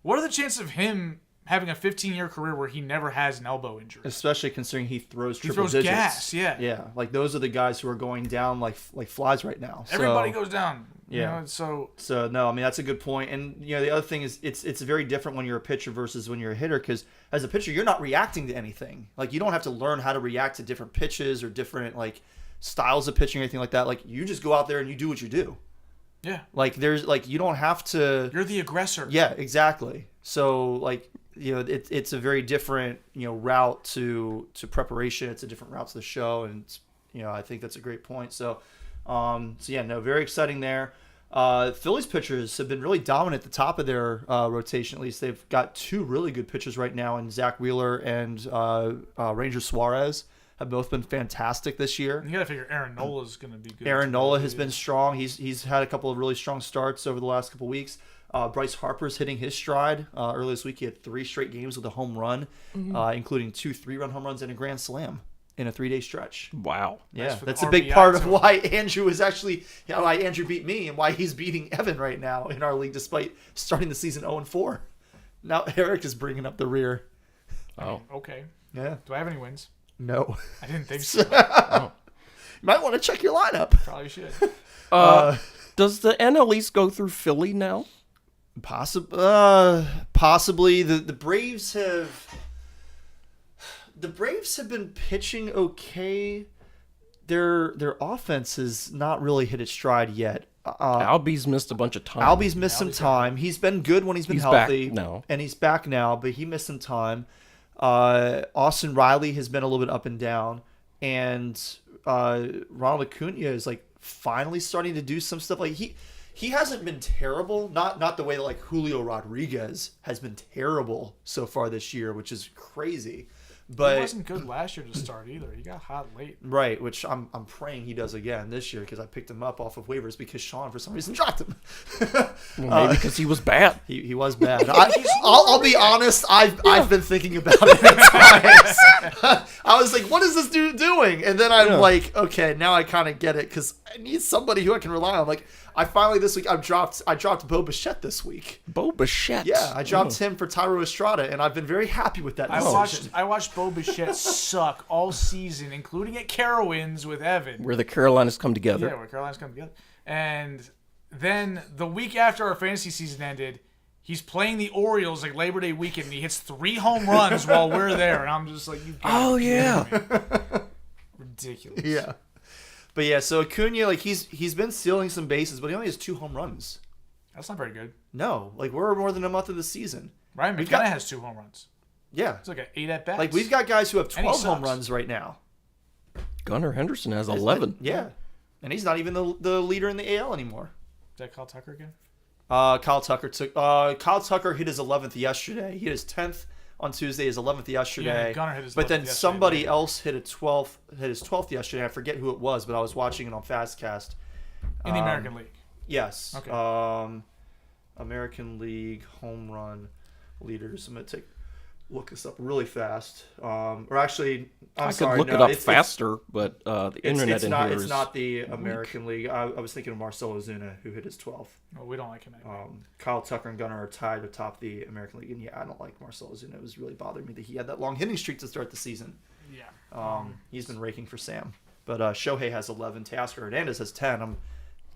what are the chances of him having a 15-year career where he never has an elbow injury? Especially considering he throws He triple throws digits. gas, yeah. Yeah, like those are the guys who are going down like flies right now. Everybody So- goes down. Yeah. You know, so So no, I mean that's a good point. And the other thing is it's very different when you're a pitcher versus when you're a hitter, because as a pitcher you're not reacting to anything. Like you don't have to learn how to react to different pitches or different like styles of pitching or anything like that. Like you just go out there and you do what you do. yeah, Like there's like you don't have to. you're the aggressor. Yeah, exactly. So like it's a very different route to preparation. It's a different route to the show, and I think that's a great point. So very exciting there. Phillies pitchers have been really dominant at the top of their rotation. At least they've got 2 really good pitchers right now, and Zach Wheeler and Ranger Suarez have both been fantastic this year. You got to figure Aaron Nola's going to be good. Aaron too. Nola has been strong. He's had a couple of really strong starts over the last couple of weeks. Bryce Harper's hitting his stride. Earlier this week, he had 3 straight games with a home run, including 2 3-run home runs and a grand slam in a 3-day stretch. Wow. Yeah, for the that's a big RBI part of too. why Andrew is actually, why Andrew beat me and why he's beating Evan right now in our league, despite starting the season 0-4. Now Eric is bringing up the rear. Oh. Okay. Yeah. Do I have any wins? No. I didn't think so. Oh. You might want to check your lineup. Probably should. Does the NL East go through Philly now? Possibly. The Braves have. The Braves have been pitching okay. Their offense has not really hit its stride yet. Albie's missed a bunch of time. Albie's missed some time. He's been good when he's been He's back healthy. now. And he's back now, but he missed some time. Austin Riley has been a little bit up and down. And Ronald Acuna is like finally starting to do some stuff. Like he hasn't been terrible. Not the way that like Julio Rodriguez has been terrible so far this year, which is crazy. But He wasn't good last year to start either. He got hot late. right, which I'm praying he does again this year because I picked him up off of waivers because Sean for some reason dropped him. Well, maybe because he was bad. He was bad. I'll be honest. I've been thinking about it at times. I was like, what is this dude doing? And then I'm like, okay, now I kind of get it because I need somebody who I can rely on. Like I finally this week I dropped Bo Bichette this week. Bo Bichette. Yeah, I dropped him for Tyro Estrada, and I've been very happy with that decision. I watched Bo Bichette suck all season, including at Carowinds with Evan. Where the Carolinas come together. Yeah, where Carolina's come together. And then the week after our fantasy season ended, he's playing the Orioles like Labor Day weekend, and he hits 3 home runs while we're there, and I'm just like, you gotta be kidding me. Ridiculous. Yeah. But yeah, so Acuna, like he's been stealing some bases, but he only has 2 home runs. That's not very good. No, like we're more than a month of the season. Ryan We've McKenna got- has 2 home runs. Yeah. It's like an 8 at bats. Like we've got guys who have And he 12 home sucks. runs right now. Gunnar Henderson has 11. Yeah. And he's not even the leader in the AL anymore. Is that Kyle Tucker again? Kyle Tucker hit his 11th yesterday. He hit his 10th on Tuesday, his 11th yesterday. Yeah, Gunnar hit his but 11th then yesterday. somebody else hit his 12th yesterday. I forget who it was, but I was watching it on Fastcast. In the American League. Yes. Okay. American League home run leaders. I'm gonna take look this up really fast. Or actually, I'm I sorry. could look no, it up faster, but the internet it's in not. here It's is not the American League. I was thinking of Marcelo Ozuna, who hit his 12th. Oh, we don't like him anymore. Kyle Tucker and Gunnar are tied atop the American League, and yeah, I don't like Marcelo Ozuna. It was really bothering me that he had that long hitting streak to start the season. Yeah. He's been raking for Sam, but Shohei has 11. Teoscar Hernandez has 10. I'm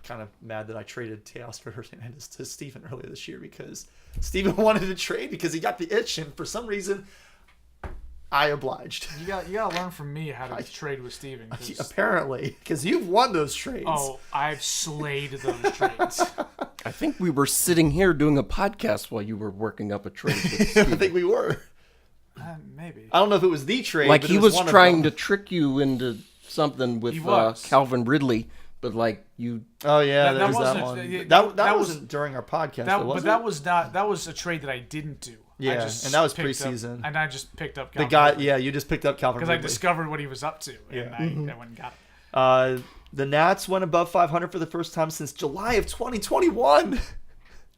kind of mad that I traded Teoscar Hernandez to Steven earlier this year because Steven wanted to trade because he got the itch, and for some reason, I obliged. You got to learn from me how to trade with Steven. Apparently, because you've won those trades. Oh, I've slayed those trades. I think we were sitting here doing a podcast while you were working up a trade. With I Steven. think we were. Maybe. I don't know if it was the trade. Like but he it was one of trying them. to trick you into something with He was. Calvin Ridley, but like you, Oh yeah, That there was that wasn't- one. yeah, That that was- wasn't during our podcast. That, though, was but it? that was not. That was a trade that I didn't do. Yeah, I just and that was picked up- preseason. and I just picked up the Calvin guy. Ridley Yeah, you just picked up Calvin because I Ridley. discovered what he was up to, and Yeah. I went and got him. The Nats went above 500 for the first time since July of 2021.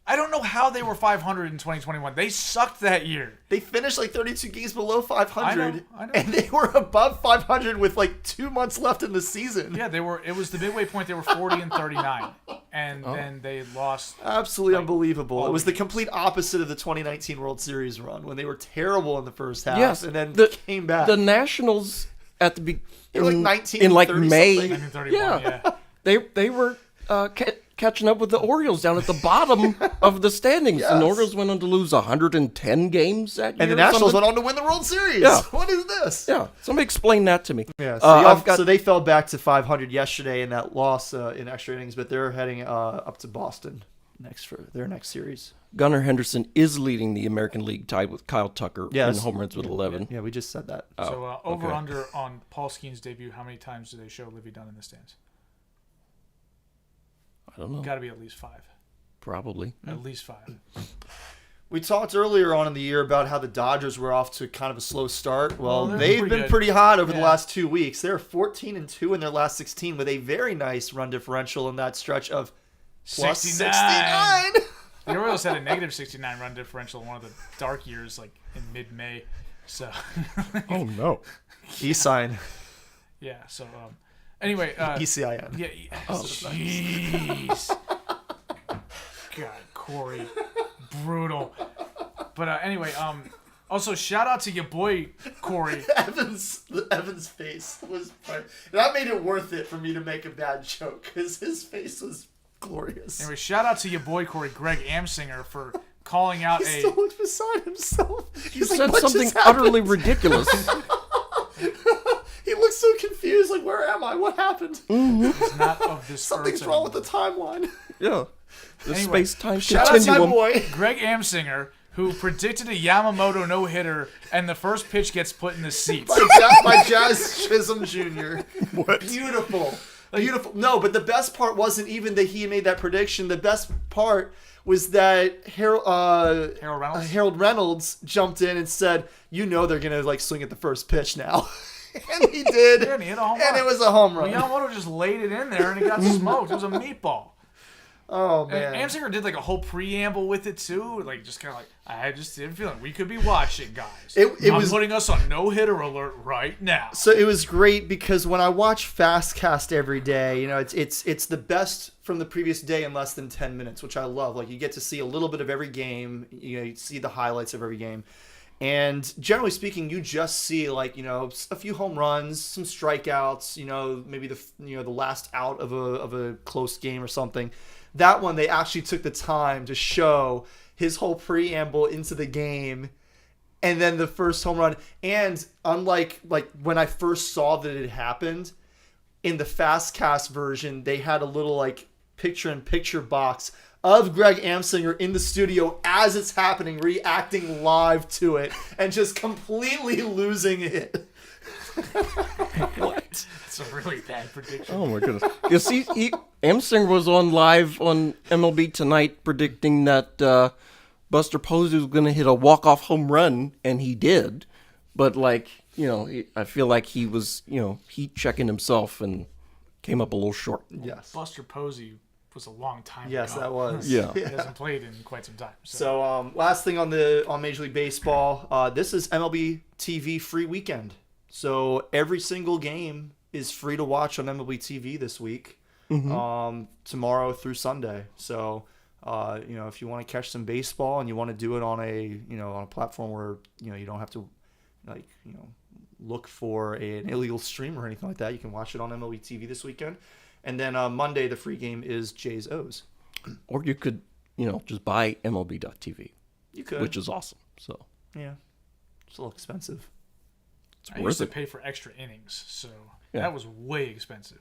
I don't know how they were 500 in 2021. They sucked that year. They finished like 32 games below 500, I know. and they were above 500 with like 2 months left in the season. Yeah, they were. It was the midway point. They were 40 and 39, and then they lost. Absolutely unbelievable. all It was the the complete opposite of the 2019 World Series run when they were terrible in the first half yes, and then the, came back. The Nationals at the They were like 19 in like 30 May, something. 31, yeah. they were catching up with the Orioles down at the bottom of the standings. Yes. And the Orioles went on to lose 110 games that year. And the or Nationals something. went on to win the World Series. Yeah. What is this? Yeah, somebody explain that to me. Yeah, so, I've got so they fell back to 500 yesterday in that loss in extra innings, but they're heading up to Boston next for their next series. Gunnar Henderson is leading the American League tied with Kyle Tucker in Yes. home runs with 11. Yeah, we just said that. So over okay. under on Paul Skeen's debut. How many times do they show Livy Dunn in the stands? I don't know. Got to be at least 5. Probably. At least 5. We talked earlier on in the year about how the Dodgers were off to kind of a slow start. Well, they're they've pretty been good. pretty hot over the Yeah. last 2 weeks. They're 14-2 in their last 16 with a very nice run differential in that stretch of plus 69. The Orioles had a negative 69 run differential in one of the dark years, like in mid-May. So, Oh, no. E-sign. yeah. So, anyway. ECIN. Yeah. Jeez. God, Corey. Brutal. But anyway, also shout out to your boy, Corey. Evan's face was that made it worth it for me to make a bad joke because his face was glorious. Anyway, shout out to your boy, Corey, Greg Amsinger, for calling out He still looks beside himself. You He's like, said "What something just happened?" utterly ridiculous. He looks so confused. Like, where am I? What happened? He's not of this Something's earth wrong with anymore. the timeline. Yeah. The Anyway, space-time Shout out to my continuum. boy. Greg Amsinger, who predicted a Yamamoto no-hitter, and the first pitch gets put in the seats. By Jazz Chisholm Jr. What? Beautiful. Beautiful. No, but the best part wasn't even that he made that prediction. The best part was that Harold Reynolds jumped in and said, "You know they're gonna like swing at the first pitch now," and he did. Yeah, and he hit a home and run. it was a home run. Yamamoto just laid it in there, and it got smoked. It was a meatball. Oh And man. Amsinger did like a whole preamble with it too, like just kind of like I just did a feeling we could be watching, guys. It I'm was- putting us on no hitter alert right now. So it was great because when I watch Fastcast every day, you know, it's the best from the previous day in less than 10 minutes, which I love. Like you get to see a little bit of every game, you know, you see the highlights of every game. And generally speaking, you just see like, you know, a few home runs, some strikeouts, you know, maybe the last out of a close game or something. That one they actually took the time to show his whole preamble into the game. And then the first home run, and unlike like when I first saw that it happened, in the Fastcast version, they had a little like picture-in-picture box of Greg Amsinger in the studio as it's happening, reacting live to it, and just completely losing it. What? It's a really bad prediction. Oh my goodness! You see, Amsinger was on live on MLB Tonight predicting that Buster Posey was going to hit a walk-off home run, and he did. But like, you know, I feel like he was, you know, heat checking himself and came up a little short. Yes. Buster Posey was a long time Yes, ago. that was. Yeah. He hasn't played in quite some time. So, So last thing on Major League Baseball, this is MLB TV free weekend. So every single game is free to watch on MLB TV this week, tomorrow through Sunday. So if you want to catch some baseball and you want to do it on a platform where you don't have to look for an illegal stream or anything like that, you can watch it on MLB TV this weekend. And then Monday the free game is Jays O's. Or you could, just buy MLB.TV, You could, which is awesome. So yeah, it's a little expensive. it's I used worth to it. pay for extra innings, so Yeah. that was way expensive.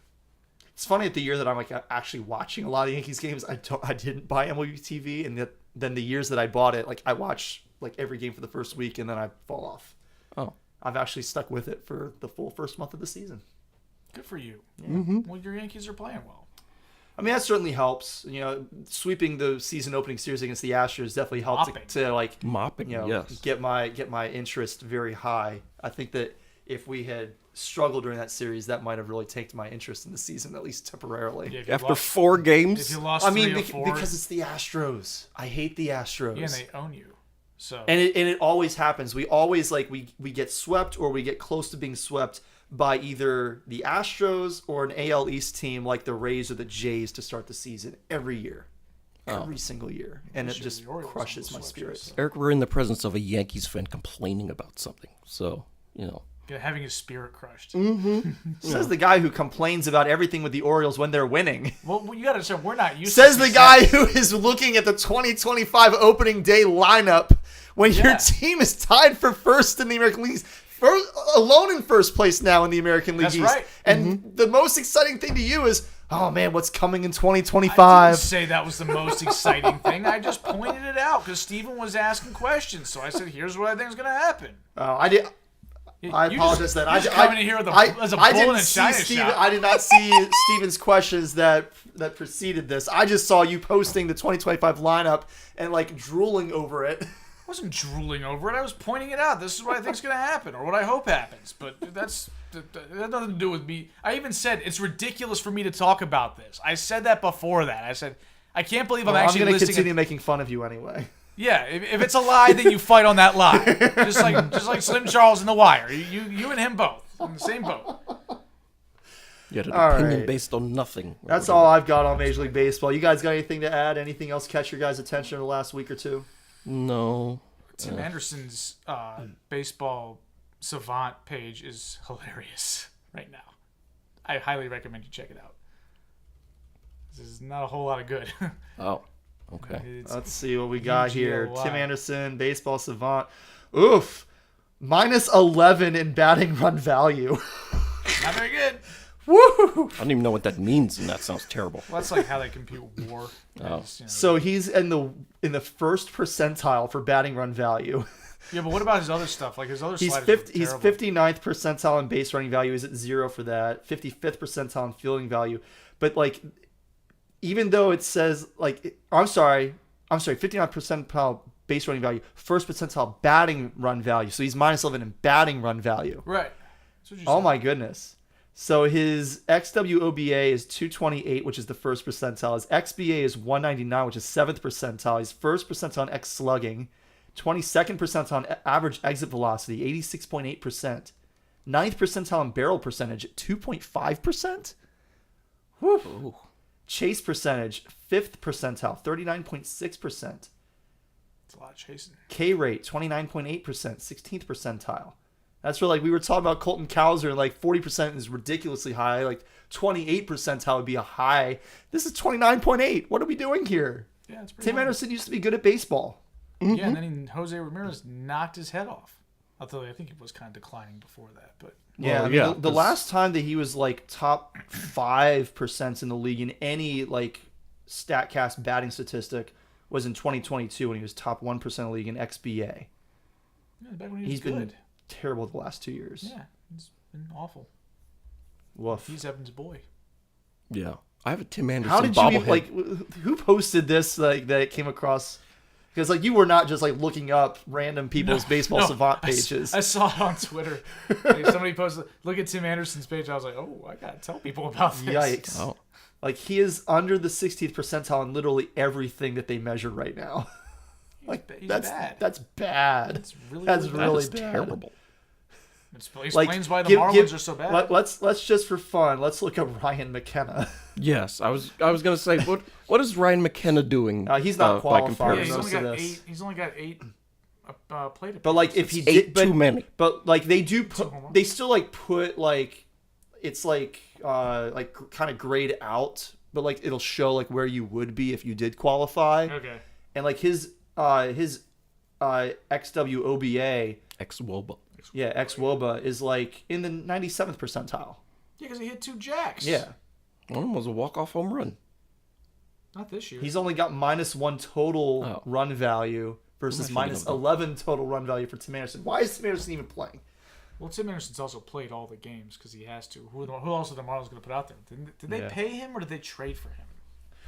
It's funny that the year that I'm actually watching a lot of Yankees games, I didn't buy MLB TV, and then the years that I bought it, I watch every game for the first week and then I fall off. Oh, I've actually stuck with it for the full first month of the season. Good for you. Mm-hmm. Well, your Yankees are playing well. I mean, that certainly helps. Sweeping the season opening series against the Astros definitely helped Mopping. to mopping, yes. get my interest very high. I think that if we had struggled during that series, that might have really taken my interest in the season, at least temporarily. Yeah, if you After lost, 4 games, if you lost I mean, 3 or 4, because it's the Astros. I hate the Astros. yeah, and they own you. So And it always happens. We always we get swept or we get close to being swept by either the Astros or an AL East team like the Rays or the Jays to start the season every year. Every single year. And it Sure, just the Orioles crushes almost my swept spirits. us. Eric, we're in the presence of a Yankees fan complaining about something. So, yeah, having his spirit crushed. Says the guy who complains about everything with the Orioles when they're winning. Well, you got to say we're not used. Says to the guy who is looking at the 2025 opening day lineup when your Yeah. team is tied for first in the American League. Alone in first place now in the American League That's East. right. And the most exciting thing to you is, oh man, what's coming in I 2025? didn't say that was the most exciting thing. I just pointed it out because Steven was asking questions. So I said, "Here's what I think is going to happen." I did. I You apologize just, then. you I just coming in here with as a bull in didn't a see china Steven, shop. I did not see Steven's questions that preceded this. I just saw you posting the 2025 lineup and drooling over it. I wasn't drooling over it. I was pointing it out. This is what I think is going to happen, or what I hope happens. But that has nothing to do with me. I even said it's ridiculous for me to talk about this. I said that before that. I said I can't believe I'm I'm actually going to listing. continue making fun of you anyway. Yeah, if it's a lie, then you fight on that lie. just like Slim Charles and The Wire. You and him both in the same boat. you had an All opinion right. based on nothing. That's all I've got on Major League Baseball. You guys got anything to add? Anything else catch your guys' attention in the last week or two? No. Tim Anderson's baseball savant page is hilarious right now. I highly recommend you check it out. This is not a whole lot of good. Oh, okay. It's- Let's see what we got here. UGLY. Tim Anderson, baseball savant. Oof. -11 in batting run value. not very good. Woo! I don't even know what that means, and that sounds terrible. Well, that's like how they compute WAR. Oh. So he's in the first percentile for batting run value. Yeah, but what about his other stuff? Like his other He's sliders 50, are he's terrible. 59th percentile in base running value. He's at 0 for that. 55th percentile in fielding value. But even though it says I'm sorry, 59th percentile base running value, first percentile batting run value. So he's -11 in batting run value. Right. That's what you Oh said. my goodness. So his XWOBA is 228, which is the first percentile. His XBA is 199, which is 7th percentile. He's first percentile on X slugging, 22nd percentile on average exit velocity, 86.8%. 9th percentile in barrel percentage, 2.5%. Whew. Ooh. Chase percentage, 5th percentile, 39.6%. It's a lot of chasing. K rate, 29.8%, 16th percentile. That's where we were talking about Colton Cowser, and 40% is ridiculously high. 28 percentile would be a high. This is 29.8. What are we doing here? Yeah, it's pretty Tim low. Anderson used to be good at baseball. Yeah, and then Jose Ramirez knocked his head off. Although I think it was kind of declining before that, but Yeah, Well, I mean, yeah, the 'cause- last time that he was top 5% in the league in any StatCast batting statistic was in 2022 when he was top 1% of the league in XBA. yeah, back when he was He's good. been terrible the last 2 years. Yeah, it's been awful. Woof. He's Evan's boy. Yeah. I have a Tim Anderson How did you bobblehead. who posted this that it came across? Because you were not just looking up random people's baseball No, savant I s- pages. I saw it on Twitter. Somebody posted, look at Tim Anderson's page. I was like, oh, I gotta tell people about this. Yikes! Oh. Like, he is under the 60th percentile in literally everything that they measure right now. He's that's bad. That's bad. It's really, That's really That really is bad. terrible. It explains why the give- Marlins are so bad. Let's just for fun. Let's look up Ryan McKenna. Yes, I was gonna say what is Ryan McKenna doing? He's not by qualified. yeah, comparison? Most of only got this. eight plate But like, if he Eight did, too many. but like they do put, home runs. they still like put like, it's like kind of grayed out, but like it'll show like where you would be if you did qualify, Okay. and like his XWOBA, Ex-Woba. XWOBA is like in the 97th percentile. Yeah, because he hit 2 jacks. Yeah, One of them was a walk-off home run. Not this year. he's only got -1 total Oh. run value versus Who am I thinking of? -11 total run value for Tim Anderson. Why is Tim Anderson even playing? Well, Tim Anderson's also played all the games because he has to. Who else are the Marlins going to put out there? Did they Yeah. pay him or did they trade for him?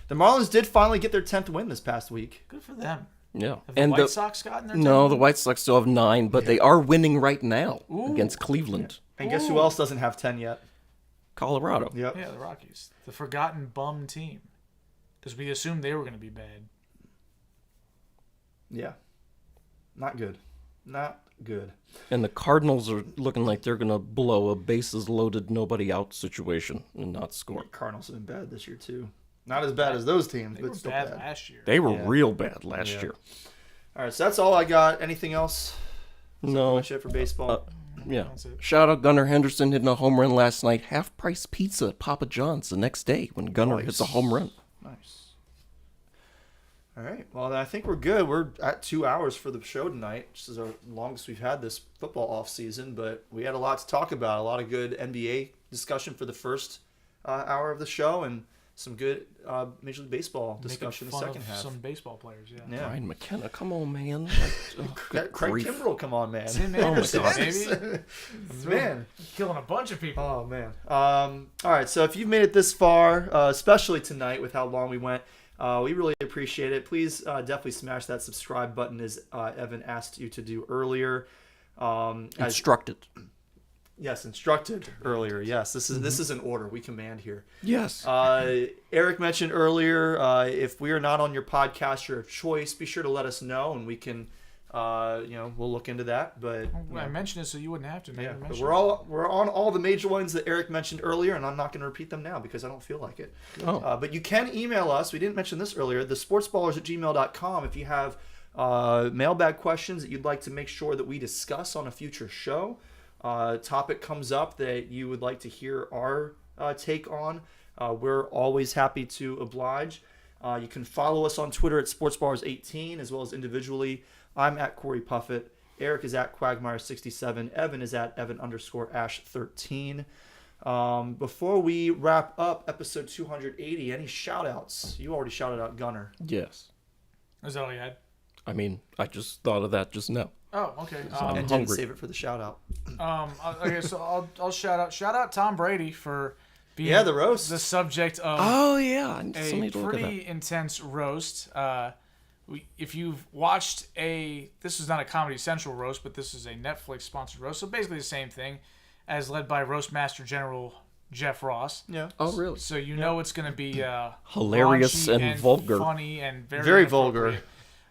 The Marlins did finally get their 10th win this past week. Good for them. Yeah, Have the and White Sox gotten their no, 10th the win? White Sox still have 9, but they are winning right now Ooh. against Cleveland, And guess who Ooh. else doesn't have 10 yet? Colorado. Yep. Yeah, the Rockies. The forgotten bum team. Because we assumed they were going to be bad. Yeah. Not good. Not good. And the Cardinals are looking like they're gonna blow a bases loaded, nobody out situation and not score. Cardinals have been bad this year too. Not as bad as those teams, They but were still bad bad. last year. They were Yeah. real bad last Yeah. year. All right, so that's all I got. Anything else? No, Much it for baseball. yeah. That's it. Shout out Gunnar Henderson hitting a home run last night. Half price pizza at Papa John's the next day when Gunnar hits a home run. Nice. All right. Well, then I think we're good. We're at 2 hours for the show tonight, which is the longest we've had this football off season. But we had a lot to talk about. A lot of good NBA discussion for the first hour of the show, and some good Major League Baseball discussion in the Making second fun of half. some baseball players, yeah. Yeah. Ryan McKenna, come on, man. Like, oh, good Craig grief. Kimbrell, come on, man. Tim Oh my Anderson, God. baby. Man. Killing a bunch of people. Oh man. All right. So if you've made it this far, especially tonight with how long we went, we really appreciate it. Please definitely smash that subscribe button, as Evan asked you to do earlier. Instructed. Yes, instructed earlier. Yes, this is an order we command here. Yes. Eric mentioned earlier, if we are not on your podcaster of choice, be sure to let us know, and we can, we'll look into that. But I mentioned it so you wouldn't have to. yeah, Man. but we're on all the major ones that Eric mentioned earlier, and I'm not going to repeat them now because I don't feel like it. Oh. But you can email us. We didn't mention this earlier. thesportsballers@gmail.com if you have mailbag questions that you'd like to make sure that we discuss on a future show. Topic comes up that you would like to hear our take on. We're always happy to oblige. You can follow us on Twitter at SportsBallers18 as well as individually. I'm at Corey Puffett. Eric is at Quagmire67. Evan is at Evan_Ash13. Before we wrap up episode 280, any shout outs? You already shouted out Gunner. Yes. Is that all you had? I mean, I just thought of that just now. Oh, okay. I'm And didn't hungry. save it for the shout out. Okay, so I'll shout out Tom Brady for being Yeah, the roast. the subject of Oh, yeah. I still a need to look at that. pretty intense roast. If you've watched this is not a Comedy Central roast, but this is a Netflix sponsored roast, so basically the same thing, as led by Roastmaster General Jeff Ross. Yeah. Oh, really? So you know it's going to be Hilarious raunchy and vulgar. funny and Very vulgar.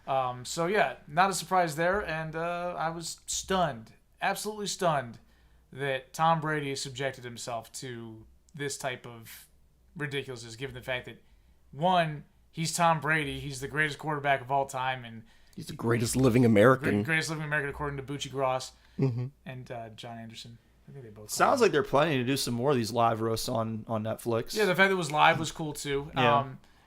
inappropriate. So yeah, not a surprise there, and I was stunned, absolutely stunned, that Tom Brady subjected himself to this type of ridiculousness, given the fact that, one, he's Tom Brady, he's the greatest quarterback of all time, and He's the greatest living American. greatest living American according to Bucci Gross and John Anderson. I think they both. Sounds like they're planning to do some more of these live roasts on Netflix. Yeah, the fact that it was live was cool too. Yeah.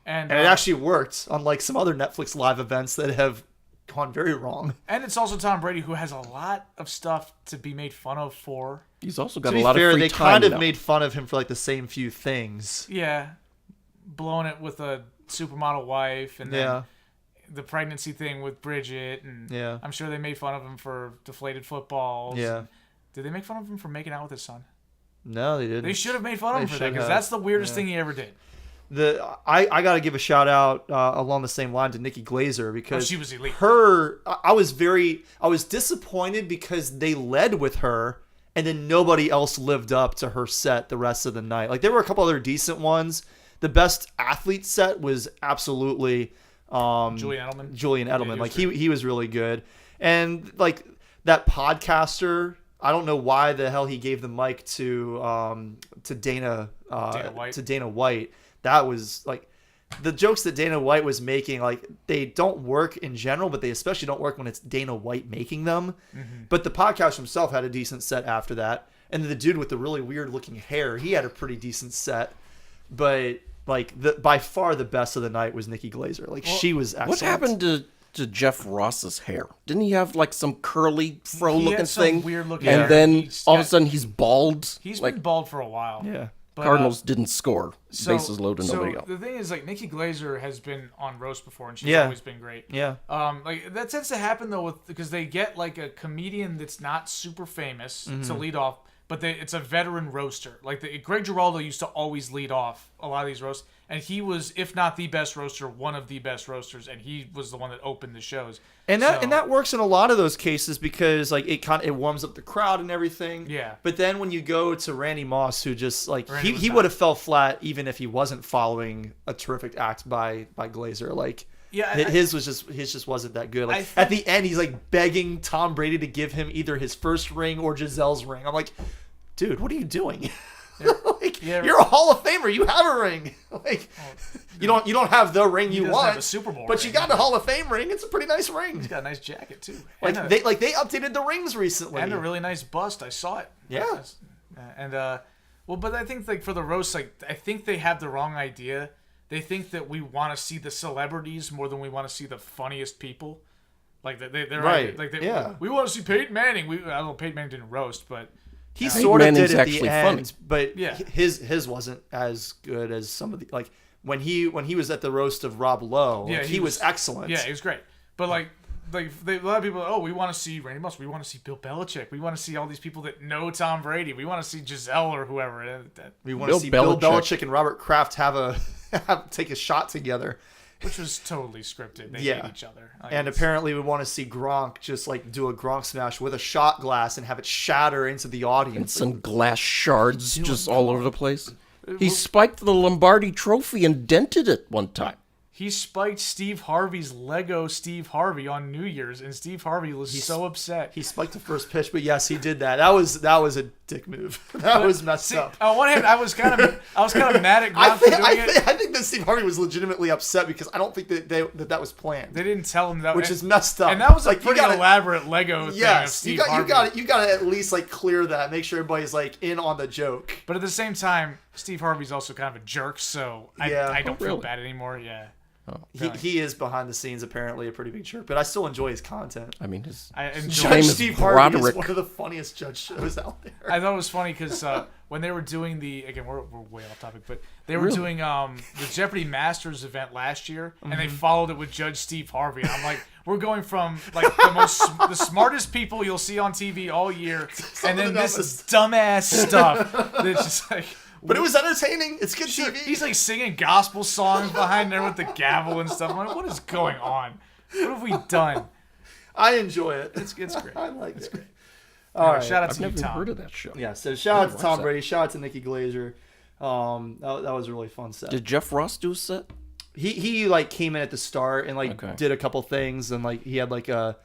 And And it actually worked, unlike some other Netflix live events that have gone very wrong. and it's also Tom Brady, who has a lot of stuff to be made fun of for. He's also got To a be lot fair, of free they time kind of now. made fun of him for like the same few things. Yeah, blowing it with a supermodel wife, and then Yeah. the pregnancy thing with Bridget, and Yeah. I'm sure they made fun of him for deflated footballs. Yeah. Did they make fun of him for making out with his son? No, they didn't. They should have made fun of him They for that, should because have. that's the weirdest Yeah. thing he ever did. I got to give a shout out along the same line to Nikki Glazer because Oh, she was elite. I was disappointed because they led with her and then nobody else lived up to her set the rest of the night. Like there were a couple other decent ones the best athlete set was absolutely Julian Edelman. Julian Edelman. he was Like great. he was really good. And like that podcaster, I don't know why the hell he gave the mic to Dana White. to Dana White. That was like the jokes that Dana White was making, like they don't work in general, but they especially don't work when it's Dana White making them. But the podcast himself had a decent set after that. And the dude with the really weird looking hair, he had a pretty decent set. But like by far the best of the night was Nikki Glazer. Like she was excellent. What happened to Jeff Ross's hair? Didn't he have like some curly fro He had looking some thing? weird looking and hair. then He's all of a got- sudden he's bald. He's like been bald for a while. Yeah. But, Cardinals didn't score. Bases loaded, nobody so out. the thing is, like, Nikki Glazer has been on roast before, and she's Yeah. always been great. Yeah. Like that tends to happen though, because they get like a comedian that's not super famous to lead off, but it's a veteran roaster. Like Greg Giraldo used to always lead off a lot of these roasts, and he was, if not the best roaster, one of the best roasters, and he was the one that opened the shows. And that works in a lot of those cases because like it warms up the crowd and everything. Yeah. But then when you go to Randy Moss, who just like Randy was he not- would have fell flat even if he wasn't following a terrific act by Glazer. Like Yeah, his just wasn't that good. Like I think- at the end, he's like begging Tom Brady to give him either his first ring or Gisele's ring. I'm like, dude, what are you doing? Like, Yeah. you're a Hall of Famer. You have a ring. Like you don't have the ring you doesn't want, have a Super Bowl but you ring. got a Hall of Fame ring. It's a pretty nice ring. He's got a nice jacket too, Like and they updated the rings recently. a really nice bust. I saw it. Yeah. And well, but I think like for the roast, like I think they have the wrong idea. They think that we want to see the celebrities more than we want to see the funniest people. Like they're Right. Like Yeah. we want to see Peyton Manning. I don't know, Peyton Manning didn't roast, but he Peyton sort of Manning's did at the actually end, funny. but Yeah. his wasn't as good as some of the like when he was at the roast of Rob Lowe. Yeah, like, he he was was- excellent. yeah, it was great. But like a lot of people, oh, we want to see Randy Moss. We want to see Bill Belichick. We want to see all these people that know Tom Brady. We want to see Giselle or whoever. we want to see Bill Belichick and Robert Kraft take a shot together. Which was totally scripted. They Yeah. hate each other. Like, And it's- apparently we want to see Gronk just like do a Gronk smash with a shot glass and have it shatter into the audience. Some glass shards just all over the place. He spiked the Lombardi trophy and dented it one time. he spiked Steve Harvey's Lego Steve Harvey on New Year's, and Steve Harvey was so upset. He spiked the first pitch, but yes, he did that. That was a dick move. That was messed See, up. on one hand, I was kind of mad at I Gronk for think, doing it. I think that Steve Harvey was legitimately upset because I don't think that was planned, They didn't tell him that, which is messed up. And that was a Like, you pretty gotta- elaborate Lego thing of Yes, Steve you Harvey. got to at least like clear that, make sure everybody's like in on the joke. But at the same time, Steve Harvey's also kind of a jerk, so Yeah. I don't feel really? bad anymore. Yeah. He is behind the scenes apparently a pretty big jerk, but I still enjoy his content. I mean, his I enjoy Judge Judge is Steve Harvey is Broderick. one of the funniest judge shows out there. I thought it was funny because when they were doing we're way off topic, but they were Really? doing the Jeopardy Masters event last year, and Mm-hmm. they followed it with Judge Steve Harvey. And I'm like, we're going from like the smartest people you'll see on TV all year, and then the this dumbass stuff that's just like. But it was entertaining. It's good TV. He's like singing gospel songs behind there with the gavel and stuff. I'm like, what is going on? What have we done? I enjoy it. It's great. I like it. All All right, right. shout out I've to you, never Tom. heard of that show. Yeah, so shout out to watch Tom that. Brady, shout out to Nikki Glazer. That was a really fun set. Did Jeff Ross do a set? He like came in at the start and like Okay. did a couple things and like he had like a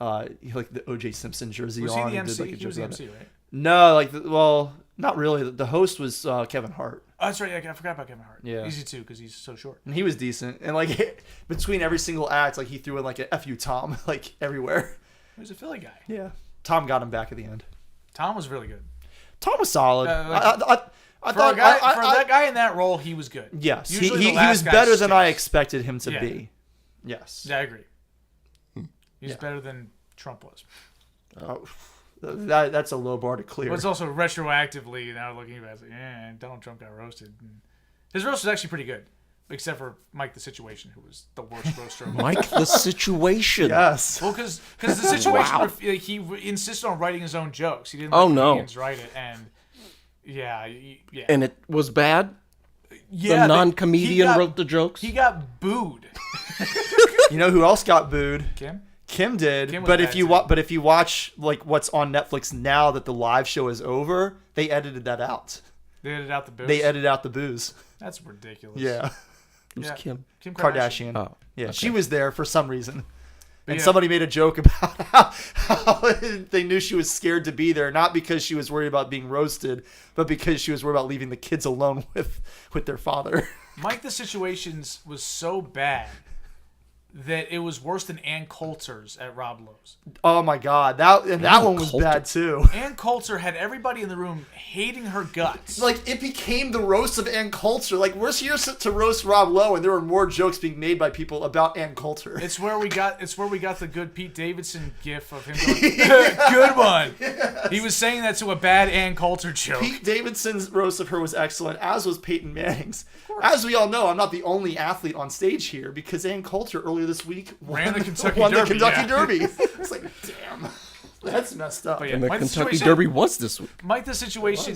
like the O.J. Simpson jersey Was on. he the and did, MC? like, a He was joke the about it. MC, right? No, like well, not really. The host was Kevin Hart. Oh, that's right. Yeah, I forgot about Kevin Hart. Yeah. Easy too because he's so short. And he was decent. And like between every single act, like he threw in like a F you Tom like everywhere. He was a Philly guy. Yeah. Tom got him back at the end. Tom was really good. Tom was solid. Like, I For, thought a guy, I- for I- that guy in that role, he was good. yes, Usually he the last was guy better than I stinks. expected him to Yeah. be. Yes. Yeah, I agree. He's Yeah. better than Trump was. Oh, that's a low bar to clear. But it's also retroactively now looking back, it's like, Donald Trump got roasted. And his roast was actually pretty good, except for Mike the Situation, who was the worst roaster of all. Mike the Situation. Yes. Well, because the Situation, Wow. he insisted on writing his own jokes. He didn't Oh, let no. comedians write it, and yeah. And it was bad? Yeah, The non-comedian wrote the jokes? He got booed. You know who else got booed? Kim? Kim did. Kim was but bad if you too. but if you watch like what's on Netflix now that the live show is over, they edited that out. They edited out the booze. They edited out the booze. That's ridiculous. Yeah. Who's Yeah. Kim? Kim Kardashian. Oh, Yeah, okay. she was there for some reason. And Yeah. somebody made a joke about how they knew she was scared to be there, not because she was worried about being roasted, but because she was worried about leaving the kids alone with their father. Mike the Situations was so bad that it was worse than Ann Coulter's at Rob Lowe's. Oh my God, that one was Coulter. bad too. Ann Coulter had everybody in the room hating her guts. Like, it became the roast of Ann Coulter. Like, we're here to roast Rob Lowe, and there were more jokes being made by people about Ann Coulter. It's where we got the good Pete Davidson gif of him going, good one. He was saying that to a bad Ann Coulter joke. Pete Davidson's roast of her was excellent, as was Peyton Manning's. As we all know, I'm not the only athlete on stage here, because Ann Coulter earlier this week Ran the Kentucky won Derby, the Kentucky yeah. Derby. It's like, damn, that's messed up. But yeah, And the Mike Kentucky Situation- Derby was this week. Mike the Situation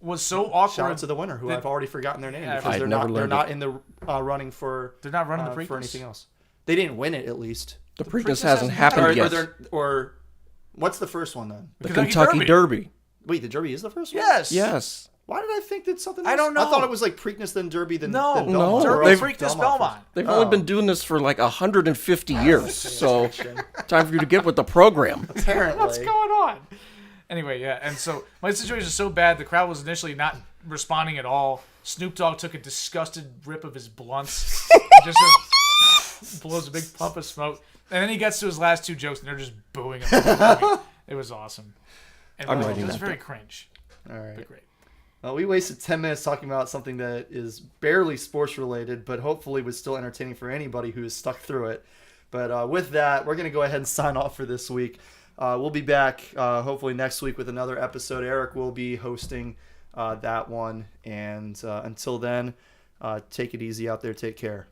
was so Shout awkward. out to the winner, who that- I've already forgotten their name Yeah, because I'd they're never not learned in the running for They're not running the Preakness? for anything else. They didn't win it, at least. The Preakness Preakness hasn't hasn't happened Or, yet. or what's the first one then? The Kentucky Kentucky Derby. Derby. Wait, the Derby is the first one? Yes. Yes. Why did I think that something else? I don't I know. thought it was like Preakness, then Derby, then No, then No, Belmont. Derby, Or else Preakness, first. Belmont. They've Oh. only been doing this for like 150 years, so time for you to get with the program. Apparently. What's going on? Anyway, yeah, and so my situation is so bad. The crowd was initially not responding at all. Snoop Dogg took a disgusted rip of his blunts, just sort of blows a big puff of smoke, and then he gets to his last two jokes, and they're just booing him. It was awesome. And I'm it writing was that very down. cringe, All right. but great. Well, we wasted 10 minutes talking about something that is barely sports related, but hopefully was still entertaining for anybody who is stuck through it. But with that, we're going to go ahead and sign off for this week. We'll be back hopefully next week with another episode. Eric will be hosting that one. And until then, take it easy out there. Take care.